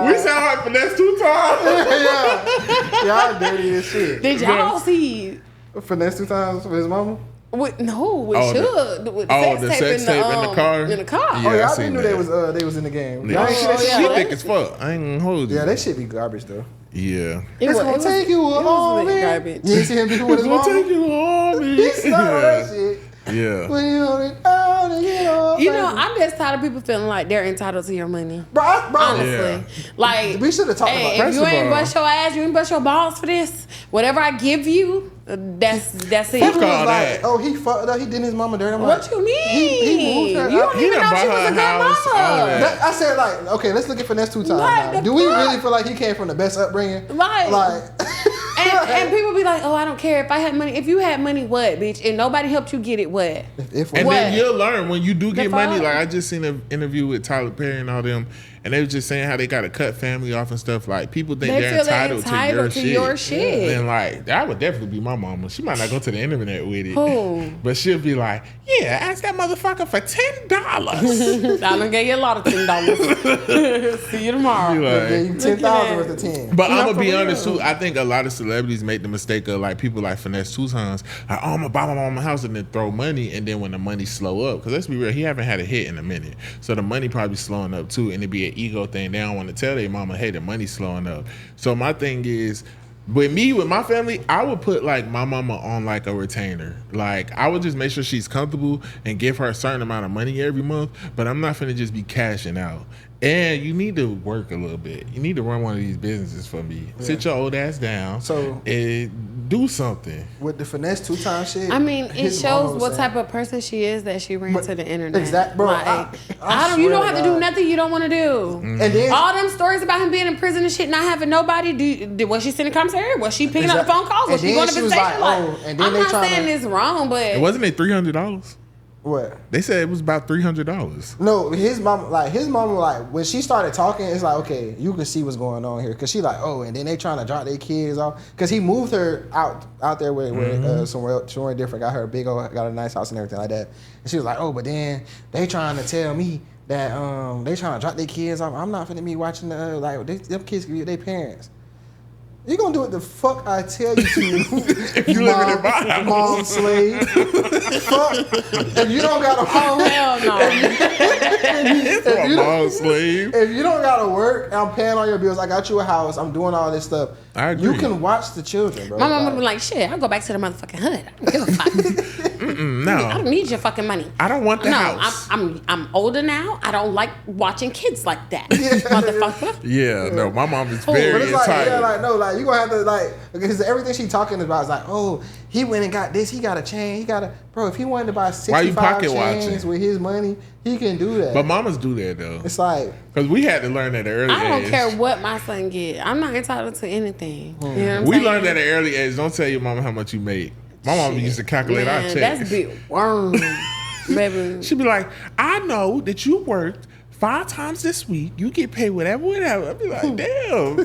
We sound like finesse two times. Yeah, y'all dirty as shit. Did y'all see? Finesse 2 times for his mama. With, no, with Oh, Suge. With the sex tape in the car? In the car. Yeah. Oh yeah, I I seen knew that. they was in the game. Yeah. Y'all ain't see that Oh, shit? yeah. She thick as fuck. I ain't gonna hold you. Yeah, that shit be garbage though. Yeah. It's gonna take you it all was in. garbage. You ain't see him beefing with his Gonna mama? take you home. He started that shit. Yeah. When you on it down and get off. You know, I'm just tired of people feeling like they're entitled to your money. bro. Honestly, Yeah. like We shoulda talked about hey, that. if you First of ain't all- bust your ass, you ain't bust your balls for this. Whatever I give you, that's it. Fuck People all was like, that. oh, he fucked up. He did his mama dirty. I'm What like, you mean? He moved her You out. don't He even done know she bought was a her good house, all mama. that. I said like, okay, let's look at finesse 2 times. Like, now. the Do we fuck? really feel like he came from the best upbringing? Right. Like, And people be like, oh, I don't care if I had money. If you had money, what, bitch? And nobody helped you get it, what? if And What? then you'll learn when you do get The money. fuck? Like I just seen an interview with Tyler Perry and all them, and they was just saying how they got to cut family off and stuff. Like people think They they're feel they're entitled to your shit. shit. And like that would definitely be my mama. She might not go to the internet with it, Who? but she'll be like, "Yeah, ask that motherfucker for $10." I done gave you a lot of $10. See you tomorrow. Be like- gave you 10,000 worth of 10. But No, I'm gonna for be real. honest too. I think a lot of celebrities make the mistake of like people like finesse 2 times. Like, oh, I'm gonna buy my mama house and then throw money, and then when the money slow up, because let's be real, he haven't had a hit in a minute, so the money probably slowing up too, and it be an ego thing. They don't want to tell their mama, hey, the money's slowing up. So my thing is. With me, with my family, I would put like my mama on like a retainer. Like I would just make sure she's comfortable and give her a certain amount of money every month. But I'm not finna just be cashing out. And you need to work a little bit. You need to run one of these businesses for me. Sit your old ass down. So- and do something. With the finesse 2 times shit. I mean, it his mama shows was what saying- type of person she is that she ran But- to the internet. exact- bro, Like, I you swear don't to have to do God. nothing you don't want to do. And then All them stories about him being in prison and shit, not having nobody. Was she sitting commissary? Was she picking up the Exact- phone calls? Was and she then going to she the was station? like, oh, and then I'm they not tryna- saying it's wrong, but Wasn't it $300? What? They said it was about $300. No, his mom, when she started talking, it's like, okay, you can see what's going on here. Cause she like, oh, and then they trying to drop their kids off. Cause he moved her out there where somewhere different, got her a big old, got a nice house and everything like that. And she was like, oh, but then they trying to tell me that they trying to drop their kids off. I'm not finna be watching them kids can be with their parents. You gonna do what the fuck I tell you to. If you live in my house. Mom slave. Fuck. If you don't got a Oh, hell no. Mom slave. If you don't gotta work, I'm paying all your bills. I got you a house. I'm doing all this stuff. I agree. You can watch the children, bro. My mom would be like, shit, I'll go back to the motherfucking hood. I don't give a fuck. No. I don't need your fucking money. I don't want the house. I'm older now. I don't like watching kids like that, motherfucker. Yeah, no, my mom is But very it's like, entitled. you gonna have to because everything she talking about is like, oh, he went and got this, he got a chain, bro. If he wanted to buy 65 pocket chains watching? with his money, he can do that. But mamas do that though. It's like, Because we had to learn at an early age. I don't care what my son get. I'm not entitled to anything. You know what I'm We saying? learned at an early age. Don't tell your mama how much you make. My mama used to calculate our checks. That's big worm, baby. She'd be like, I know that you worked 5 times this week. You get paid whatever. I'd be like, damn.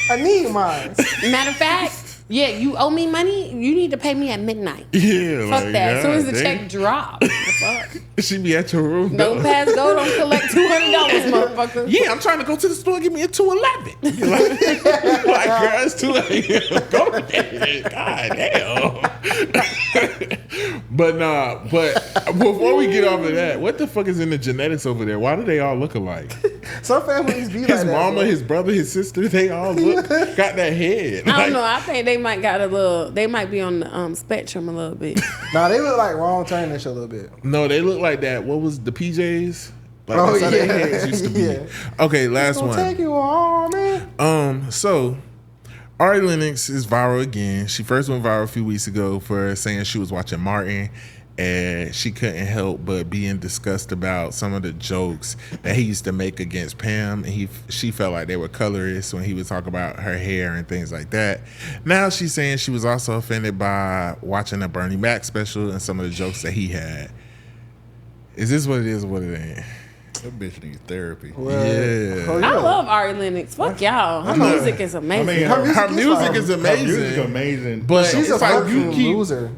I need mine. Matter of fact, yeah, you owe me money. You need to pay me at midnight. Yeah, Fuck like, that. As soon as the damn. check drop, the fuck. She be at your room. Don't pass go. Don't collect $200, motherfucker. Yeah, I'm trying to go to the store and give me a $2.11. Like, girl, it's too late. Go to bed. God damn. But before we get off of that, what the fuck is in the genetics over there? Why do they all look alike? Some families be like His that. mama, bro. his brother, his sister, they all got that head. I don't know. I think they might got a little. They might be on the spectrum a little bit. Nah, they look like wrong turnish a little bit. No, they look like that. What was the PJs? Like Oh, that's how their yeah. heads used to be. Yeah. Okay, last Gonna one. take you on, man. So Ari Lennox is viral again. She first went viral a few weeks ago for saying she was watching Martin and she couldn't help but be in disgust about some of the jokes that he used to make against Pam, and she felt like they were colorist when he would talk about her hair and things like that. Now she's saying she was also offended by watching a Bernie Mac special and some of the jokes that he had. Is this what it is or what it ain't? That bitch needs therapy. Yeah. Oh, I love Ari Lennox. Fuck y'all. Her music is amazing. I mean, Her music is Her amazing. music is amazing. But She's a it's like fucking you keep. loser.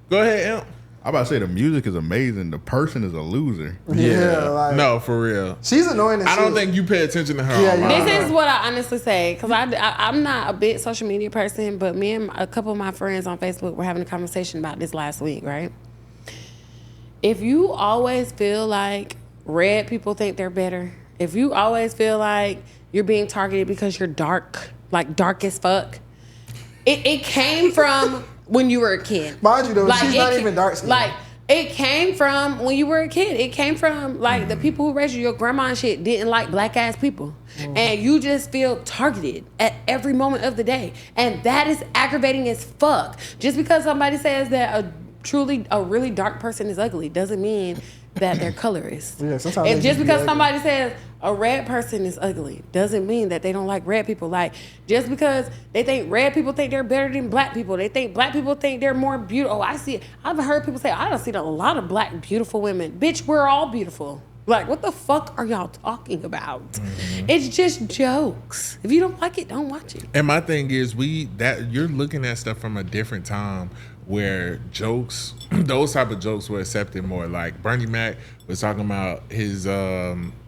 Go ahead, Imp. I'm about to say the music is amazing. The person is a loser. Yeah, like, no, for real. she's annoying as I don't shit. think you pay attention to her. Yeah, online. This is what I honestly say, because I'm not a big social media person, but me and a couple of my friends on Facebook were having a conversation about this last week, right? If you always feel like red people think they're better, if you always feel like you're being targeted because you're dark, like dark as fuck, it came from when you were a kid. Mind you, though, she's not even dark skinned. Like, it came from when you were a kid. It came from, like, the people who raised you, your grandma and shit, didn't like black-ass people. And you just feel targeted at every moment of the day. And that is aggravating as fuck. Just because somebody says that a really dark person is ugly doesn't mean that they're colorist. Yeah, sometimes they If just just be because ugly. somebody says a red person is ugly doesn't mean that they don't like red people. Like, just because they think red people think they're better than black people, they think black people think they're more beautiful. Oh, I see it. I've heard people say, I don't see a lot of black beautiful women. Bitch, we're all beautiful. Like, what the fuck are y'all talking about? Mm-hmm. It's just jokes. If you don't like it, don't watch it. And my thing is, you're looking at stuff from a different time where jokes, those type of jokes were accepted more. Like Bernie Mac was talking about his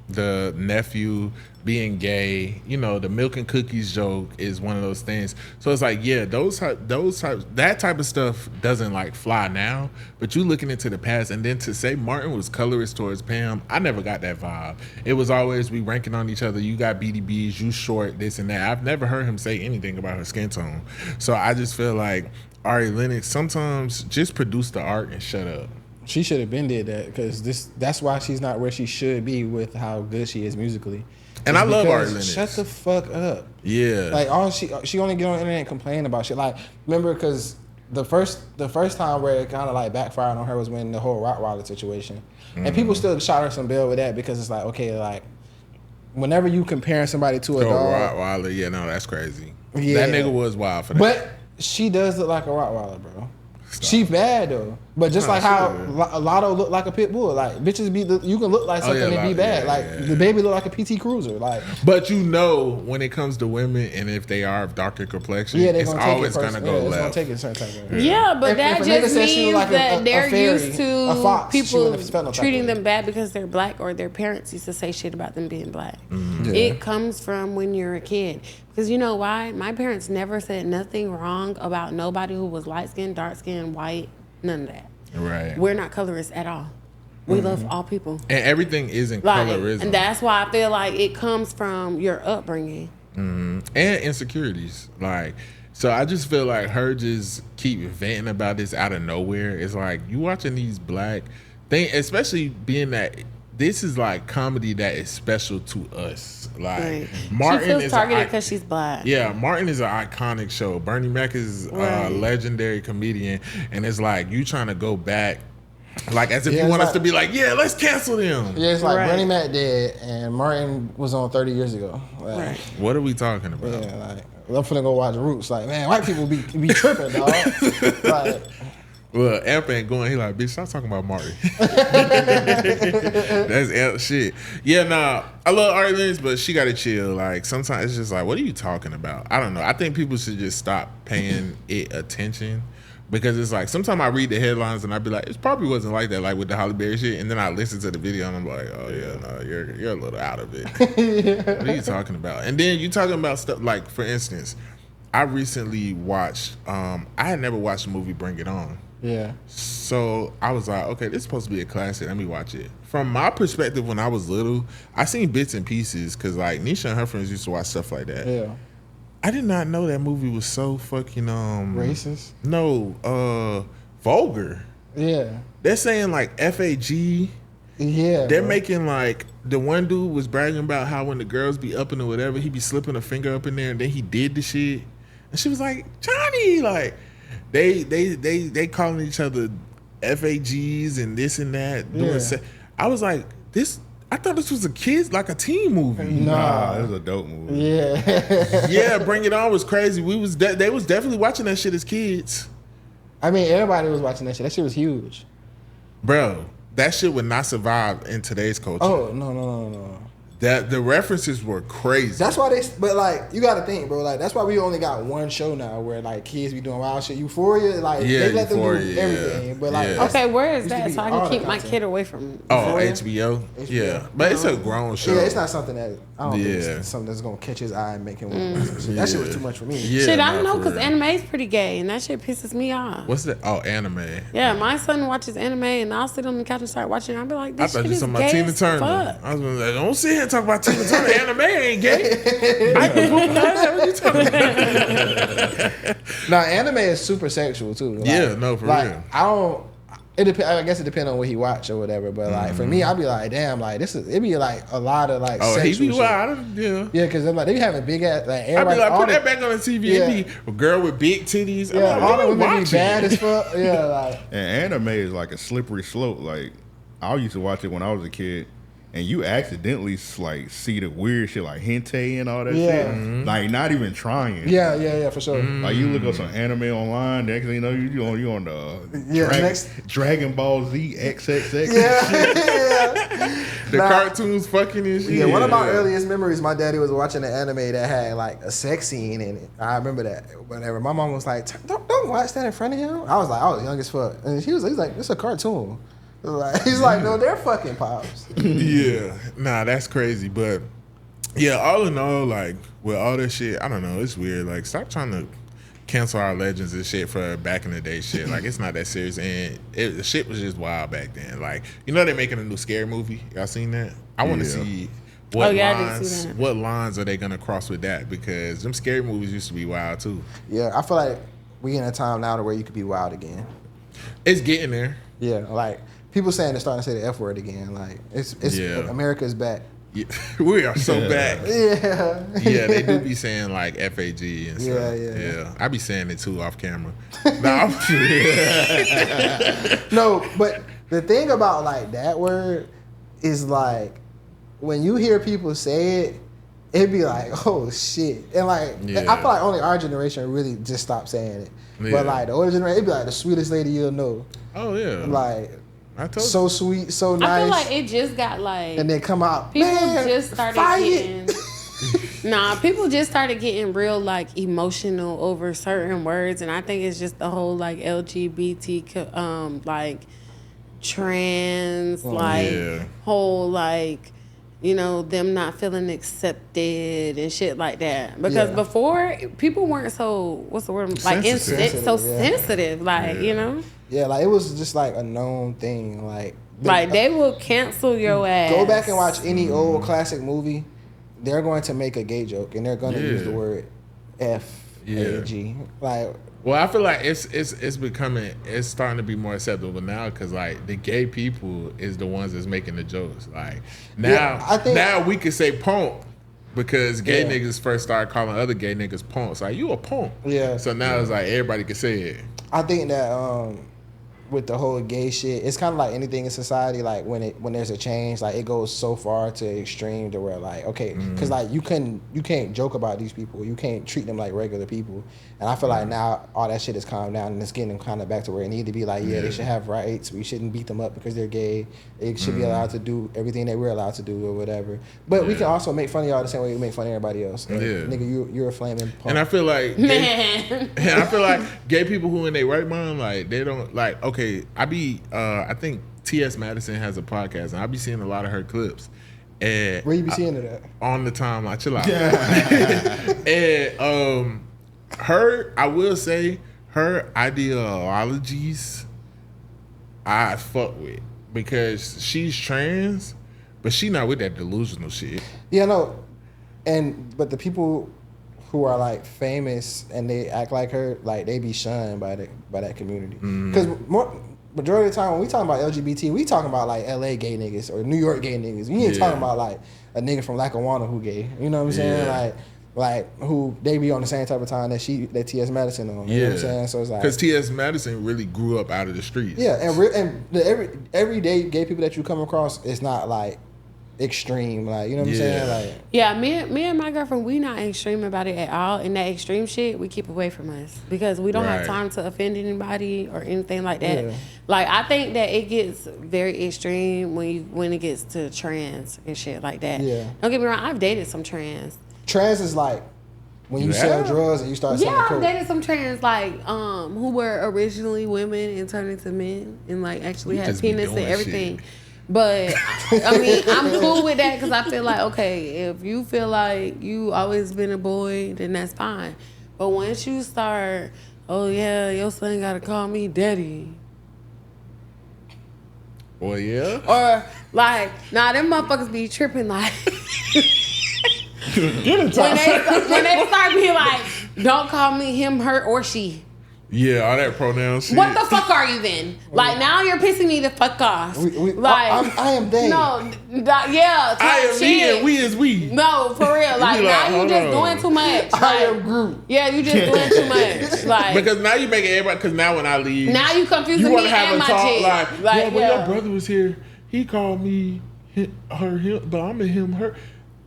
the nephew being gay. You know, the milk and cookies joke is one of those things. So it's like, yeah, that type of stuff doesn't like fly now. But you looking into the past, and then to say Martin was colorist towards Pam, I never got that vibe. It was always we ranking on each other. You got BDBs, you short, this and that. I've never heard him say anything about her skin tone. So I just feel like Ari Lennox, sometimes just produce the art and shut up. She should have been did that because that's why she's not where she should be with how good she is musically. And Just I love because- Ari Lennox. Shut the fuck up. Yeah. Like all she only get on the internet and complain about shit. Like remember because the first time where it kind of like backfired on her was when the whole Rottweiler situation, and people still shot her some bail with that because it's like okay, like whenever you comparing somebody to a dog, Rottweiler, yeah, no, that's crazy. Yeah. That nigga was wild for that. but she does look like a Rottweiler, bro. She bad though, but just like how Lotto look like a pit bull, like bitches you can look like something and be bad. The baby look like a PT Cruiser, like. But you know when it comes to women, and if they are of darker complexion, it's always gonna go left. It's gonna take it a certain type of way. Yeah, but that just means like that they're used to fox, people treating them bad because they're black, or their parents used to say shit about them being black. It comes from when you're a kid. Because you know why? My parents never said nothing wrong about nobody who was light skinned, dark skinned, white, none of that. Right. We're not colorists at all. We love all people. And everything isn't colorism. And that's why I feel like it comes from your upbringing. And insecurities. Like, so I just feel like her just keep venting about this out of nowhere. It's like, you watching these black things, especially being that this is like comedy that is special to us. Like Martin she feels is targeted because she's black. Yeah, Martin is an iconic show. Bernie Mac is a legendary comedian, and it's like you trying to go back, like as if you want us to be like, yeah, let's cancel them. Yeah, it's like Bernie Mac dead, and Martin was on 30 years ago. Like, what are we talking about? Yeah, like I'm finna go watch Roots. Like, man, white people be tripping, dog. Like. Well, Amp ain't going. He like, bitch, stop talking about Marty. That's Amp shit. Yeah, nah, I love Ari Lennox, but she got to chill. Like, sometimes it's just like, what are you talking about? I don't know. I think people should just stop paying it attention, because it's like, sometimes I read the headlines and I be like, it probably wasn't like that, like with the Halle Berry shit, and then I listen to the video and I'm like, oh yeah, no, you're a little out of it. What are you talking about? And then you talking about stuff like, for instance, I recently watched, I had never watched the movie Bring It On. Yeah. So I was like, okay, this is supposed to be a classic. Let me watch it. From my perspective, when I was little, I seen bits and pieces because like Nisha and her friends used to watch stuff like that. Yeah. I did not know that movie was so fucking racist. No, vulgar. Yeah. They're saying like FAG. Yeah. They're making like the one dude was bragging about how when the girls be up in or whatever, he be slipping a finger up in there and then he did the shit. And she was like, Johnny, like. They calling each other FAGs and this and that. I was like, this. I thought this was a kids, like a teen movie. Nah, it was a dope movie. Yeah. Yeah, Bring It On was crazy. They was definitely watching that shit as kids. I mean, everybody was watching that shit. That shit was huge. Bro, that shit would not survive in today's culture. Oh, no. That the references were crazy. That's why but like, you gotta think, bro. Like, that's why we only got one show now where like kids be doing wild shit. Euphoria, like they let them do everything. But like, okay, where is that so I can keep my kid away from? Oh, HBO. Yeah, but it's a grown show. Yeah, it's not something that I don't think it's something that's gonna catch his eye and make him. That shit was too much for me. Yeah, shit, I don't know because anime is pretty gay and that shit pisses me off. What's that? Oh, anime. Yeah, my son watches anime and I'll sit on the couch and start watching. I'll be like, this shit is gay about Tina Turner. Fuck. I was like, don't sit here and talk about Tina Turner. Anime ain't gay. What you talking about? Now, anime is super sexual too. Like, yeah, no, for real. I don't. I guess it depends on what he watch or whatever. But like for me, I'd be like, damn, like it'd be like a lot of like. Oh, he be wild. Yeah, because like they be having big ass like. I'd be like, put that back on the TV. Yeah. It'd be a girl with big titties. Yeah, all the women be bad as fuck. Yeah, like. And anime is like a slippery slope. Like I used to watch it when I was a kid. And you accidentally like see the weird shit like hentai and all that shit. Mm-hmm. Like not even trying. Yeah, for sure. Like you look up some anime online, next thing you know, you on the Dragon Ball Z XXX. Yeah. The cartoons fucking and shit. Yeah, one of my earliest memories, my daddy was watching an anime that had like a sex scene in it. I remember that. Whenever my mom was like, "Don't watch that in front of him." I was young as fuck, and he's like, "It's a cartoon." He's like, no, they're fucking pops. Yeah, nah, that's crazy. But yeah, all in all, like with all this shit, I don't know, it's weird. Like, stop trying to cancel our legends and shit for back in the day shit. Like, it's not that serious, and the shit was just wild back then. Like, you know, they're making a new scary movie. Y'all seen that? I want to see. What lines are they gonna cross with that? Because them scary movies used to be wild too. Yeah, I feel like we in a time now to where you could be wild again. It's getting there. Yeah, like. People saying they're starting to say the F word again. Like it's America's back. Yeah. We are so back. Yeah. Yeah, they do be saying like FAG and stuff. Yeah. I be saying it too off camera. No, but the thing about like that word is like when you hear people say it, it'd be like, oh shit. And like, Yeah. I feel like only our generation really just stopped saying it. Yeah. But like the older generation, it'd be like the sweetest lady you'll know. Oh yeah. Like, I told so sweet, so nice. I feel like it just got like, and then come out, people man, just started fight getting. it. Nah, people just started getting real like emotional over certain words, and I think it's just the whole like LGBT, like trans, like yeah. whole like, you know, them not feeling accepted and shit like that. Because Yeah. before, people weren't so, what's the word, like Sensitive. so Yeah. sensitive, like you know, Yeah, like it was just like a known thing. Like they will cancel your ass. go back and watch any old classic movie. They're going to make a gay joke and they're going to use the word F-A-G. Like, well, I feel like it's becoming, it's starting to be more acceptable now because like the gay people is the ones that's making the jokes. Like now, Yeah, I think- now we can say punk because gay Yeah. niggas first started calling other gay niggas punks. Like you a punk. Yeah. So now it's like everybody can say it. I think that with the whole gay shit, it's kind of like anything in society. Like when there's a change, like it goes so far to extreme to where like, okay, because like you can't joke about these people, you can't treat them like regular people. And I feel like now all that shit has calmed down and it's getting them kind of back to where it need to be. Like, yeah, they should have rights. We shouldn't beat them up because they're gay. They should be allowed to do everything that we're allowed to do or whatever. But we can also make fun of y'all the same way we make fun of everybody else. And, nigga, you're a flaming punk. And I feel like Man. and I feel like gay people who in their right mind, like they don't like. Okay, I think T.S. Madison has a podcast, and I be seeing a lot of her clips. And Where you be seeing it at? on the timeline, chill out. And I will say, her ideologies, I fuck with because she's trans, but she not with that delusional shit. Yeah, no. But the people who are like famous and they act like her, like they be shunned by that community. Because majority of the time when we talking about LGBT, we talking about like LA gay niggas or New York gay niggas. We ain't talking about like a nigga from Lackawanna who gay. You know what I'm saying? Like who they be on the same type of time that T.S. Madison on. You know what I'm saying? So it's like, because T.S. Madison really grew up out of the streets. yeah, and the everyday gay people that you come across is not like extreme, like, you know what I'm saying? Like, yeah, me and my girlfriend, we not extreme about it at all. And that extreme shit, we keep away from us because we don't have time to offend anybody or anything like that. Yeah. Like, I think that it gets very extreme when it gets to trans and shit like that. Yeah. Don't get me wrong, I've dated some trans. trans is like when you sell drugs and you start selling Yeah, coke. I've dated some trans like who were originally women and turned into men and like actually had just be penis and doing everything. shit. But I mean, I'm cool with that because I feel like, okay, if you feel like you always been a boy, then that's fine. But once you start, oh yeah, your son gotta call me daddy, Well, yeah. or like, nah, them motherfuckers be tripping like. when they start being like, don't call me him, her, or she. Yeah, all that pronoun shit. What the fuck are you then? Like, now you're pissing me the fuck off. Like, I am they. no, yeah, I am shit. me and we is we. No, for real. Like, be like, now you hold just on. doing too much. Like, I am Groot. yeah, you just doing too much. Like, Because now you make everybody. Because now when I leave, now you confusing you me want to have and a my talk chick. like, yeah, when yeah. your brother was here, he called me him, but I'm a him, her.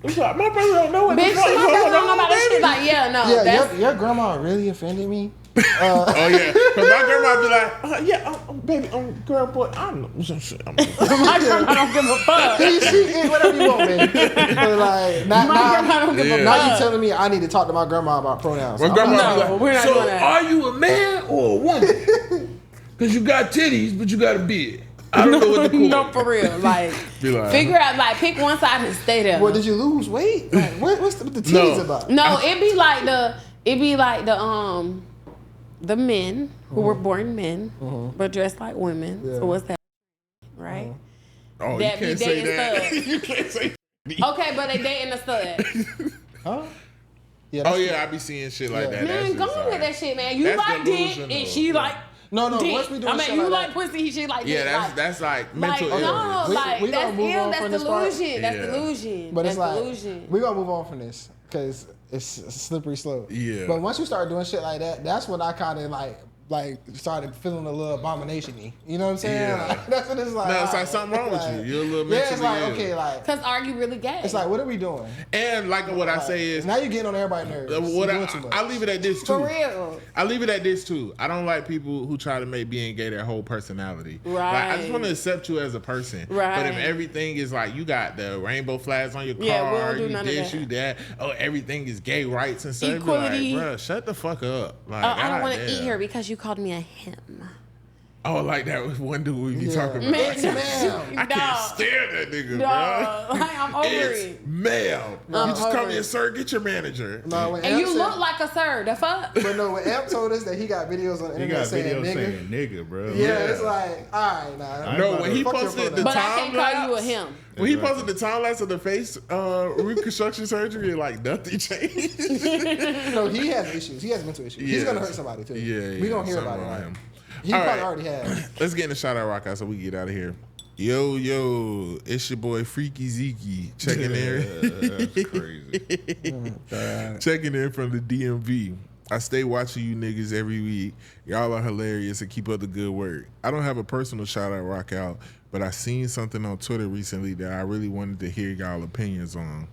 It's like, my brother don't know what Bitch, the my fuck brother going don't know on, about that shit. baby. Like, yeah, no. Yeah, That's, your grandma really offended me. Oh yeah, because my grandma be like, baby, grandpa, I know. my grandma don't give a fuck. She whatever you want, man. But like, My grandma don't give a now you fuck. telling me I need to talk to my grandma about pronouns. My grandma No, be like, we're not so doing that. are you a man or a woman? Because you got titties, but you got a beard. I don't know what to call No, it. for real. Like, Be like, figure out, like, pick one side and stay there. Well, did you lose weight? Like, what's the titties No. about? No, it be like the men who were born men but dressed like women. Yeah. So what's that? Right? oh, you that be can't say dating that. studs. You can't say. Okay, but they dating a stud. Huh? Yeah. Oh that's- yeah, I be seeing shit like Yeah. that. Man, That's go just on with like- that shit, man. You That's like dick delusional. and she like No, dick. once we do I mean, shit you like like pussy, she like Yeah, dick. that's like like, mental no, illness. like we that's gonna move ill. on That's from this part. delusion. That's Yeah. delusion. But it's that's like delusion. we gonna move on from this because it's a slippery slope. Yeah. But once you start doing shit like that, that's when I kind of like like started feeling a little abomination-y. You know what I'm saying? Yeah. Like, that's what it's like. No, it's like something wrong with you. You're a little yeah, it's mentally like ill. okay, like Cause are you really gay? it's like what are we doing? And like what I say is, Now you're getting on everybody's nerves. what You're doing too much. I leave it at this too. For real. I leave it at this too. I don't like people who try to make being gay their whole personality. Right. Like, I just want to accept you as a person. Right. But if everything is like you got the rainbow flags on your car, Yeah, we don't do you none of this, that. you that. Oh, everything is gay rights and stuff. Equality. Like, bruh, shut the fuck up. Like, I don't want to goddamn. eat here because you called me a him. Oh, like that was one dude we be Yeah. talking about. Man, I can't dog. stand that nigga, Dog. bro. Like, I'm over It's it. ma'am. You I'm just call over me a it. sir, get your manager. No, when And Amp you said- look like a sir. The fuck? But no, when Amp told us that he got videos on the He internet got saying videos nigga. saying nigga, bro. Yeah, it's like, all right, nah. No, when he Fuck your posted the pronoun. But I time can't call you a lapse, him. when he Exactly. posted the time lapse of the face reconstruction surgery, like nothing changed. No, he has issues. He has mental issues. He's Yeah. gonna hurt somebody too. Yeah, we gonna hear something about it. wrong Like, with him. he All probably right. already has. Let's get in the shout out rock out so we can get out of here. Yo, it's your boy Freaky Zeke checking in. That's crazy. Checking in from the DMV. I stay watching you niggas every week. Y'all are hilarious and keep up the good work. I don't have a personal shout out rock out, but I seen something on Twitter recently that I really wanted to hear y'all opinions on.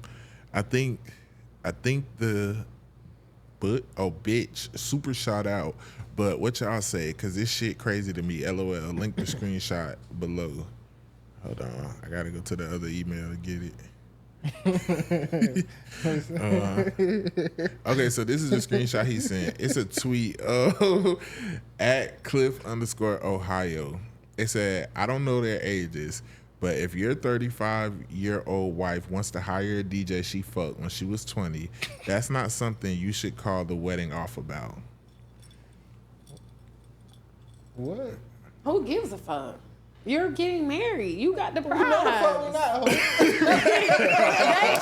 I think the bitch super shout out, but what y'all say? Cause this shit crazy to me. LOL. Link the screenshot below. Hold on, I gotta go to the other email to get it. Okay, so this is the screenshot he sent. It's a tweet at Cliff_Ohio. It said, I don't know their ages, but if your 35-year-old wife wants to hire a DJ she fucked when she was 20, that's not something you should call the wedding off about. What? Who gives a fuck? You're getting married. You got the prize. No, the fuck we not. They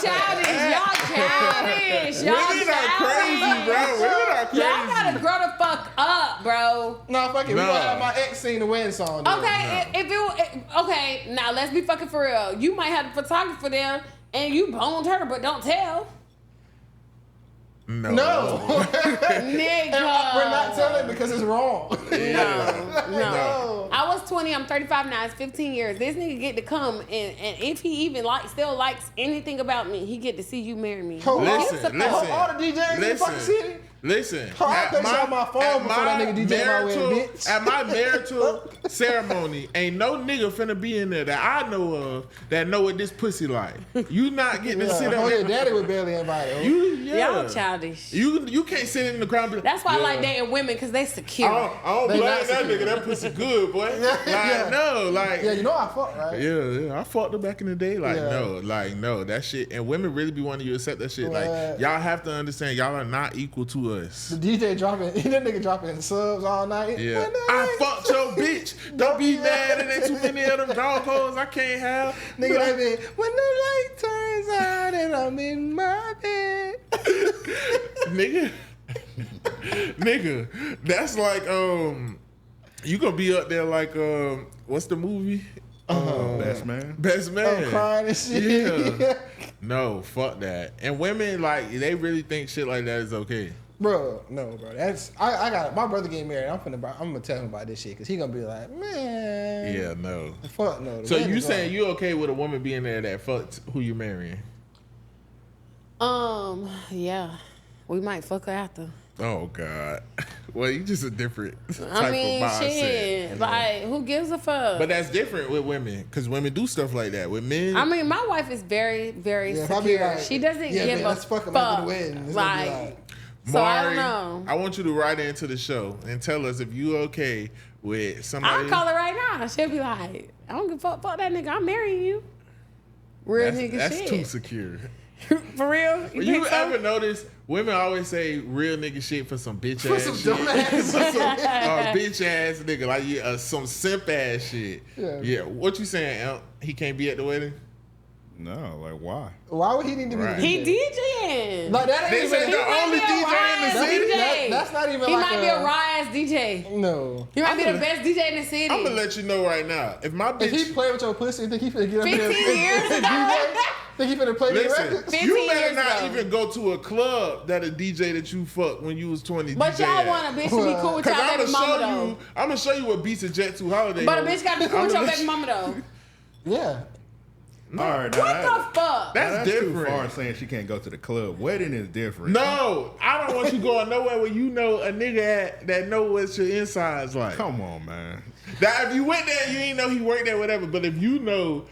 childish. Y'all childish. Y'all Women are crazy, bro. Women are crazy. Y'all gotta grow the fuck up, bro. No, fuck it. We No. gonna have my ex sing the wedding song. then. Okay, okay, now let's be fucking for real. You might have the photographer there and you boned her, but don't tell. No. Nigga. We're not telling because it's wrong. No. I was 20, I'm 35 now, it's 15 years. This nigga get to come and if he even still likes anything about me, he get to see you marry me. Hold on. Listen, All the DJs in the fucking city. Listen. I pay on my phone before that nigga DJ my wedding, bitch. At my marital ceremony, ain't no nigga finna be in there that I know of that know what this pussy like. You not getting to sit Oh, up. your daddy was barely invited. Y'all childish. You can't sit in the crowd. And be like, That's why I yeah. like dating women, because they secure. I don't They blame not that secure. nigga. That pussy good, boy. Yeah. No, like. Yeah, you know I fucked, right? Yeah, I fought her back in the day. Like, Yeah. no, that shit. And women really be wanting you to accept that shit. Right. Like, y'all have to understand, y'all are not equal to us. The DJ dropping, that nigga dropping subs all night. Yeah. When the I lights- fucked your bitch. Don't be mad at ain't too many of them dog hoes I can't have. Nigga, that be, when the light turns on and I'm in my bed. nigga, that's like, you gonna be up there like, what's the movie? Best man. Best Man. Crying and shit. Yeah. No, fuck that. And women, like, they really think shit like that is okay. Bro, no, bro. That's I got my brother getting married. I'm gonna tell him about this shit because he gonna be like, man. Yeah, no. Fuck no. The So wedding you is saying wrong. you okay with a woman being there that fucked who you marrying? Yeah. We might fuck her after. Oh God. Well, you just a different type I mean, of mindset. shit. Like, who gives a fuck? But that's different with women because women do stuff like that. With men, I mean, my wife is very, very Yeah, if I be secure. like, She doesn't yeah, give man, a let's fuck him fuck. after the wedding. It's gonna be Like, like, so I don't Mari, know. I want you to write into the show and tell us if you okay with somebody. I'll call her right now. She'll be like, I don't give a fuck. Fuck that nigga. I'm marrying you. Real nigga That's shit. too secure. For real? You think so? ever notice women always say real nigga shit for some bitch for ass some shit? dumb ass. For some bitch ass nigga, like some simp ass shit. Yeah. What you saying, Elk? He can't be at the wedding? No, like why? Why would he need to be Right. the He DJ? DJing. Like that They ain't say even. the might only be a DJ in the raw-ass city? DJ. That's not even He like might be a raw ass DJ. No. He might be I'm the gonna- best DJ in the city. I'm gonna let you know right now. If my If he bitch, play with your pussy, you think he finna get up 15 there? years and ago? DJ? Think he finna play the Listen, records? 15 you better years not ago. even go to a club that a DJ that you fucked when you was 20. But DJ y'all at. want a bitch to be cool with Cause y'all I'm baby gonna mama show though. you. I'm gonna show you what beats a Jet 2 Holiday. But a on. bitch gotta be cool I'm with your gonna baby mama though. Yeah. All right, now What the fuck? That's too different. far saying she can't go to the club. Wedding is different. No, I don't want you going nowhere where you know a nigga that know what your insides like. Come on, man. Now, if you went there, you ain't know he worked there, whatever. But if you know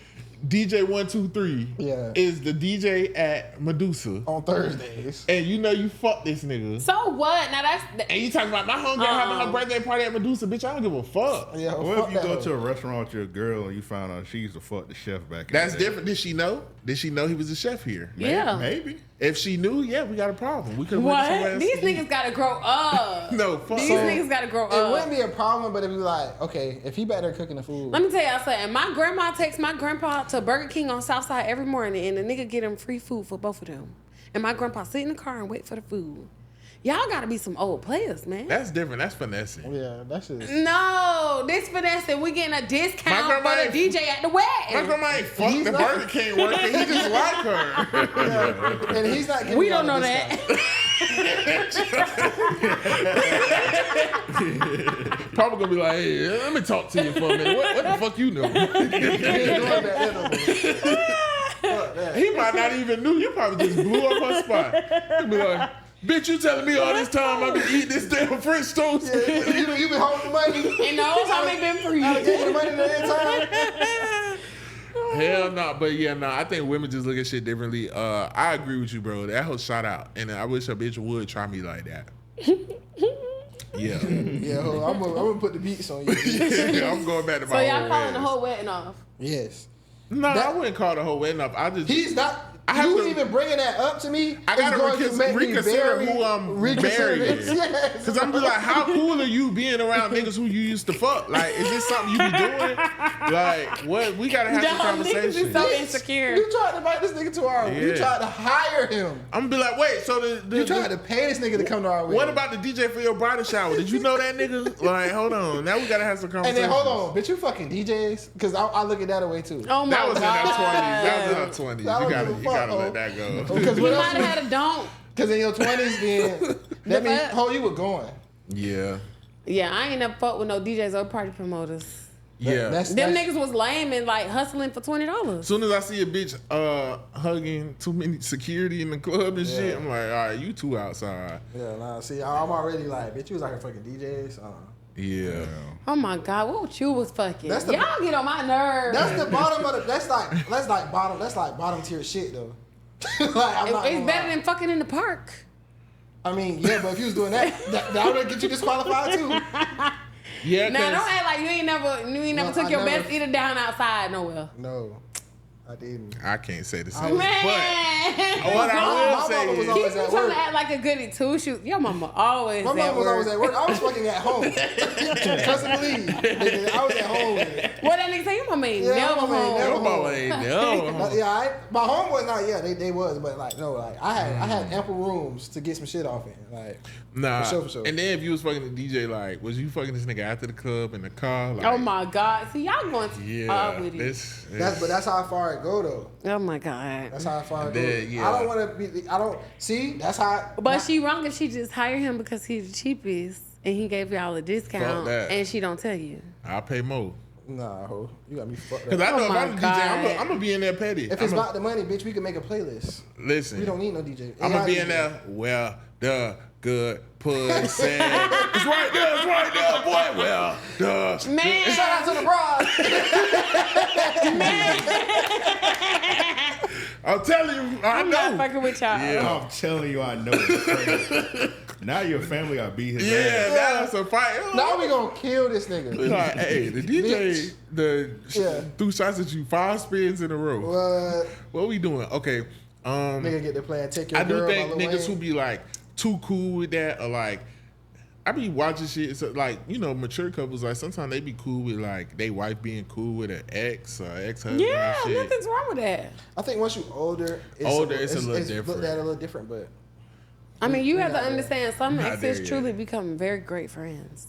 DJ 123 Yeah. is the DJ at Medusa, On Thursdays. and you know you fuck this nigga, So what? Now that's and you talking about my homegirl having her birthday party at Medusa, bitch, I don't give a fuck. Yeah, What fuck if you that go hoe. to a restaurant with your girl and you find out she used to fuck the chef back in That's the day? different. Did she know? Did she know he was a chef here? yeah. Maybe. If she knew, yeah, we got a problem. We could have went somewhere What? else These to eat. niggas gotta grow up. No, fuck. These So- niggas gotta grow It up. wouldn't be a problem, but if you like, okay, if he back there cooking the food. Let me tell y'all something. My grandma takes my grandpa to Burger King on Southside every morning, and the nigga get him free food for both of them. And my grandpa sit in the car and wait for the food. Y'all gotta be some old players, man. That's different. That's finessing. Yeah, that's just. No, this finesse, we getting a My discount grandma for the ain't- DJ at the My wedding. grandma ain't fuck He's the not- Burger King worker. He just like her. Yeah. And he's not giving We y'all don't know a that. discount. Papa gonna be like, hey, let me talk to you for a minute. What the fuck you know? He ain't doing that no more. Fuck that. He might not even knew. You probably just blew up her spot. He'll be like, bitch, you telling me all this time I've been eating this damn French toast? You been holding the money. And the whole time they been free. I done gave you the money the entire time. Hell no, but yeah, no, I think women just look at shit differently. I agree with you, bro. That whole shot out, and I wish a bitch would try me like that. Yeah, Yeah, I'm gonna put the beats on you. I'm going back to my So y'all old calling the ways. whole wedding off. Yes. No, I That- wouldn't call the whole wedding up. I just He's not. I have You to- even bringing that up to me? I gotta is going to make me reconsider very- who I'm reconsider marrying. this. Yes. Cause I'm be like, how cool are you being around niggas who you used to fuck? Like, is this something you be doing? Like, what? We gotta have some Dumb niggas conversation. is so insecure. You tried to invite this nigga to our. You Yeah. tried to hire him. I'm gonna be like, wait, so You tried to pay this nigga to come to our wedding. what about the DJ for your bridal shower? Did you know that nigga? Like, hold on. Now we gotta have some And conversation. then hold on, bitch, you fucking DJs? Because I look at that away too. Oh my That was in god. our 20s. That was in our 20s. I don't You give a gotta fuck, let that go. Because You what might else? have had a don't. Because in your 20s, then that means fuck? how you were going. Yeah. Yeah, I ain't never fucked with no DJs or party promoters. Yeah. Them niggas was lame and like hustling for $20. As soon as I see a bitch hugging too many security in the club and shit, Yeah. I'm like, all right, you two outside. Yeah, nah. See, I'm already like, bitch, you was like a fucking DJs. Yeah. Oh my god, what you was fucking? That's the- Y'all get on my nerves. That's the bottom of the. That's like bottom tier shit though. Like, I'm not It's gonna better lie. than fucking in the park. I mean, yeah, but if you was doing that would get you disqualified too. Yeah, Now don't 'cause- act like you ain't never No, took I your never- best eater down outside nowhere. No, I didn't. I can't say the I same. was- Man, What I My will mama was say always is, keep at trying work. to act like a goody two shoes. Your mama always My at mom was work. always at work. I was fucking at home. Trust and believe. Nigga, I was at home with it. What that nigga say? Your mama ain't Yeah, never my mama ain't home. never your mama ain't no. Yeah, my home was not. Yeah, they was, but like no, like I had ample rooms to get some shit off in. Like Nah. For sure. And then if you was fucking the DJ, like, was you fucking this nigga after the club in the car? Like, Oh my god. See y'all going to Yeah. with it. that's how far it go though. Oh my god. That's how far it Then, goes. yeah. I don't want to be. I don't see. That's how. But she wrong if she just hired him because he's the cheapest and he gave y'all a discount Fuck that. and she don't tell you. I'll pay more. Nah, ho, you got me fucked Cause up. I know Oh if my I'm the God. DJ, I'm gonna be in there petty. If it's about the money, bitch, we can make a playlist. Listen, We don't need no DJ. I'm gonna AI be in DJ. there. Well, the good pussy. It's right there, boy. Well, the. Man, Shout out to the broad. I'm telling you, I I'm not know. fucking with y'all. Yeah. I'm telling you, I know. It's crazy. Now your family got beat his Yeah, ass. that's a fight. Now we gonna kill this nigga. Be like, hey, the DJ, Yeah. threw shots at you 5 spins in a row. What? What we doing? Okay, Nigga get to play and take your I do girl think by Lil niggas who Wayne. be like too cool with that, or like, I be watching shit. So like, you know, mature couples, like sometimes they be cool with like they wife being cool with an ex or ex-husband Yeah, and shit. nothing's wrong with that. I think once you older, it's a little looked different. at a little different, but I mean, you We have to not there. understand some Not there exes yet. truly become very great friends.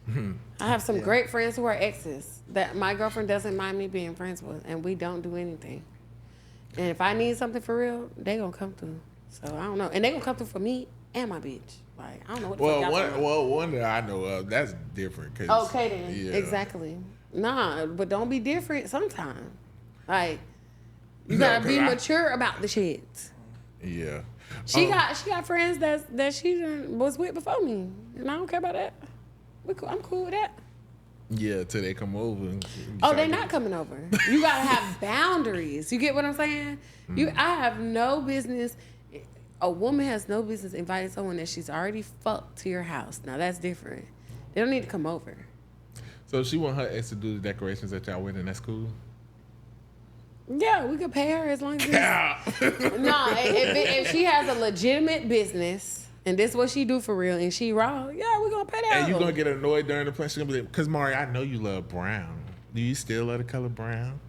Hmm. I have some great friends who are exes that my girlfriend doesn't mind me being friends with, and we don't do anything. And if I need something for real, they gonna come through. So I don't know. And they gonna come through for me and my bitch. Like, I don't know what the fuck y'all talking about. One that I know of, that's different. Okay then. Yeah. Exactly. Nah, but don't be different sometimes. Like, you gotta be mature about the shit. Yeah. She got friends that she was with before me. And I don't care about that. I'm cool with that. Yeah, till they come over. They're not coming over. You gotta have boundaries. You get what I'm saying? I have no business. A woman has no business inviting someone that she's already fucked to your house. Now that's different. They don't need to come over. So she want her ex to do the decorations at y'all wedding. That's cool. Yeah, we could pay her as long as if she has a legitimate business. And this is what she do for real, and she raw. Yeah, we're gonna pay that. And you gonna get annoyed during the plan. She's gonna be like, "Cause Mari, I know you love brown. Do you still love the color brown?"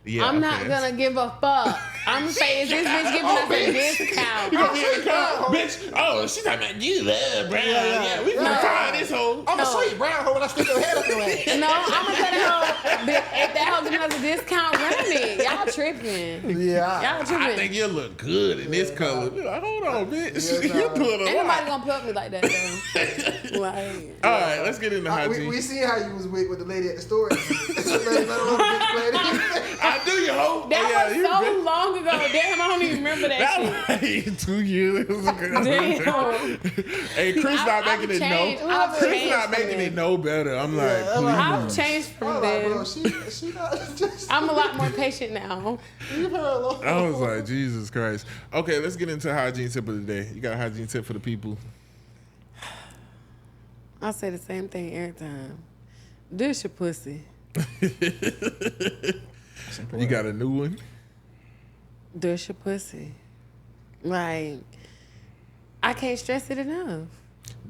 Yeah, I'm not gonna give a fuck. I'm saying, is this bitch giving us a discount? You gonna be in the car, bitch? Oh, she's talking about you love brown. Yeah, we gonna find this hoe. I'm gonna show you brown hoe when I stick your head up your ass. No, I'm gonna tell that hoe, if that hoe giving us a discount, run it. Y'all tripping. Yeah, y'all tripping. I think you look good in this color. Like, hold on, bitch. You doing a Ain't lot. nobody gonna put me like that though. Like, all right, let's get into hygiene. We see how you was with the lady at the store. I do, you hoe. that was so long ago. Damn, I don't even remember that shit. Like 2 years ago. Damn. Hey, Chris not making it no. Chris not making it no better. I'm like, please. I've changed from then. Bro, she not just. I'm a lot more patient now. Leave her alone. I was like, Jesus Christ. Okay, let's get into hygiene tip of the day. You got a hygiene tip for the people? I say the same thing every time. Dish your pussy. You got a new one? Dish your pussy. Like, I can't stress it enough.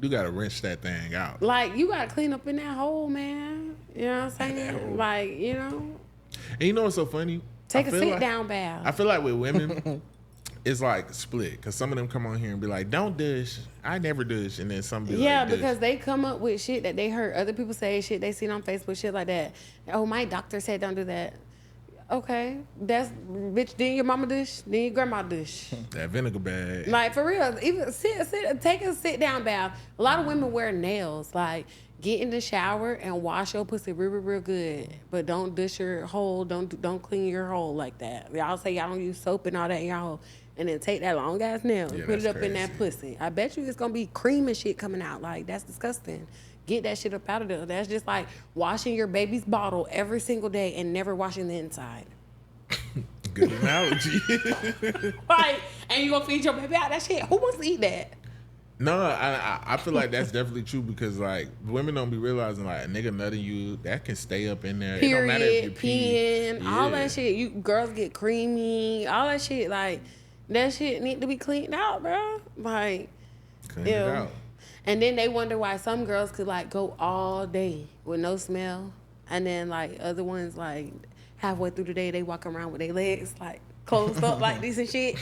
You gotta rinse that thing out. Like, you gotta clean up in that hole, man. You know what I'm saying? Like, you know. And you know what's so funny? Take a sit down bath. I feel like with women, it's like split. Because some of them come on here and be like, don't dish. I never dish. And then some be like, dish. Because they come up with shit that they heard other people say, shit they seen on Facebook, shit like that. Oh, my doctor said don't do that. Okay, that's bitch. Didn't your mama dish? Didn't your grandma dish? That vinegar bag. Like, for real, even take a sit down bath. A lot of women wear nails. Like, get in the shower and wash your pussy real good, but don't dish your hole. Don't clean your hole like that. Y'all say y'all don't use soap and all that in your hole, and then take that long ass nail and put it up in that pussy. I bet you it's gonna be cream and shit coming out. Like, that's disgusting. Get that shit up out of there. That's just like washing your baby's bottle every single day and never washing the inside. Good analogy. Like, and you gonna feed your baby out that shit? Who wants to eat that? No, I feel like that's definitely true because like women don't be realizing like a nigga nutting you that can stay up in there. Period, it don't matter if you peeing, all that shit. You girls get creamy, all that shit. Like, that shit need to be cleaned out, bro. Like, Clean it out. And then they wonder why some girls could like go all day with no smell, and then like other ones like halfway through the day they walk around with their legs like closed up like this and shit.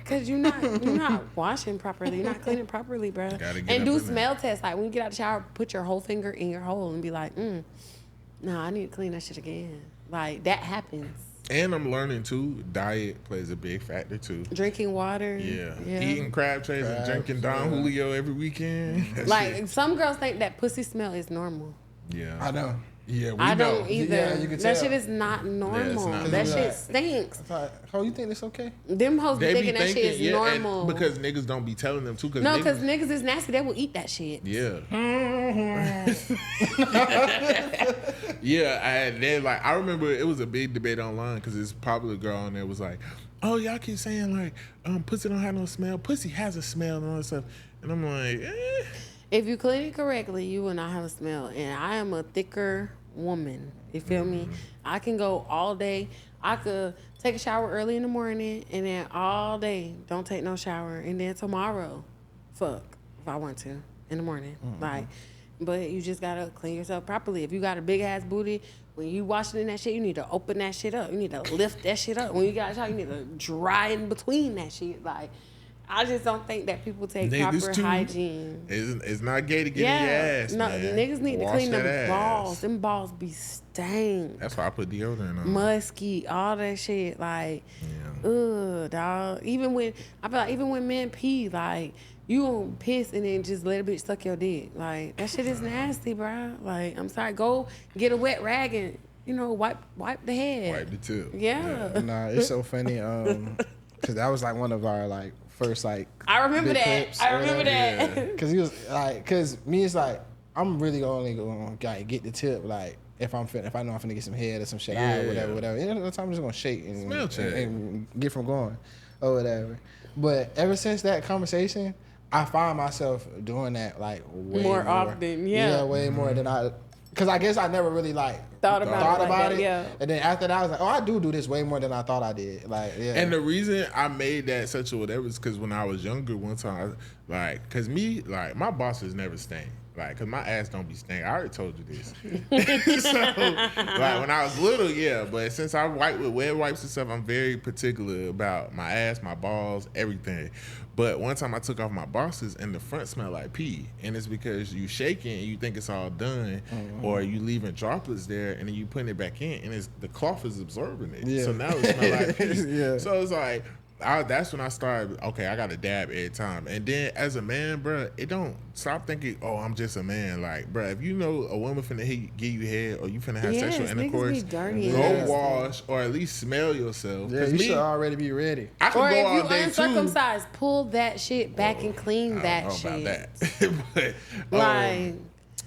Cause you're not washing properly, you're not cleaning properly, bro. And do smell tests. Like when you get out the shower, put your whole finger in your hole and be like, no, I need to clean that shit again. Like that happens. And I'm learning too, diet plays a big factor too. Drinking water. Yeah. Eating crab trays and drinking Don Julio every weekend. Like some girls think that pussy smell is normal. Yeah. I know. Yeah, I don't either. Yeah, you can that tell. shit is not normal. not that normal. shit stinks. Oh, you think it's okay? Them hoes be They thinking that shit is normal. because niggas don't be telling them too. No, because niggas is nasty. They will eat that shit. Yeah. Yeah, and then like I remember it was a big debate online because this popular girl on there was like, "Oh, y'all keep saying like, pussy don't have no smell. Pussy has a smell and all that stuff." And I'm like, eh. If you clean it correctly, you will not have a smell. And I am a thicker woman. You feel me? I can go all day. I could take a shower early in the morning and then all day don't take no shower. And then tomorrow, fuck, if I want to, in the morning. Like, but you just gotta clean yourself properly. If you got a big ass booty, when you washing in that shit, you need to open that shit up. You need to lift that shit up. When you got a shower, you need to dry in between that shit. Like, I just don't think that people take Niggas proper too. hygiene. It's not gay to get in your ass, no, man. niggas need to Wash clean them that balls. ass. Them balls be stained, That's why I put deodorant on. musky, all that shit. Like, ugh, dog. Even when I feel like even when men pee, like you gonna piss and then just let a bitch suck your dick. Like that shit is nasty, bro. Like I'm sorry, go get a wet rag and wipe the head. Wipe the tip. Yeah. Nah, it's so funny. Cause that was like one of our like first like. I remember big that. clips I or remember whatever. that. Cause he was like, cause me it's like I'm really only gonna get the tip like if I know I'm finna get some head or some shit, Yeah. whatever. And the time I'm just gonna shake and, Smell check. and get from going or whatever. But ever since that conversation, I find myself doing that like way More often, yeah. Yeah, way more than I. Cause I guess I never really like Thought about it like that, yeah. And then after that, I was like, oh, I do this way more than I thought I did. Like, yeah. And the reason I made that such a whatever is because when I was younger, one time, cause me, like, my bosses never stink. Like, cause my ass don't be stank. I already told you this. So, like, when I was little, yeah. But since I wipe with wet wipes and stuff, I'm very particular about my ass, my balls, everything. But one time I took off my boxes and the front smelled like pee. And it's because you shaking and you think it's all done, or you leaving droplets there and then you putting it back in and the cloth is absorbing it. Yeah. So now it smells like pee. Yeah. So it's like, that's when I started, okay, I got to dab every time. And then as a man, bro, it don't stop thinking, oh, I'm just a man. Like, bro, if you know a woman finna give you head or you finna have Yes, sexual niggas be intercourse, dirty go and nasty. wash or at least smell yourself. Yeah, 'Cause you me, should already be ready. I could Or go if all you day too. uncircumcised, pull that shit back and clean I that don't know shit. about that. But, Like,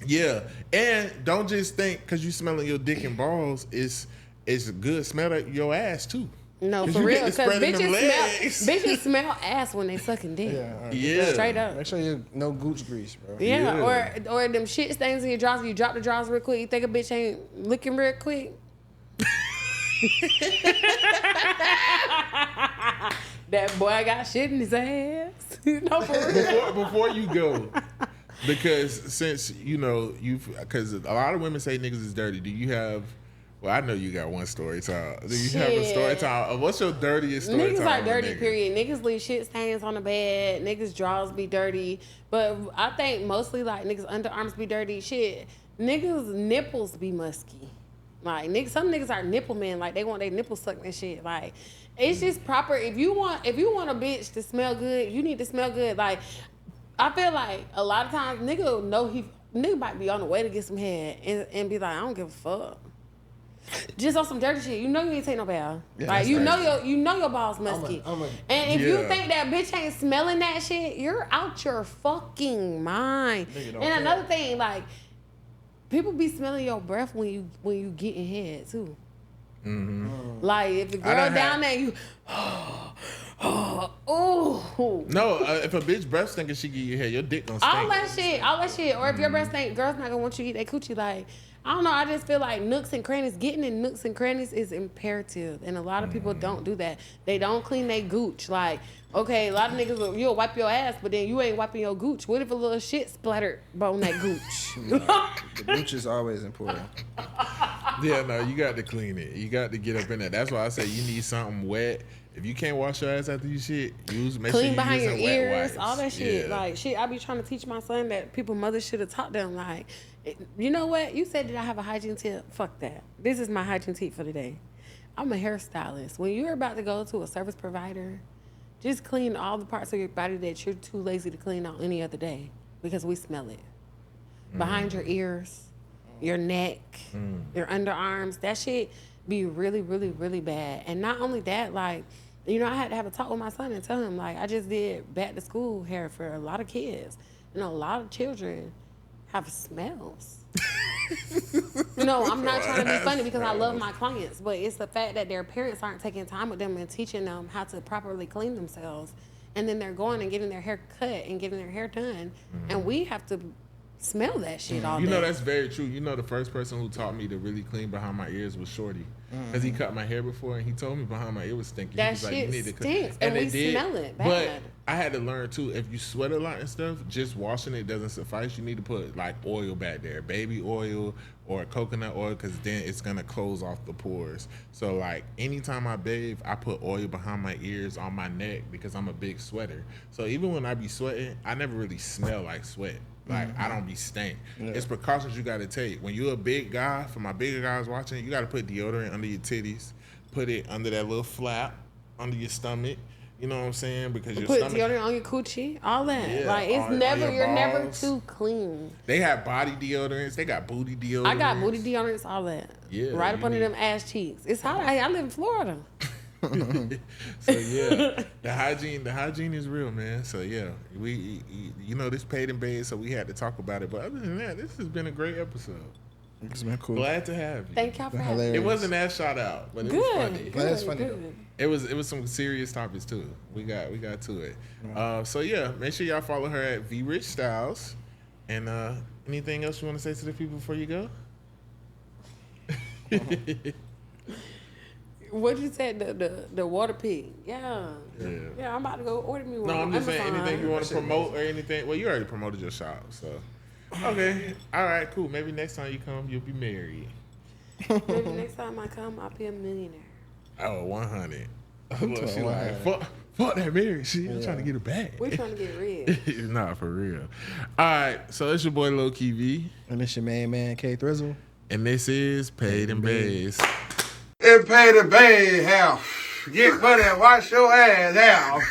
yeah, and don't just think because you smelling your dick and balls, it's a good smell at your ass too. no, 'Cause for you real. get to Because spreading them legs. bitches smell ass when they sucking dick. Yeah. Yeah. Straight up. Make sure you no gooch grease, bro. Yeah, Yeah. or them shit stains in your drawers. You drop the drawers real quick. You think a bitch ain't looking real quick? That boy got shit in his ass. No, for real. Before you go, because since because a lot of women say niggas is dirty. Do you have? Well, I know you got one story time. Do you have a story Shit. time? What's your dirtiest story Niggas time? are with a dirty, nigga? period. Niggas leave shit stains on the bed. Niggas' drawers be dirty. But I think mostly like niggas' underarms be dirty. Shit, niggas' nipples be musky. Like some niggas are nipple men. Like they want their nipples sucked and shit. Like it's just proper. If you want a bitch to smell good, you need to smell good. Like I feel like a lot of times nigga might be on the way to get some head and be like, I don't give a fuck. Just on some dirty shit. You know you ain't take no bath. Yeah, Like that's you crazy. know your balls musky. And if you Yeah. think that bitch ain't smelling that shit, you're out your fucking mind. Nigga And don't care. another thing, like people be smelling your breath when you getting head too. Like if the I girl done down had- there, you oh No, if a bitch breath stinking, she give you head, your dick gonna stink. all that shit. Or if your breast ain't, girls not gonna want you to eat that coochie. Like, I don't know. I just feel like nooks and crannies, getting in nooks and crannies is imperative. And a lot of people don't do that. They don't clean their gooch. Like, okay, a lot of niggas, you'll wipe your ass, but then you ain't wiping your gooch. What if a little shit splattered on that gooch? The gooch is always important. Yeah, no, you got to clean it. You got to get up in there. That's why I say you need something wet. If you can't wash your ass after you shit, make sure Clean you behind your using wet ears, wipes. all that shit. Yeah. Like, shit, I be trying to teach my son that people mothers should have taught them. Like, you know what? You said, did I have a hygiene tip? Fuck that. This is my hygiene tip for the day. I'm a hairstylist. When you're about to go to a service provider, just clean all the parts of your body that you're too lazy to clean out any other day because we smell it. Behind your ears, your neck, your underarms, that shit be really, really, really bad. And not only that, like, you know, I had to have a talk with my son and tell him, like, I just did back to school hair for a lot of kids. And a lot of children have smells. No, I'm not trying to be funny because I love my clients, but it's the fact that their parents aren't taking time with them and teaching them how to properly clean themselves. And then they're going and getting their hair cut and getting their hair done. And we have to smell that shit all You day. know that's very true. You know the first person who taught me to really clean behind my ears was Shorty, because he cut my hair before and he told me behind my ear was stinky. That he was like, you shit need to clean. stinks, and we it did, smell it But bad. I had to learn too. If you sweat a lot and stuff, just washing it doesn't suffice. You need to put like oil back there, baby oil, or coconut oil, because then it's gonna close off the pores. So like anytime I bathe, I put oil behind my ears, on my neck, because I'm a big sweater. So even when I be sweating, I never really smell like sweat. Like I don't be stank. Yeah. It's precautions you gotta take. When you're a big guy, for my bigger guys watching, you gotta put deodorant under your titties, put it under that little flap, under your stomach. You know what I'm saying? Because your Put stomach. deodorant on your coochie, all that. Yeah, like it's on never, your you're never balls. too clean. They have body deodorants. They got booty deodorants. I got booty deodorants, all that. Yeah, right you up under need- them ass cheeks. It's hot. I live in Florida. So yeah, the hygiene is real, man. So yeah, we this Paid N Bazed, so we had to talk about it. But other than that, this has been a great episode. It's been cool. Glad to have you. Thank y'all for having me. Hilarious. It wasn't that shout out, but it was funny. Good, But it's good, funny, good. It was some serious topics too. We got to it. So yeah, make sure y'all follow her at V Rich Styles. And anything else you want to say to the people before you go? What you said, the water pig? Yeah, I'm about to go order me one. No, I'm just saying Amazon. anything you want to promote or anything. Well, you already promoted your shop, so okay. All right, cool. Maybe next time you come, you'll be married. Maybe next time I come, I'll be a millionaire. Oh, 100. Look, she 100. like, fuck that married shit. I'm trying to get it back. We're trying to get rich. Nah, for real. All right, so it's your boy Low Key V, And it's your man K Thrizzle. and this is Paid N Bazed. It paid the bad house. Get money and wash your ass out.